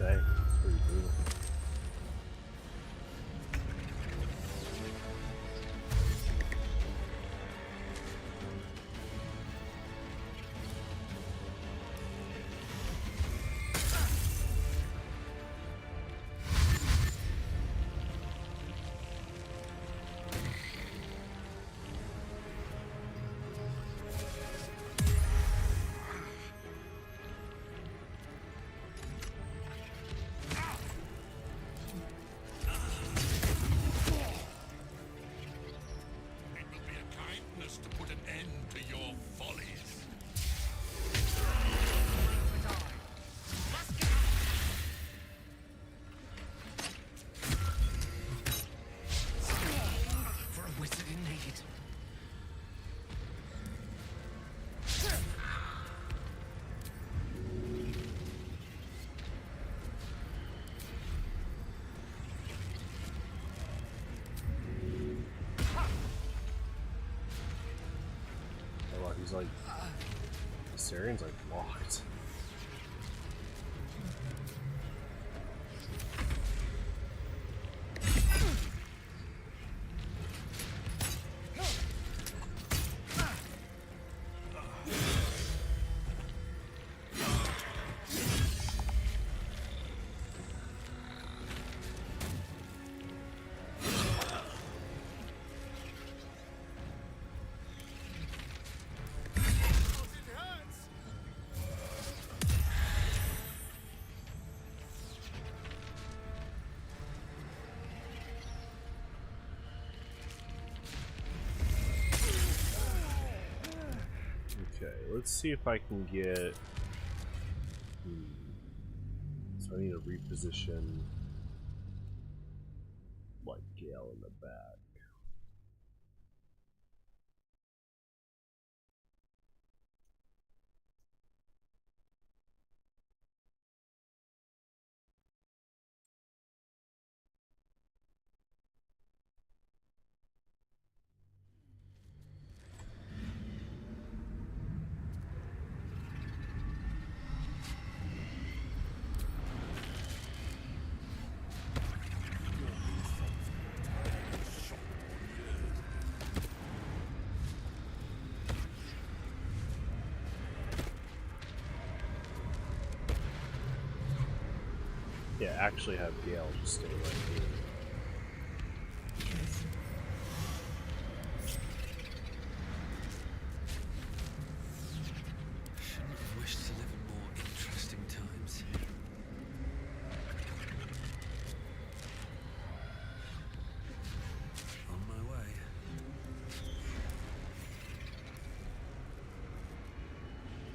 say. It's pretty brutal. He's like, the Saren's like locked. Okay, let's see if I can get... So I need to reposition like Gale in the back. Yeah, actually have Gale just stay right here. Shouldn't have wished to live in more interesting times. On my way.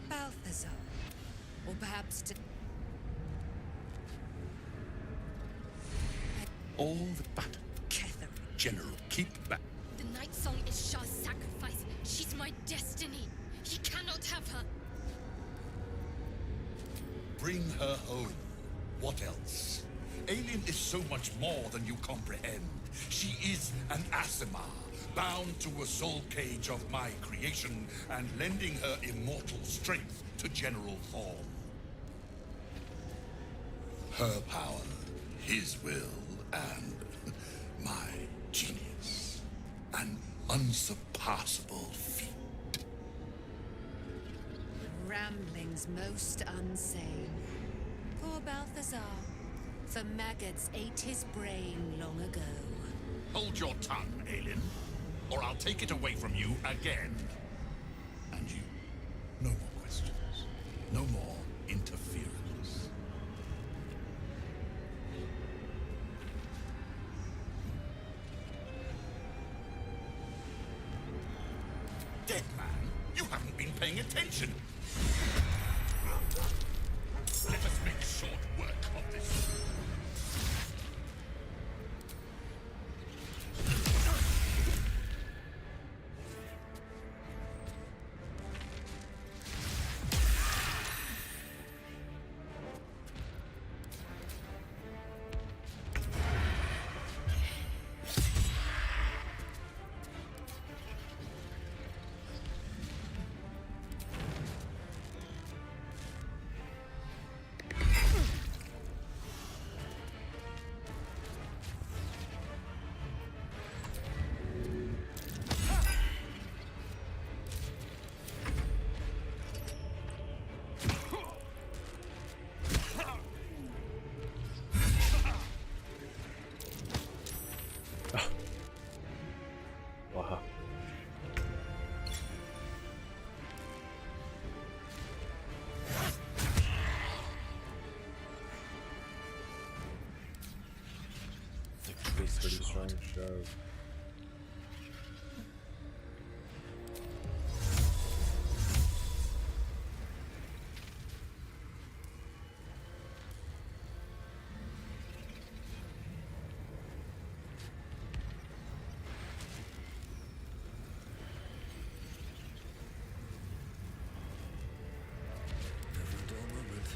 Balthazar. Or perhaps to... All the battle. Catherine. General, keep back. The Night Song is Shah's sacrifice. She's my destiny. He cannot have her. Bring her home. What else? Alien is so much more than you comprehend. She is an Asimar, bound to a soul cage of my creation and lending her immortal strength to general form. Her power, his will, and my genius. An unsurpassable feat. Ramblings most unsane. Poor Balthazar. The maggots ate his brain long ago. Hold your tongue, Alien, or I'll take it away from you again. And you, no more questions. No more interference. Dead man, you haven't been paying attention. Let us make short work of this. pretty strong shove. Never a dull moment.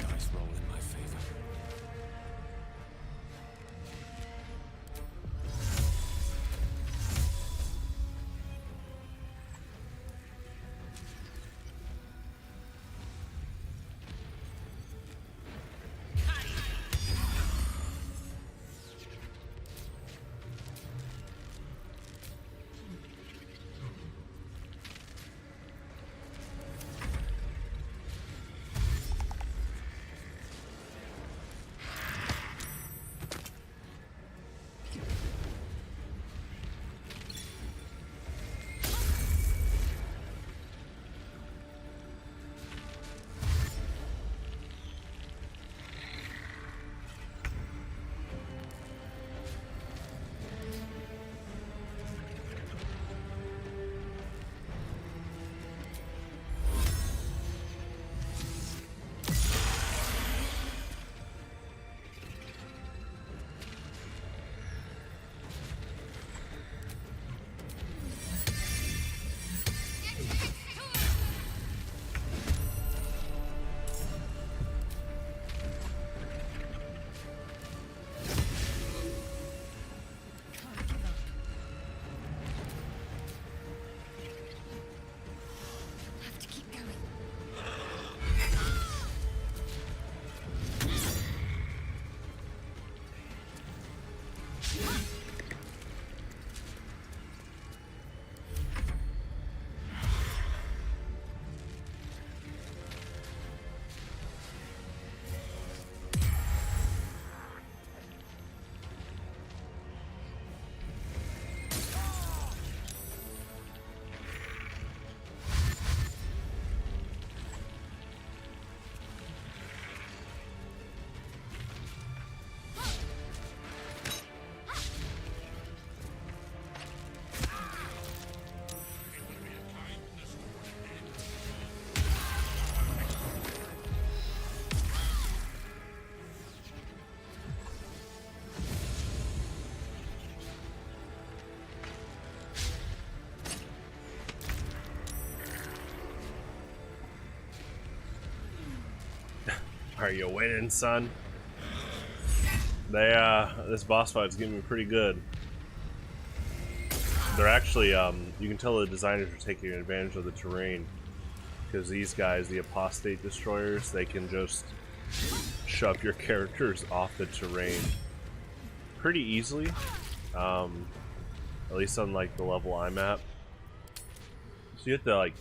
Dice roll in my favor. Have to keep going. Are you winning, son? This boss fight's getting me pretty good. They're actually, you can tell the designers are taking advantage of the terrain, because these guys, the apostate destroyers, they can just shove your characters off the terrain pretty easily. At least on like the level I'm at. So you have to like,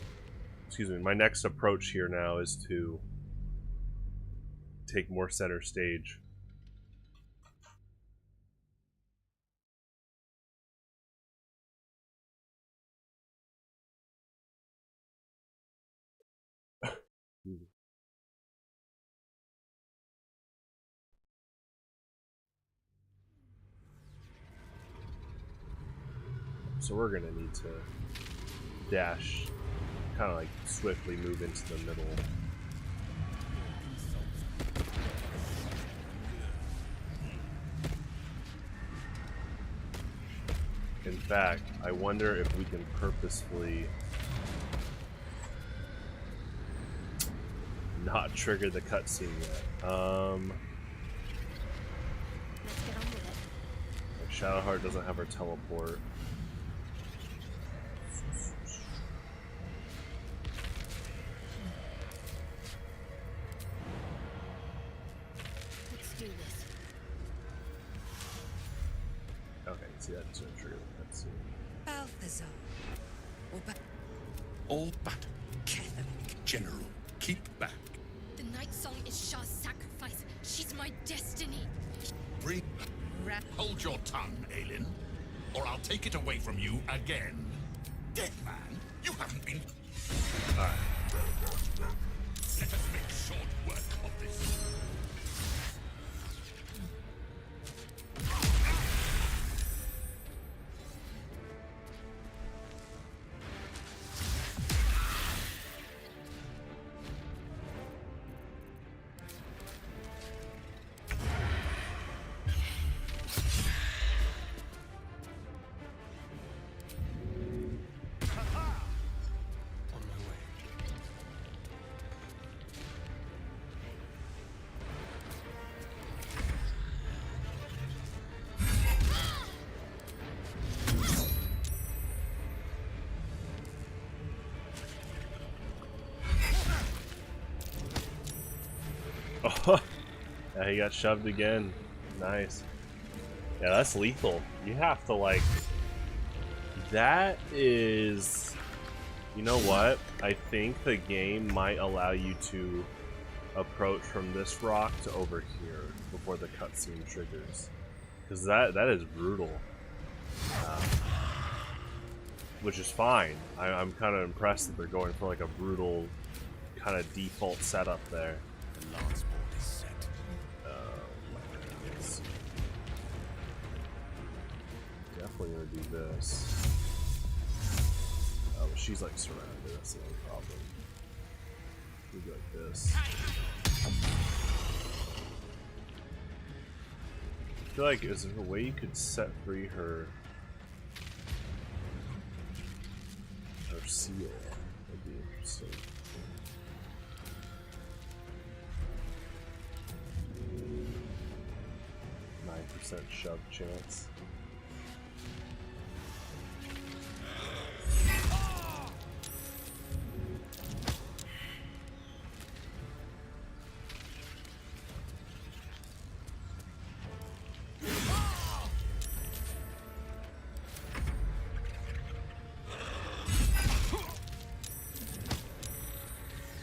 excuse me, my next approach here now is to take more center stage. So we're gonna need to dash, kind of like swiftly move into the middle. In fact, I wonder if we can purposefully not trigger the cutscene yet. Let's get on with it. Shadowheart doesn't have her teleport. See, that's gonna trigger the cutscene. Balthazar. All but Catholic General, keep back. The night song is Shah's sacrifice. She's my destiny. Bring. Hold your tongue, Aelin, or I'll take it away from you again. Dead man, you haven't been. Alright. Let us make short work of this. On my way. Oh, yeah, he got shoved again. Nice. Yeah, that's lethal. You have to, like... That is... You know what? I think the game might allow you to approach from this rock to over here before the cutscene triggers. Because that is brutal. Which is fine. I'm kind of impressed that they're going for like a brutal kind of default setup there. The lance board is set. Let's see. Definitely gonna do this. Oh, but she's like surrounded. That's the only problem. We go like this. I feel like is there a way you could set free her seal? That'd be interesting. %, shove chance.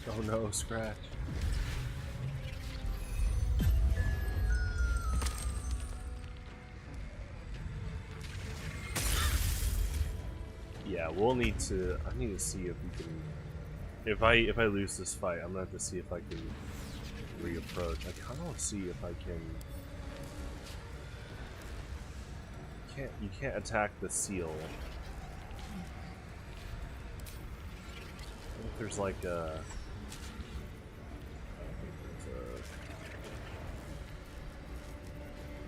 Oh no, scratch. Yeah, we'll need to. I need to see if we can. If I lose this fight, I'm gonna have to see if I can reapproach. I kind of want to see if I can. You can't attack the seal. I think there's like a.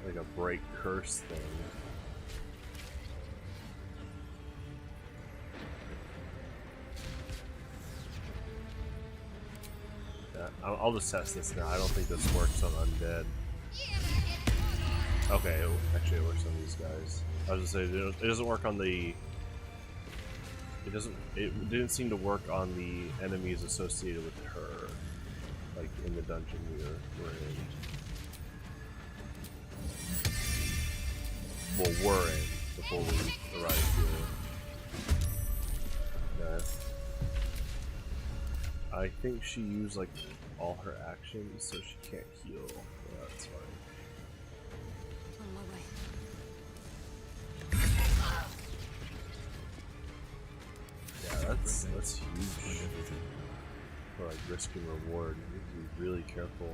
Like a break curse thing. Yeah, I'll just test this now. I don't think this works on undead. Okay, actually it works on these guys. I was gonna say it doesn't work on the. It didn't seem to work on the enemies associated with her, like in the dungeon we're in. Well, we're in before we arrive here. Okay. I think she used like all her actions, so she can't heal. Yeah, that's fine. On my way. Yeah, that's huge. For like risk and reward, you have to be really careful.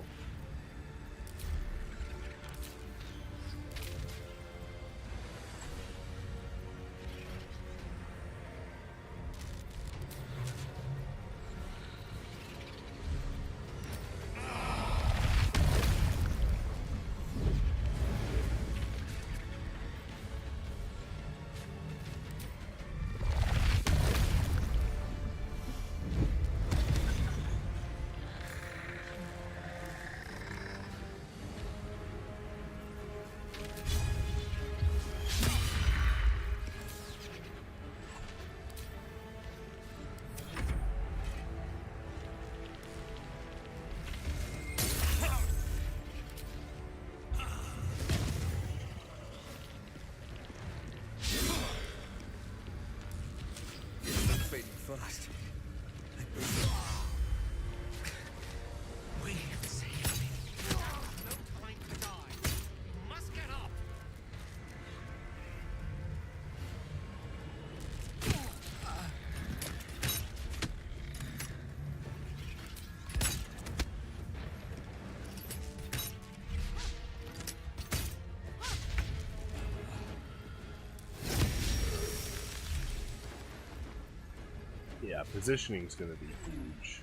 Yeah, positioning's gonna be huge.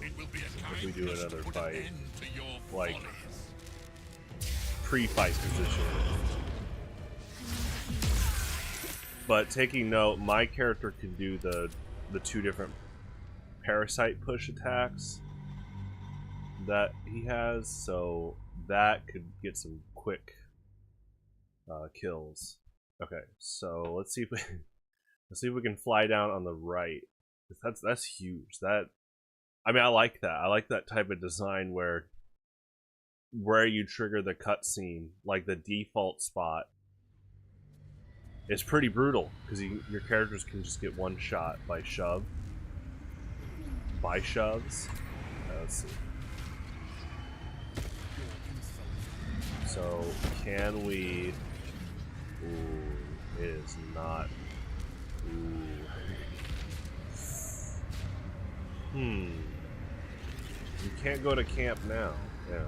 If we do another fight, like pre-fight position. But taking note, my character can do the 2 different parasite push attacks that he has, so that could get some quick kills. Okay, so let's see if we can fly down on the right. That's huge. I mean, I like that. I like that type of design where you trigger the cutscene, like the default spot. It's pretty brutal because your characters can just get one shot by shoves. Let's see. So can we? Ooh, it is not. Ooh. You can't go to camp now. Yeah.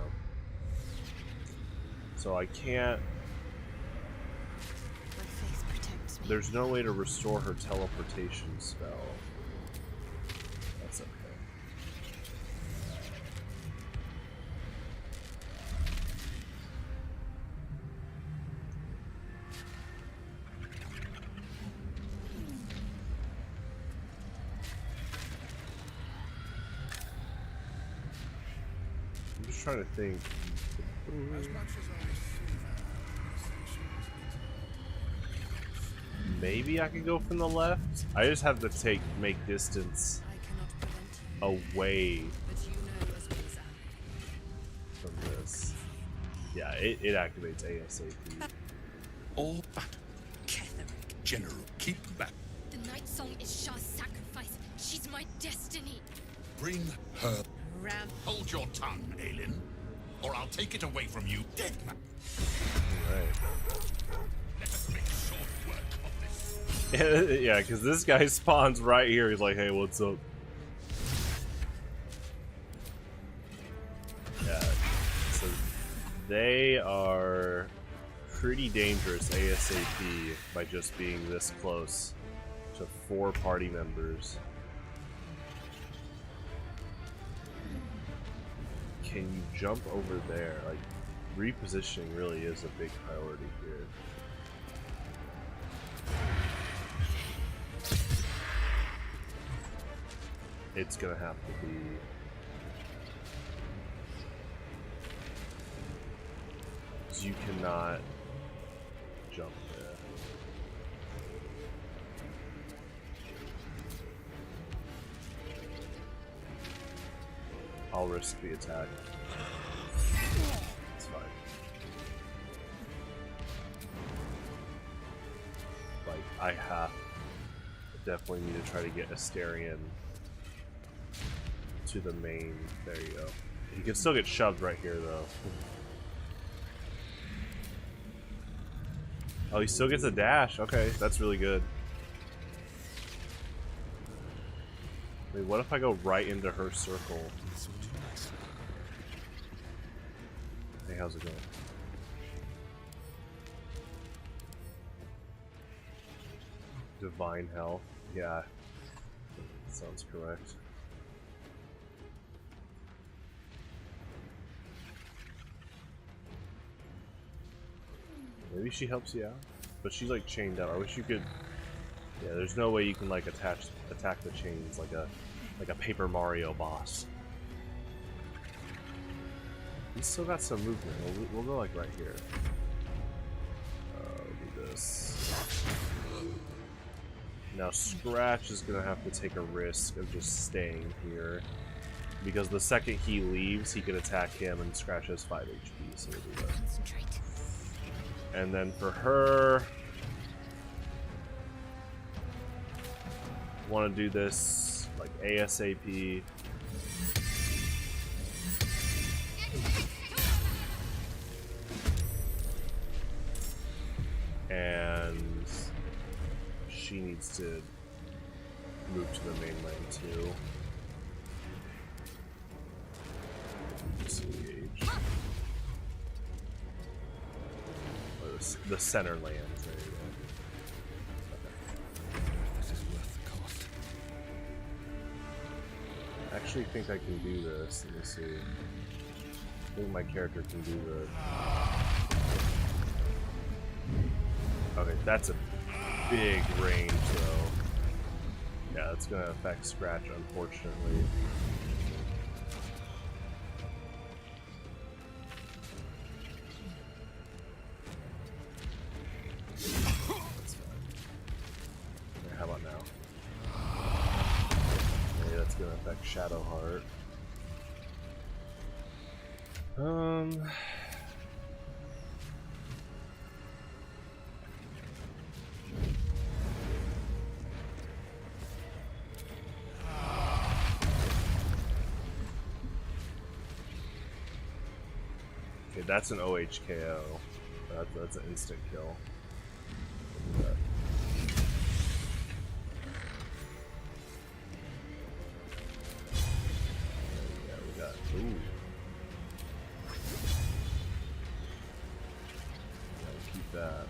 So I can't. My faith protects me. There's no way to restore her teleportation spell. That's okay. I'm just trying to think. Maybe I can go from the left. I just have to make distance away from this. Yeah, it activates ASAP. All but General, keep back. The night song is Shah's sacrifice. She's my destiny. Bring her. Ram. Hold your tongue, Aelin, or I'll take it away from you, dead man. Right. Let us make short work of this. Yeah, because this guy spawns right here. He's like, "Hey, what's up?" Yeah. So they are pretty dangerous ASAP by just being this close to 4 party members. Can you jump over there? Like, repositioning really is a big priority here. It's gonna have to be... You cannot jump there. I'll risk the attack. It's fine. Like, I definitely need to try to get Asterion to the main. There you go. You can still get shoved right here, though. Oh, he still gets a dash. Okay, that's really good. Wait, what if I go right into her circle? Hey, how's it going? Divine health. Yeah, sounds correct. Maybe she helps you out, but she's like chained out. I wish you could. Yeah, there's no way you can like attack the chains like a Paper Mario boss. He's still got some movement. We'll go like right here. We'll do this. Now Scratch is gonna have to take a risk of just staying here, because the second he leaves, he can attack him, and Scratch has 5 HP. So we'll do that. Concentrate. And then for her, want to do this like ASAP. And she needs to move to the main lane too. Disengage. The center lands, there you go. actually think I can do this. Let me see. I think my character can do the... Okay, that's a big range, though. Yeah, that's gonna affect Scratch, unfortunately. That's fine. Okay, how about now? Okay, that's gonna affect Shadowheart. Okay, that's an OHKO. That's an instant kill. Look at that. Yeah, we got. Ooh. Gotta keep that.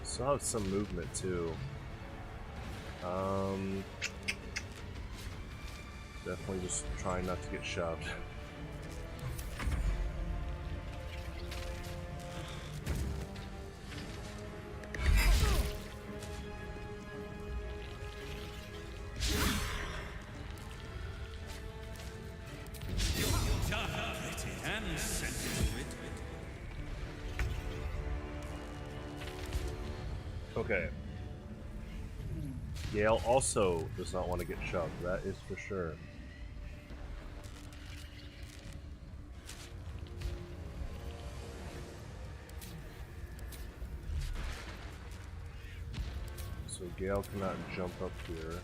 Still have some movement too. Definitely just trying not to get shoved. Okay. Gale also does not want to get shoved, that is for sure. So Gale cannot jump up here.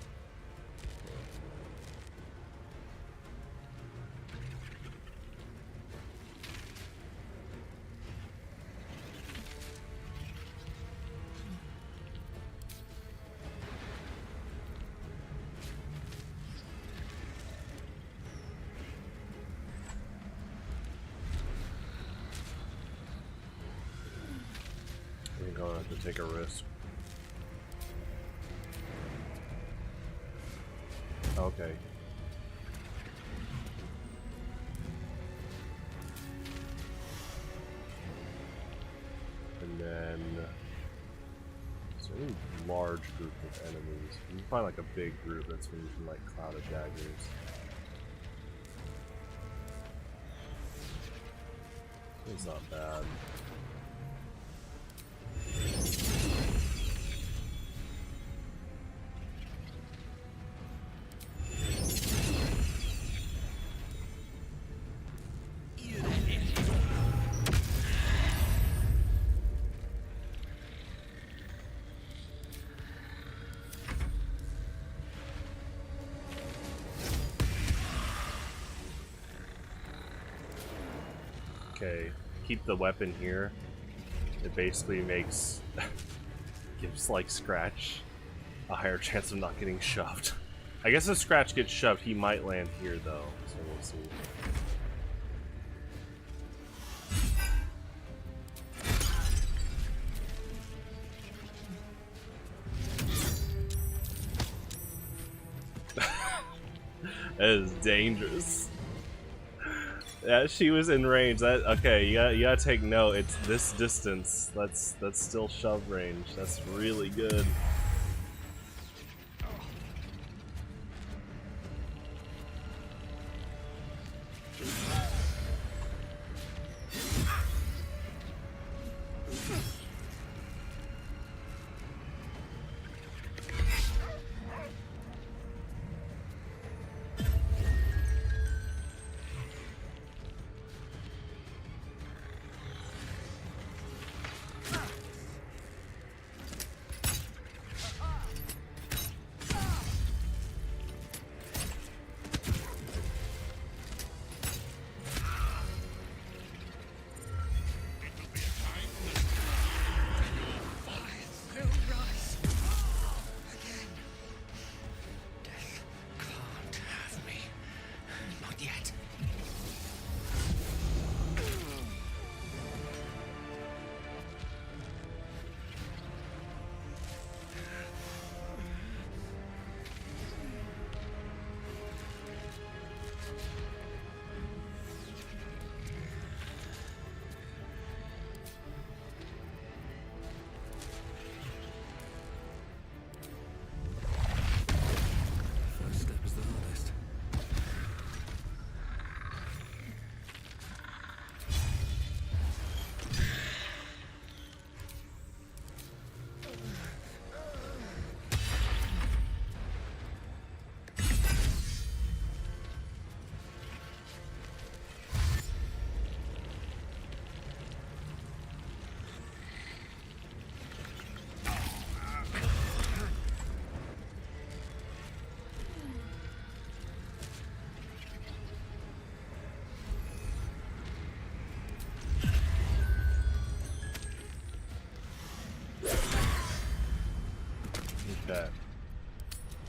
I think I'll have to take a risk. Okay. And then it's a large group of enemies. You can find like a big group that's been using like Cloud of Daggers. It's not bad. Okay, keep the weapon here. It basically makes gives like Scratch a higher chance of not getting shoved. I guess if Scratch gets shoved, he might land here though, so we'll see. That is dangerous. Yeah, she was in range. That okay? You gotta take note. It's this distance. That's still shove range. That's really good.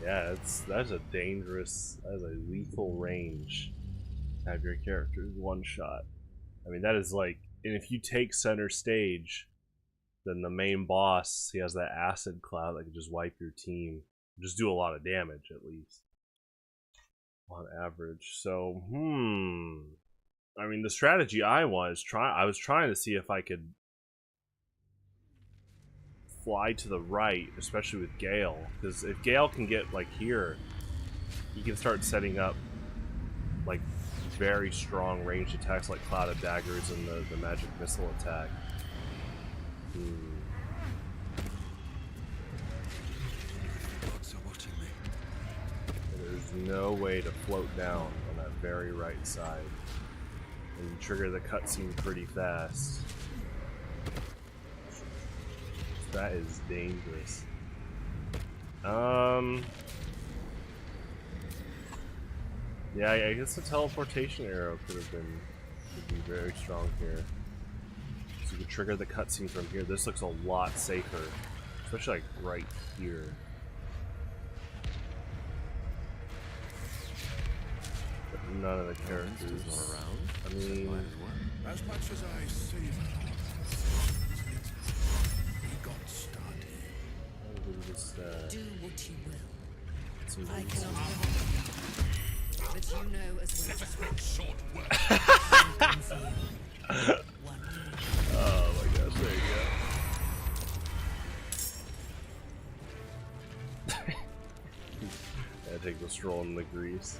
Yeah, that's a dangerous, that's a lethal range. Have your characters one shot. I mean, that is like, and if you take center stage, then the main boss, he has that acid cloud that can just wipe your team. Just do a lot of damage, at least. On average. So, I mean, the strategy I was trying to see if I could fly to the right, especially with Gale. Because if Gale can get, like, here, he can start setting up, like, very strong ranged attacks like Cloud of Daggers and the magic missile attack. Gods are watching me. There's no way to float down on that very right side. And you trigger the cutscene pretty fast. That is dangerous. Yeah, I guess the teleportation arrow could be very strong here. So you can trigger the cutscene from here. This looks a lot safer, especially like right here. But none of the characters are around. I mean, As much as I savor we got started. Do what you will. Seems I like cannot prevent you. But you know as well as Short work. oh my gosh, there you go. Yeah, take the stroll in the grease.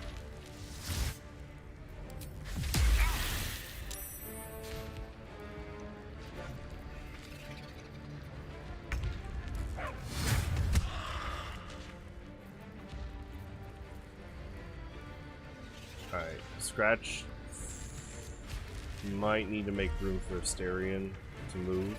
Alright, Scratch. You might need to make room for Asterion to move.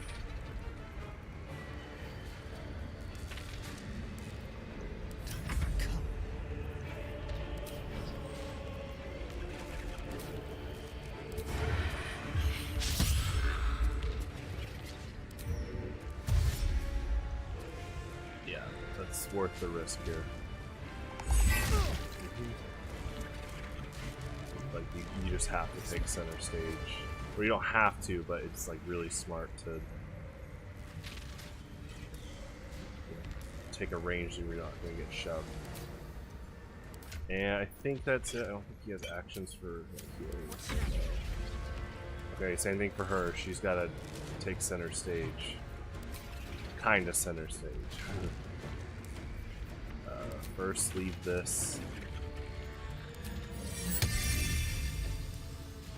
Yeah, that's worth the risk here. Like, you just have to take center stage. Or you don't have to, but it's like really smart to take a range and you're not going to get shoved. And I think that's it. I don't think he has actions for healing. Okay, same thing for her. She's got to take center stage. Kinda center stage. First, leave this.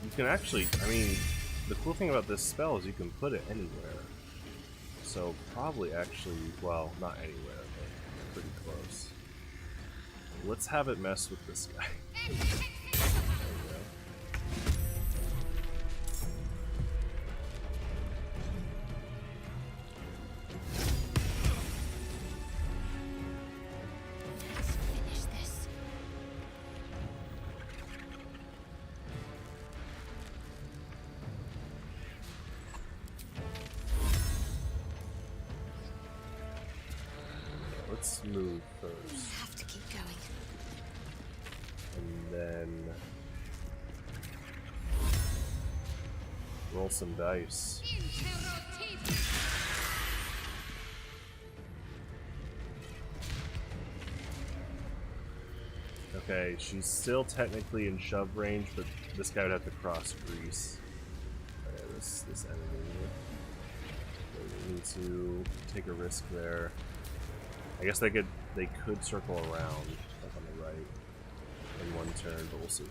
You can actually, I mean, the cool thing about this spell is you can put it anywhere. So probably actually, well, not anywhere, but pretty close. Let's have it mess with this guy. There we go. Finish this. Let's move first. I have to keep going. And then roll some dice. Okay, she's still technically in shove range, but this guy would have to cross Grease. This enemy. So we need to take a risk there. I guess they could circle around, like on the right, in one turn, but we'll see.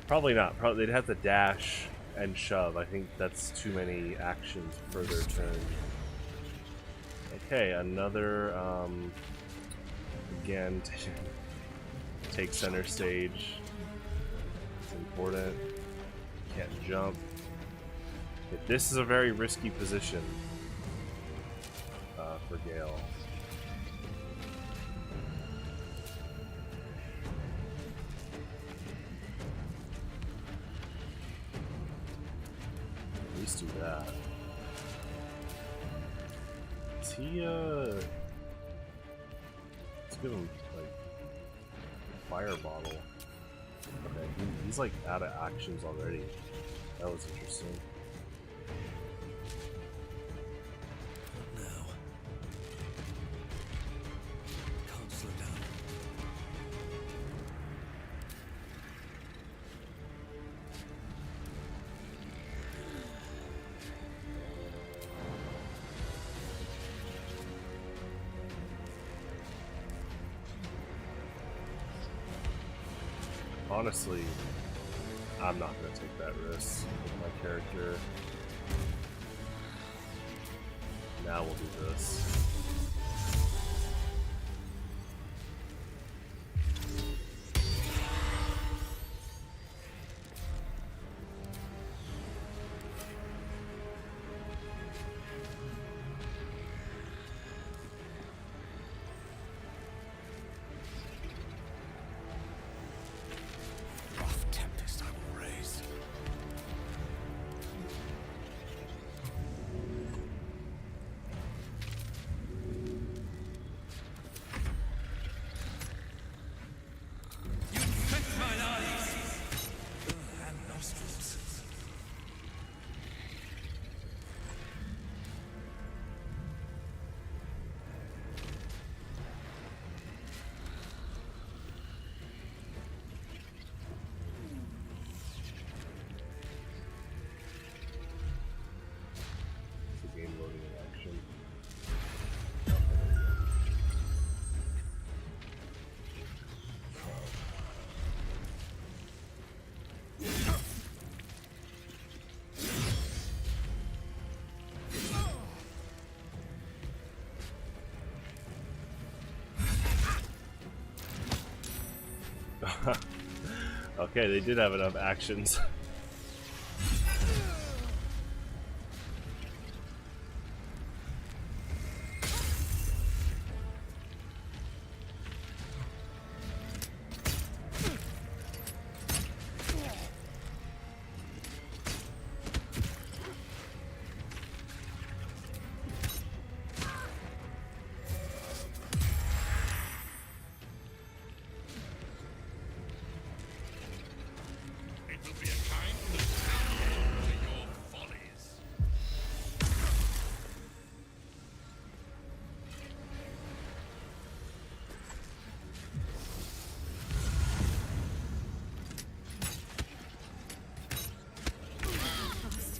Probably not. Probably they'd have to dash and shove. I think that's too many actions per their turn. Okay, another again take center stage. It's important. Can't jump. Okay, this is a very risky position for Gale. At least do that. Is he, let's go give him like fire bottle. Okay, he's like out of actions already. That was interesting. Now. Can't slow down. Honestly, I'm not gonna take that risk with my character. Now we'll do this. Rough tempest I will raise. You infect mine eyes! And nostrils. The game loading in action. Okay, they did have enough actions. It will be a kind to your follies. Fast.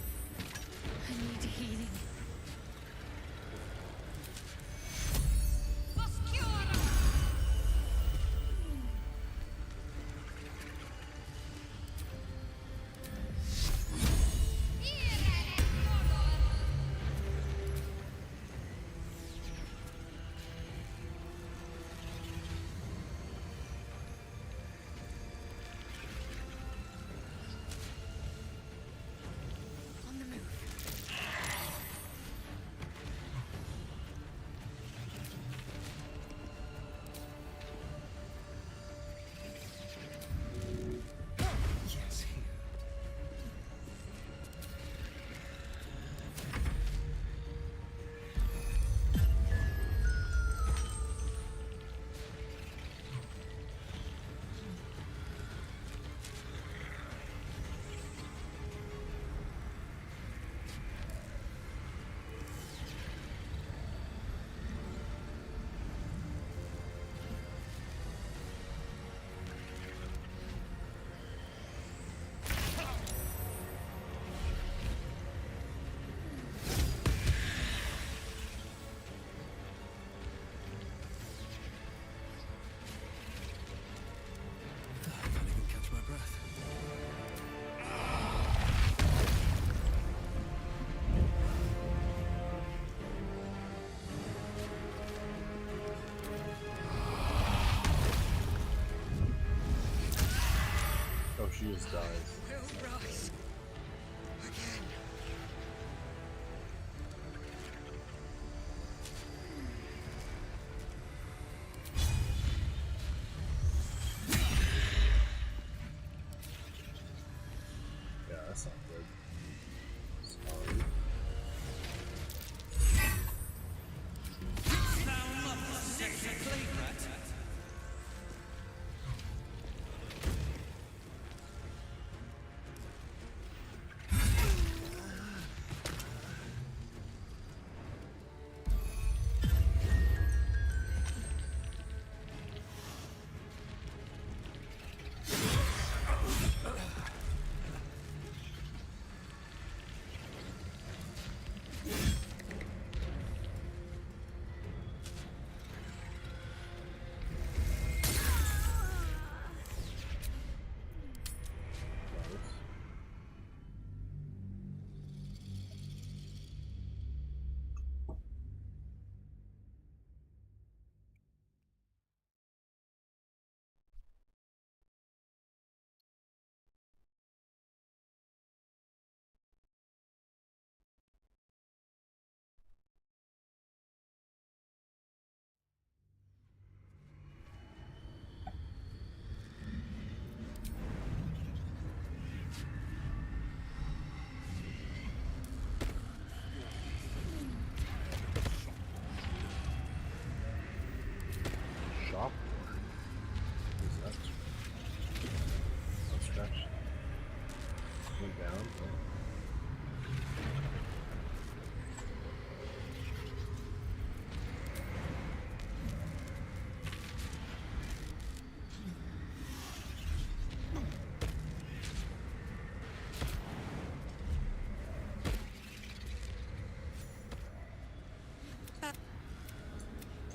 I need healing. On the move. Yes, here. I can't even catch my breath. Oh, she just dies. Will rise. Again. Yeah, that's not good. Sorry. Thou mother, sexy plague rat!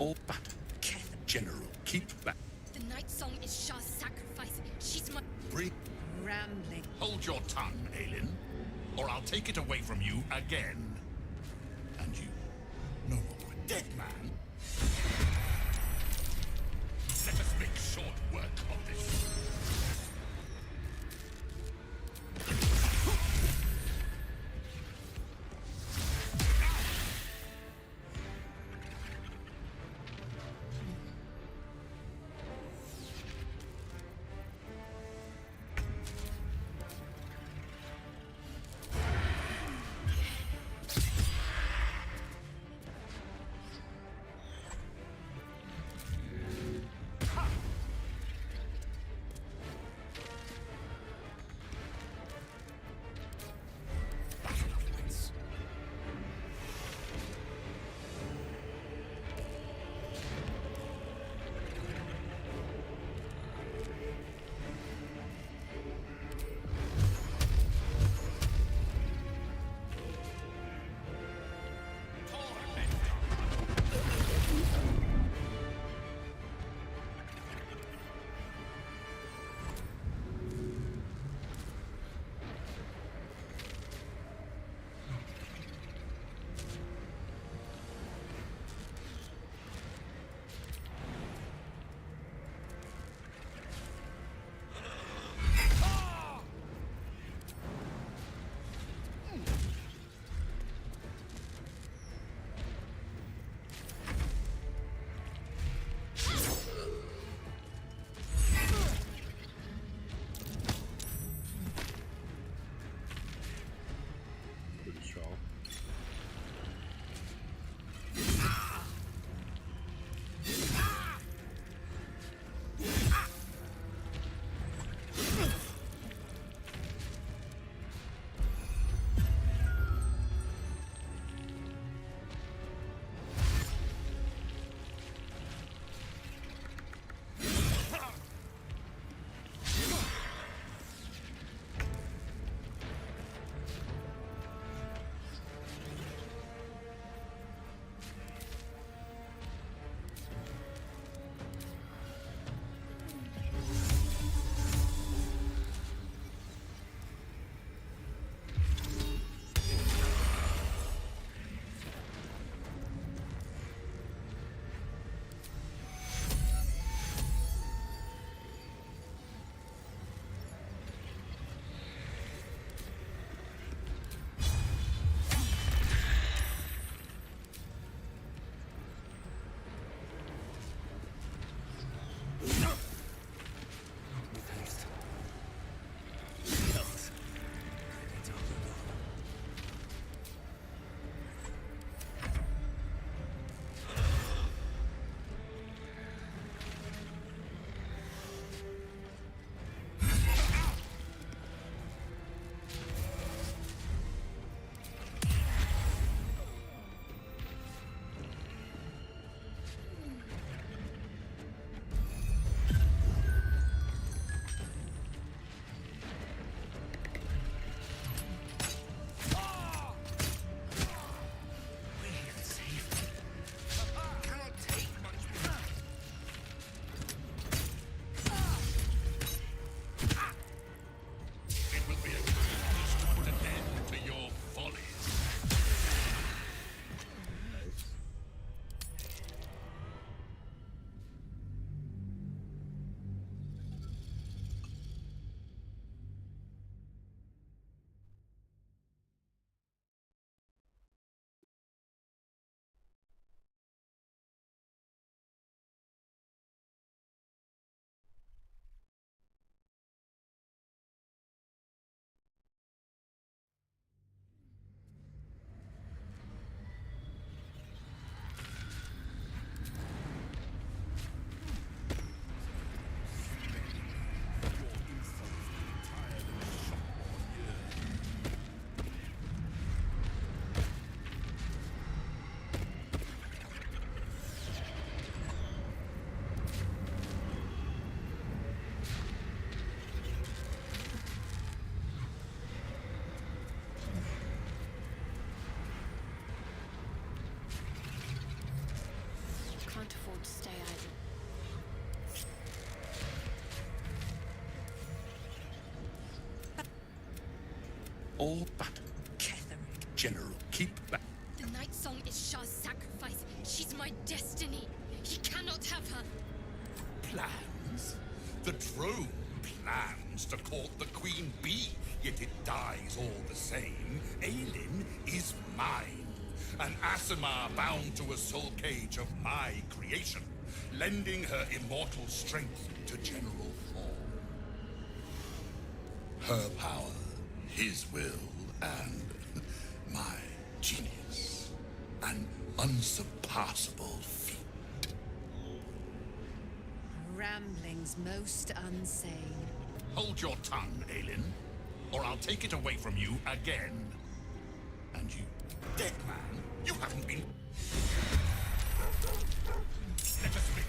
All back. General, keep back. The night song is Shah's sacrifice. She's my... Bring. Rambling. Hold your tongue, Aelin, or I'll take it away from you again. And you, no more a dead man. Let us make short work of this. or battle. Ketherick. General, keep back. The Night Song is Shah's sacrifice. She's my destiny. He cannot have her. Plans? The drone plans to court the Queen Bee, yet it dies all the same. Aelin is mine. An Asimar bound to a soul cage of my creation, lending her immortal strength to General Thorn. Her power, his will, and my genius. An unsurpassable feat. Ramblings most unsane. Hold your tongue, Aelin, or I'll take it away from you again. And you, dead man, you haven't been... Let us make...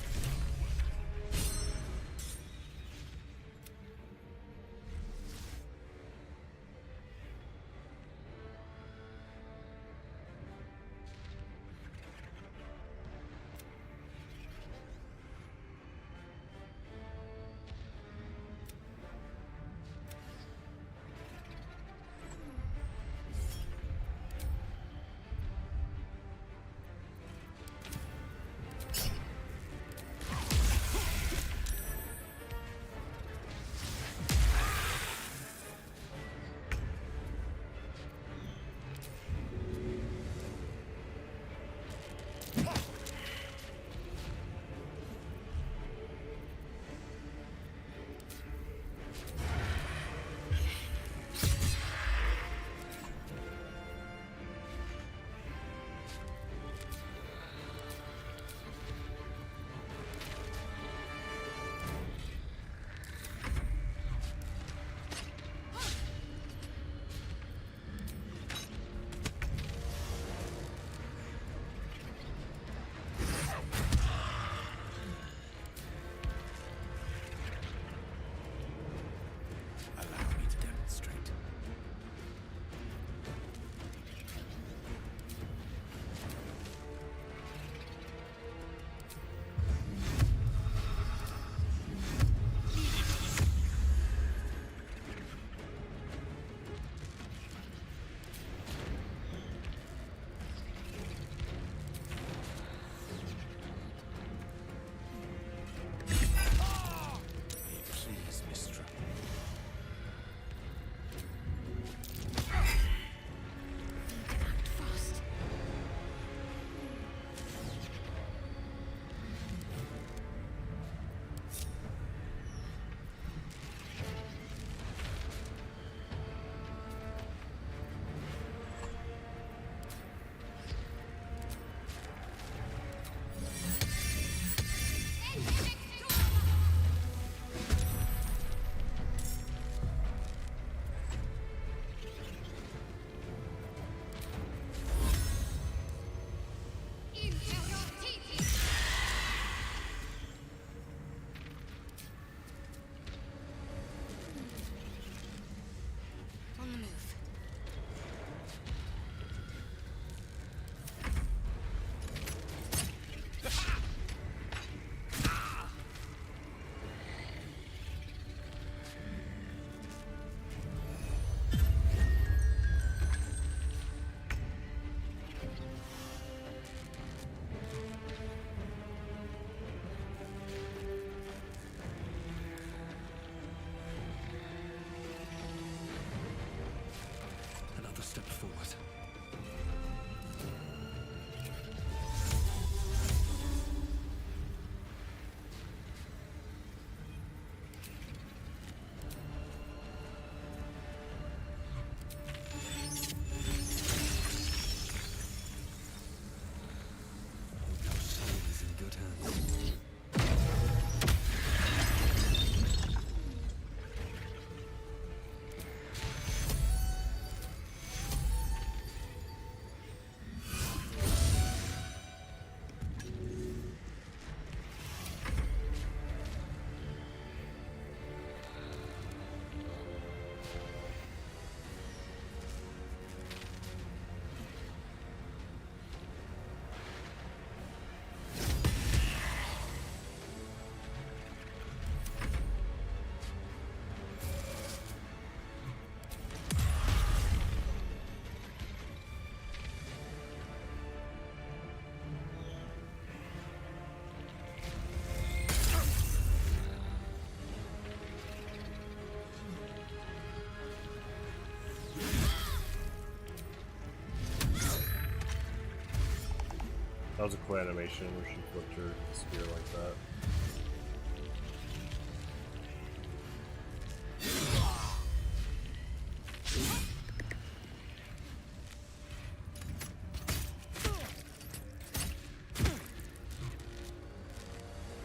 That was a cool animation where she flipped her spear like that.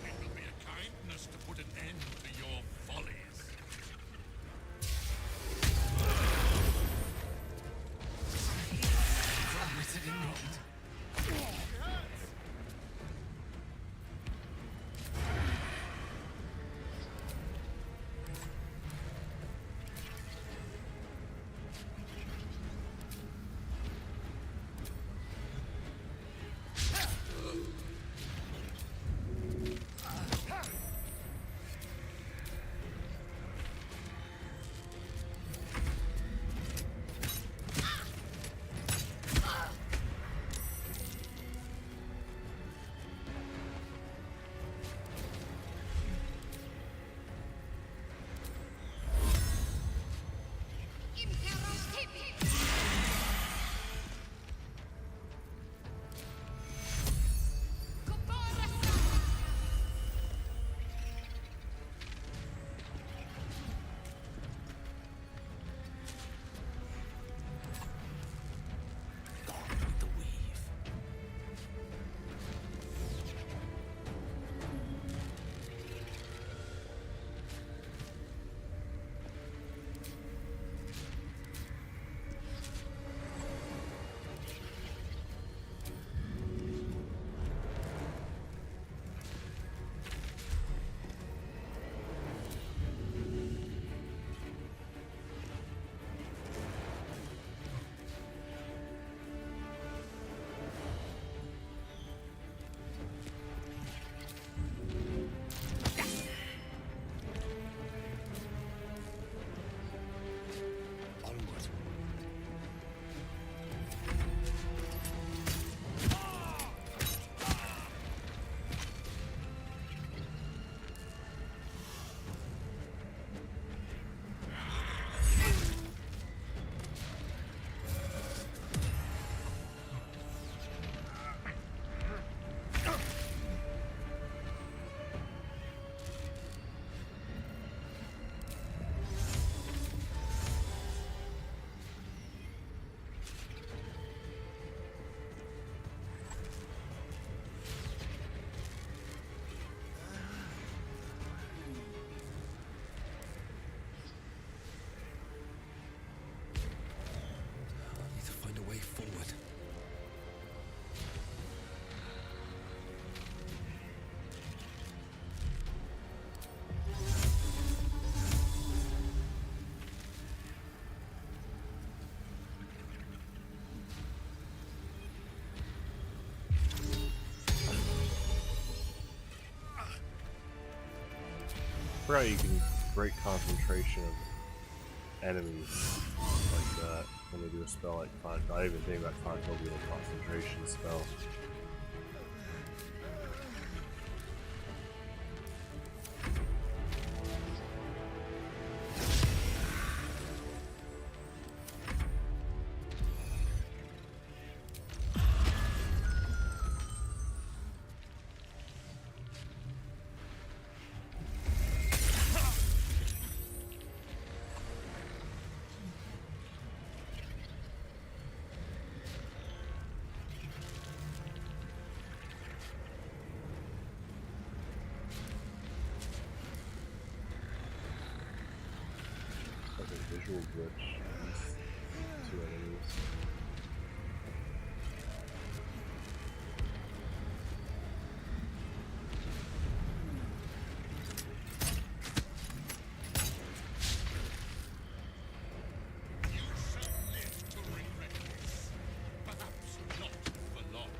It will be a kindness to put an end to your follies. I forgot you can break concentration of enemies like that when they do a spell like Con. I didn't even think about Control being a concentration spell. Visual glitch. These two enemies. You shall live to regret this. Perhaps not for long.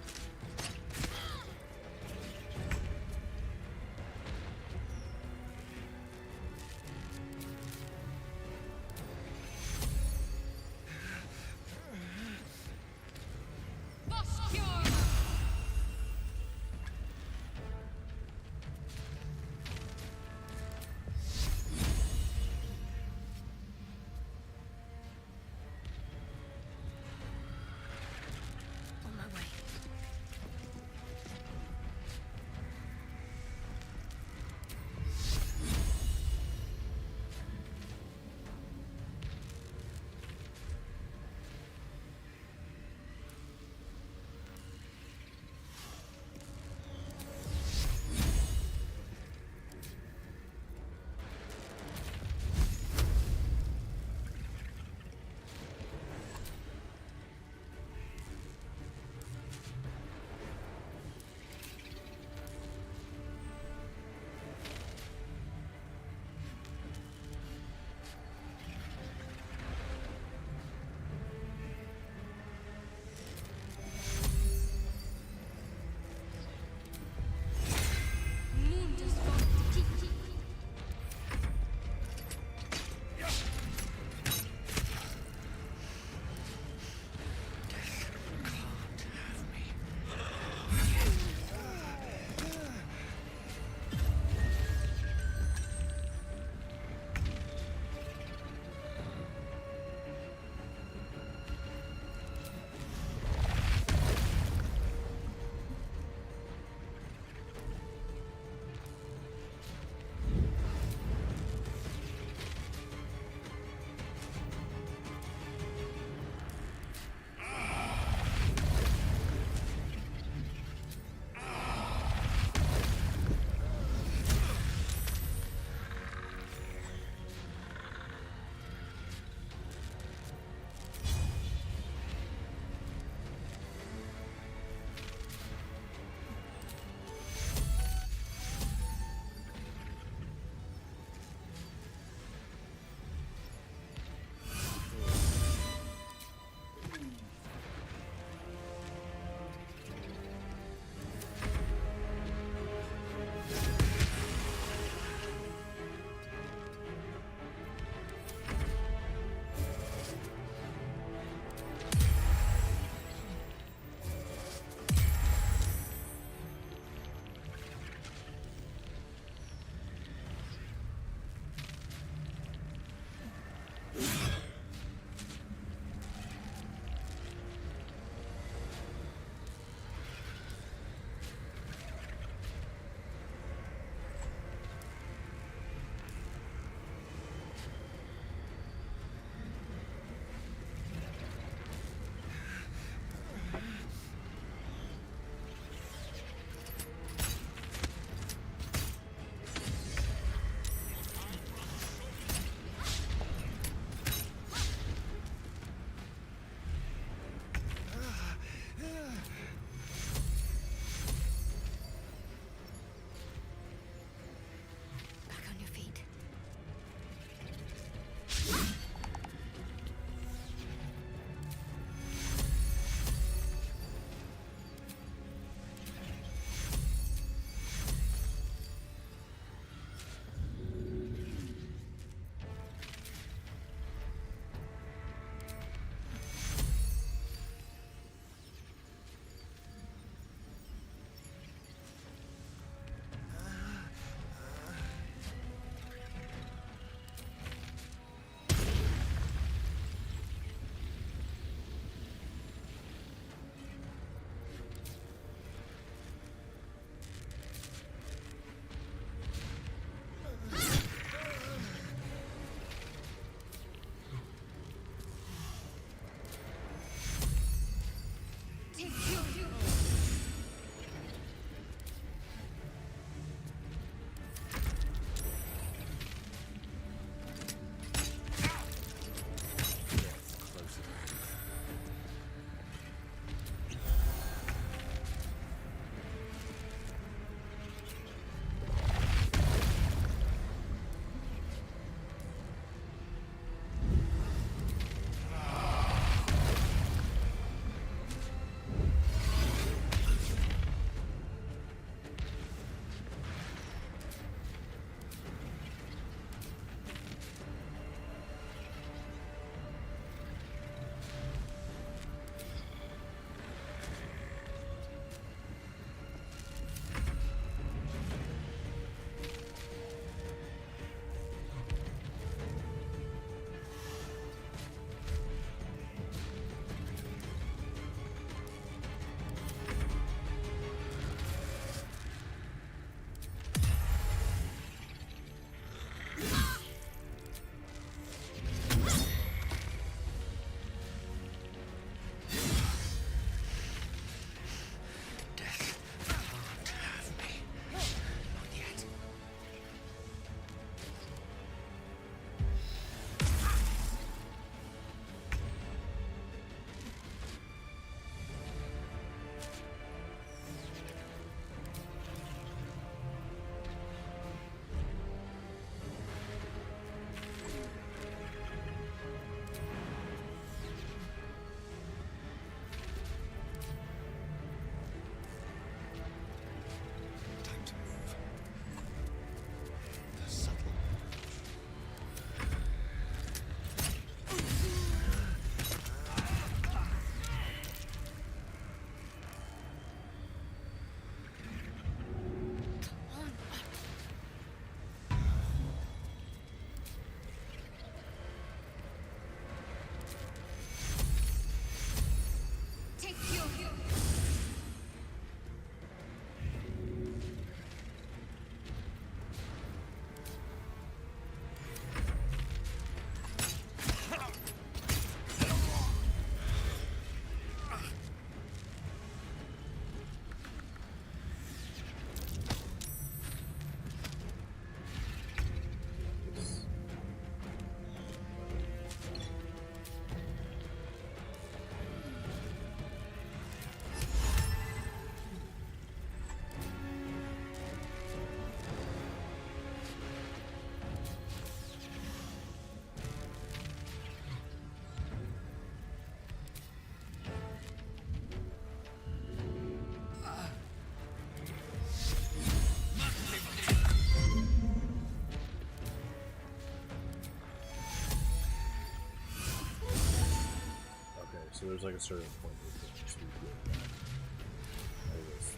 so there's like a certain point where you can just be good.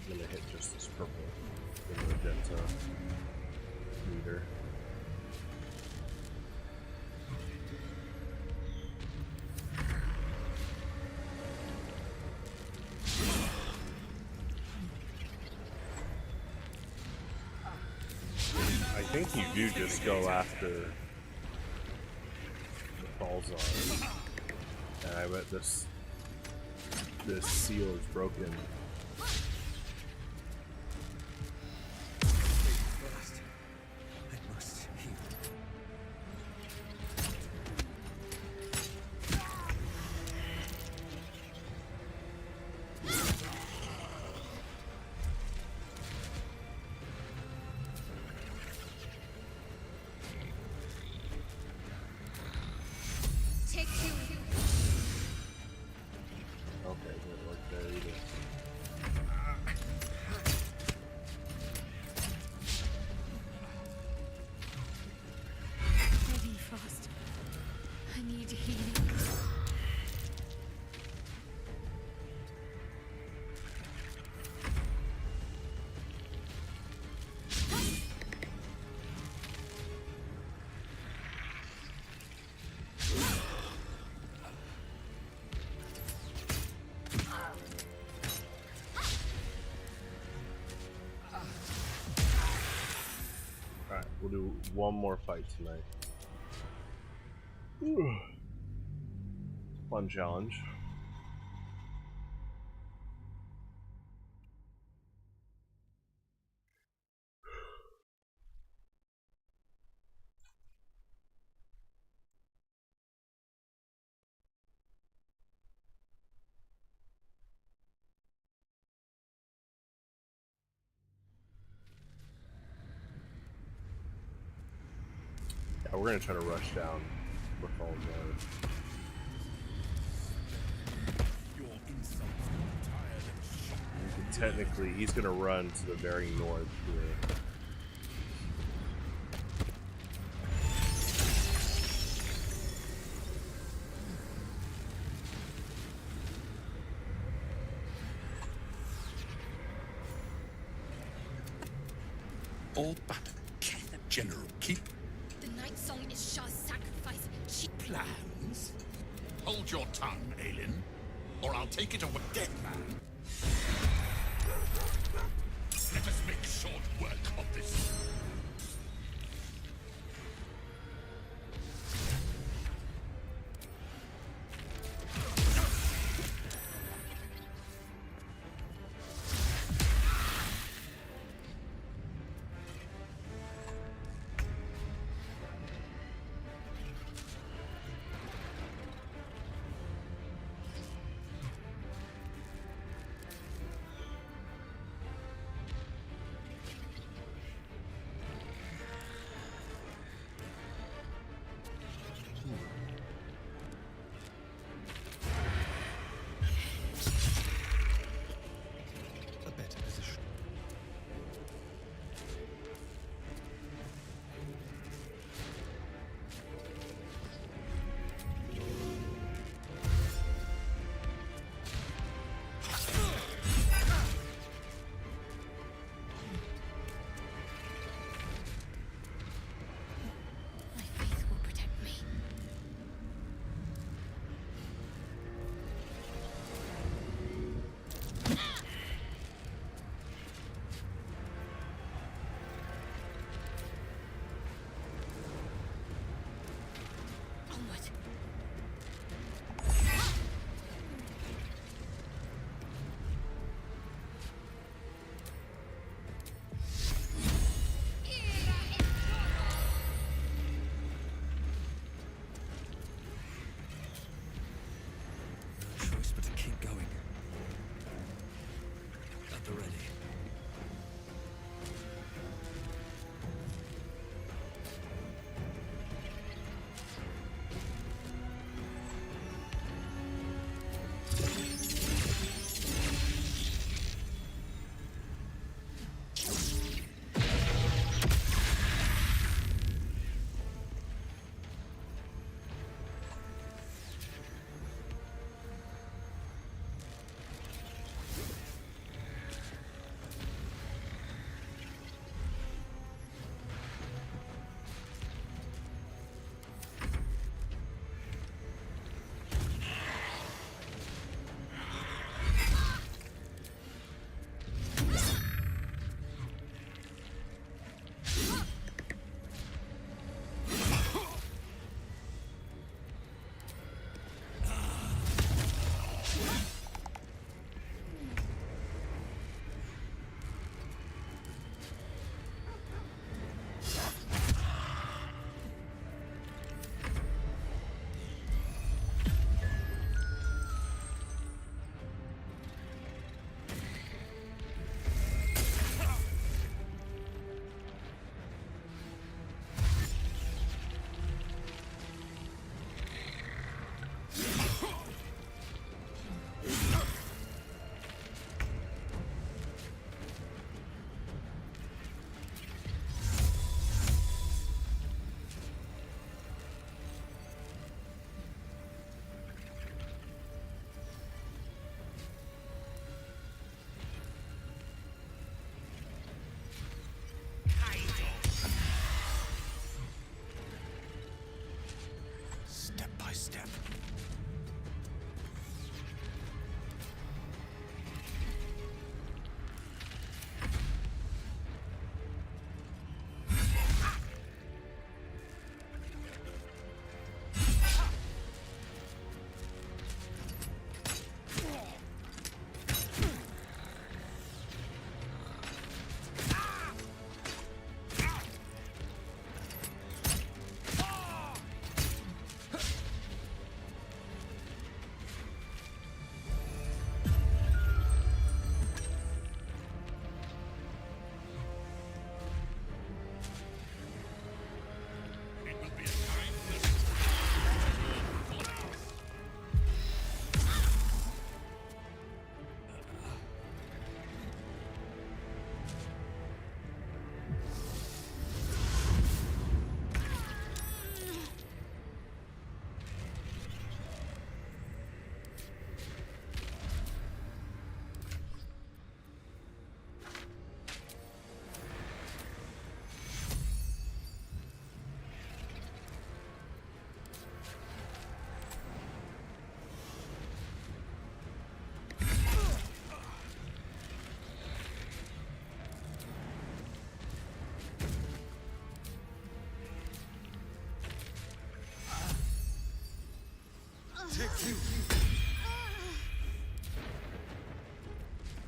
When they hit just this purple, the magenta meter. I think you do just go after the Baldur. And I bet this seal is broken. I must heal. Take you. Okay, didn't work there either. Moving fast. I need healing. Alright, we'll do one more fight tonight. Fun challenge. Yeah, we're gonna try to rush down with all the. Technically, he's gonna run to the very north here. All but General, keep The night song is Shah's sacrifice. She plans. Hold your tongue, Aelin, or I'll take it away. Dead man. Let us make short work of this.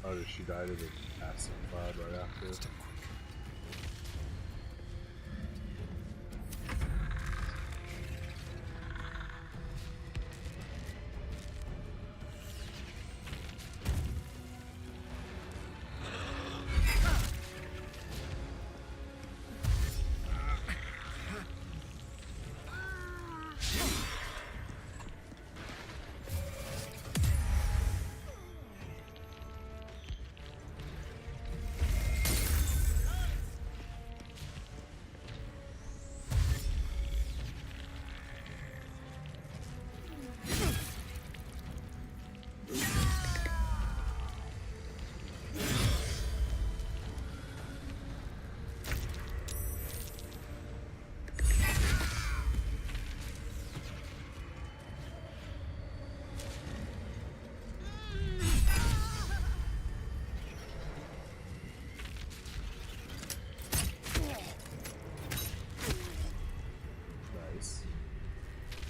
Oh, did she die to the acid cloud right after?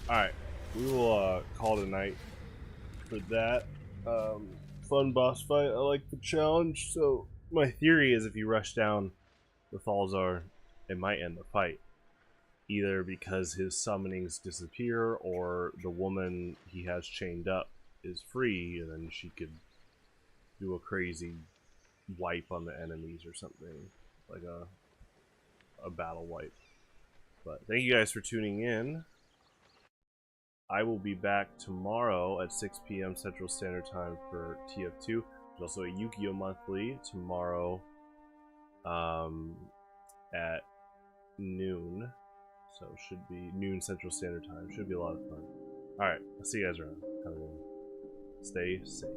Alright, we will call it a night for that. Fun boss fight. I like the challenge. So my theory is if you rush down with Baldur, it might end the fight. Either because his summonings disappear or the woman he has chained up is free and then she could do a crazy wipe on the enemies or something. Like a battle wipe. But thank you guys for tuning in. I will be back tomorrow at 6 p.m. Central Standard Time for TF2. There's also a Yu-Gi-Oh! Monthly tomorrow at noon. So should be noon Central Standard Time. Should be a lot of fun. Alright, I'll see you guys around. Have a good one. Stay safe.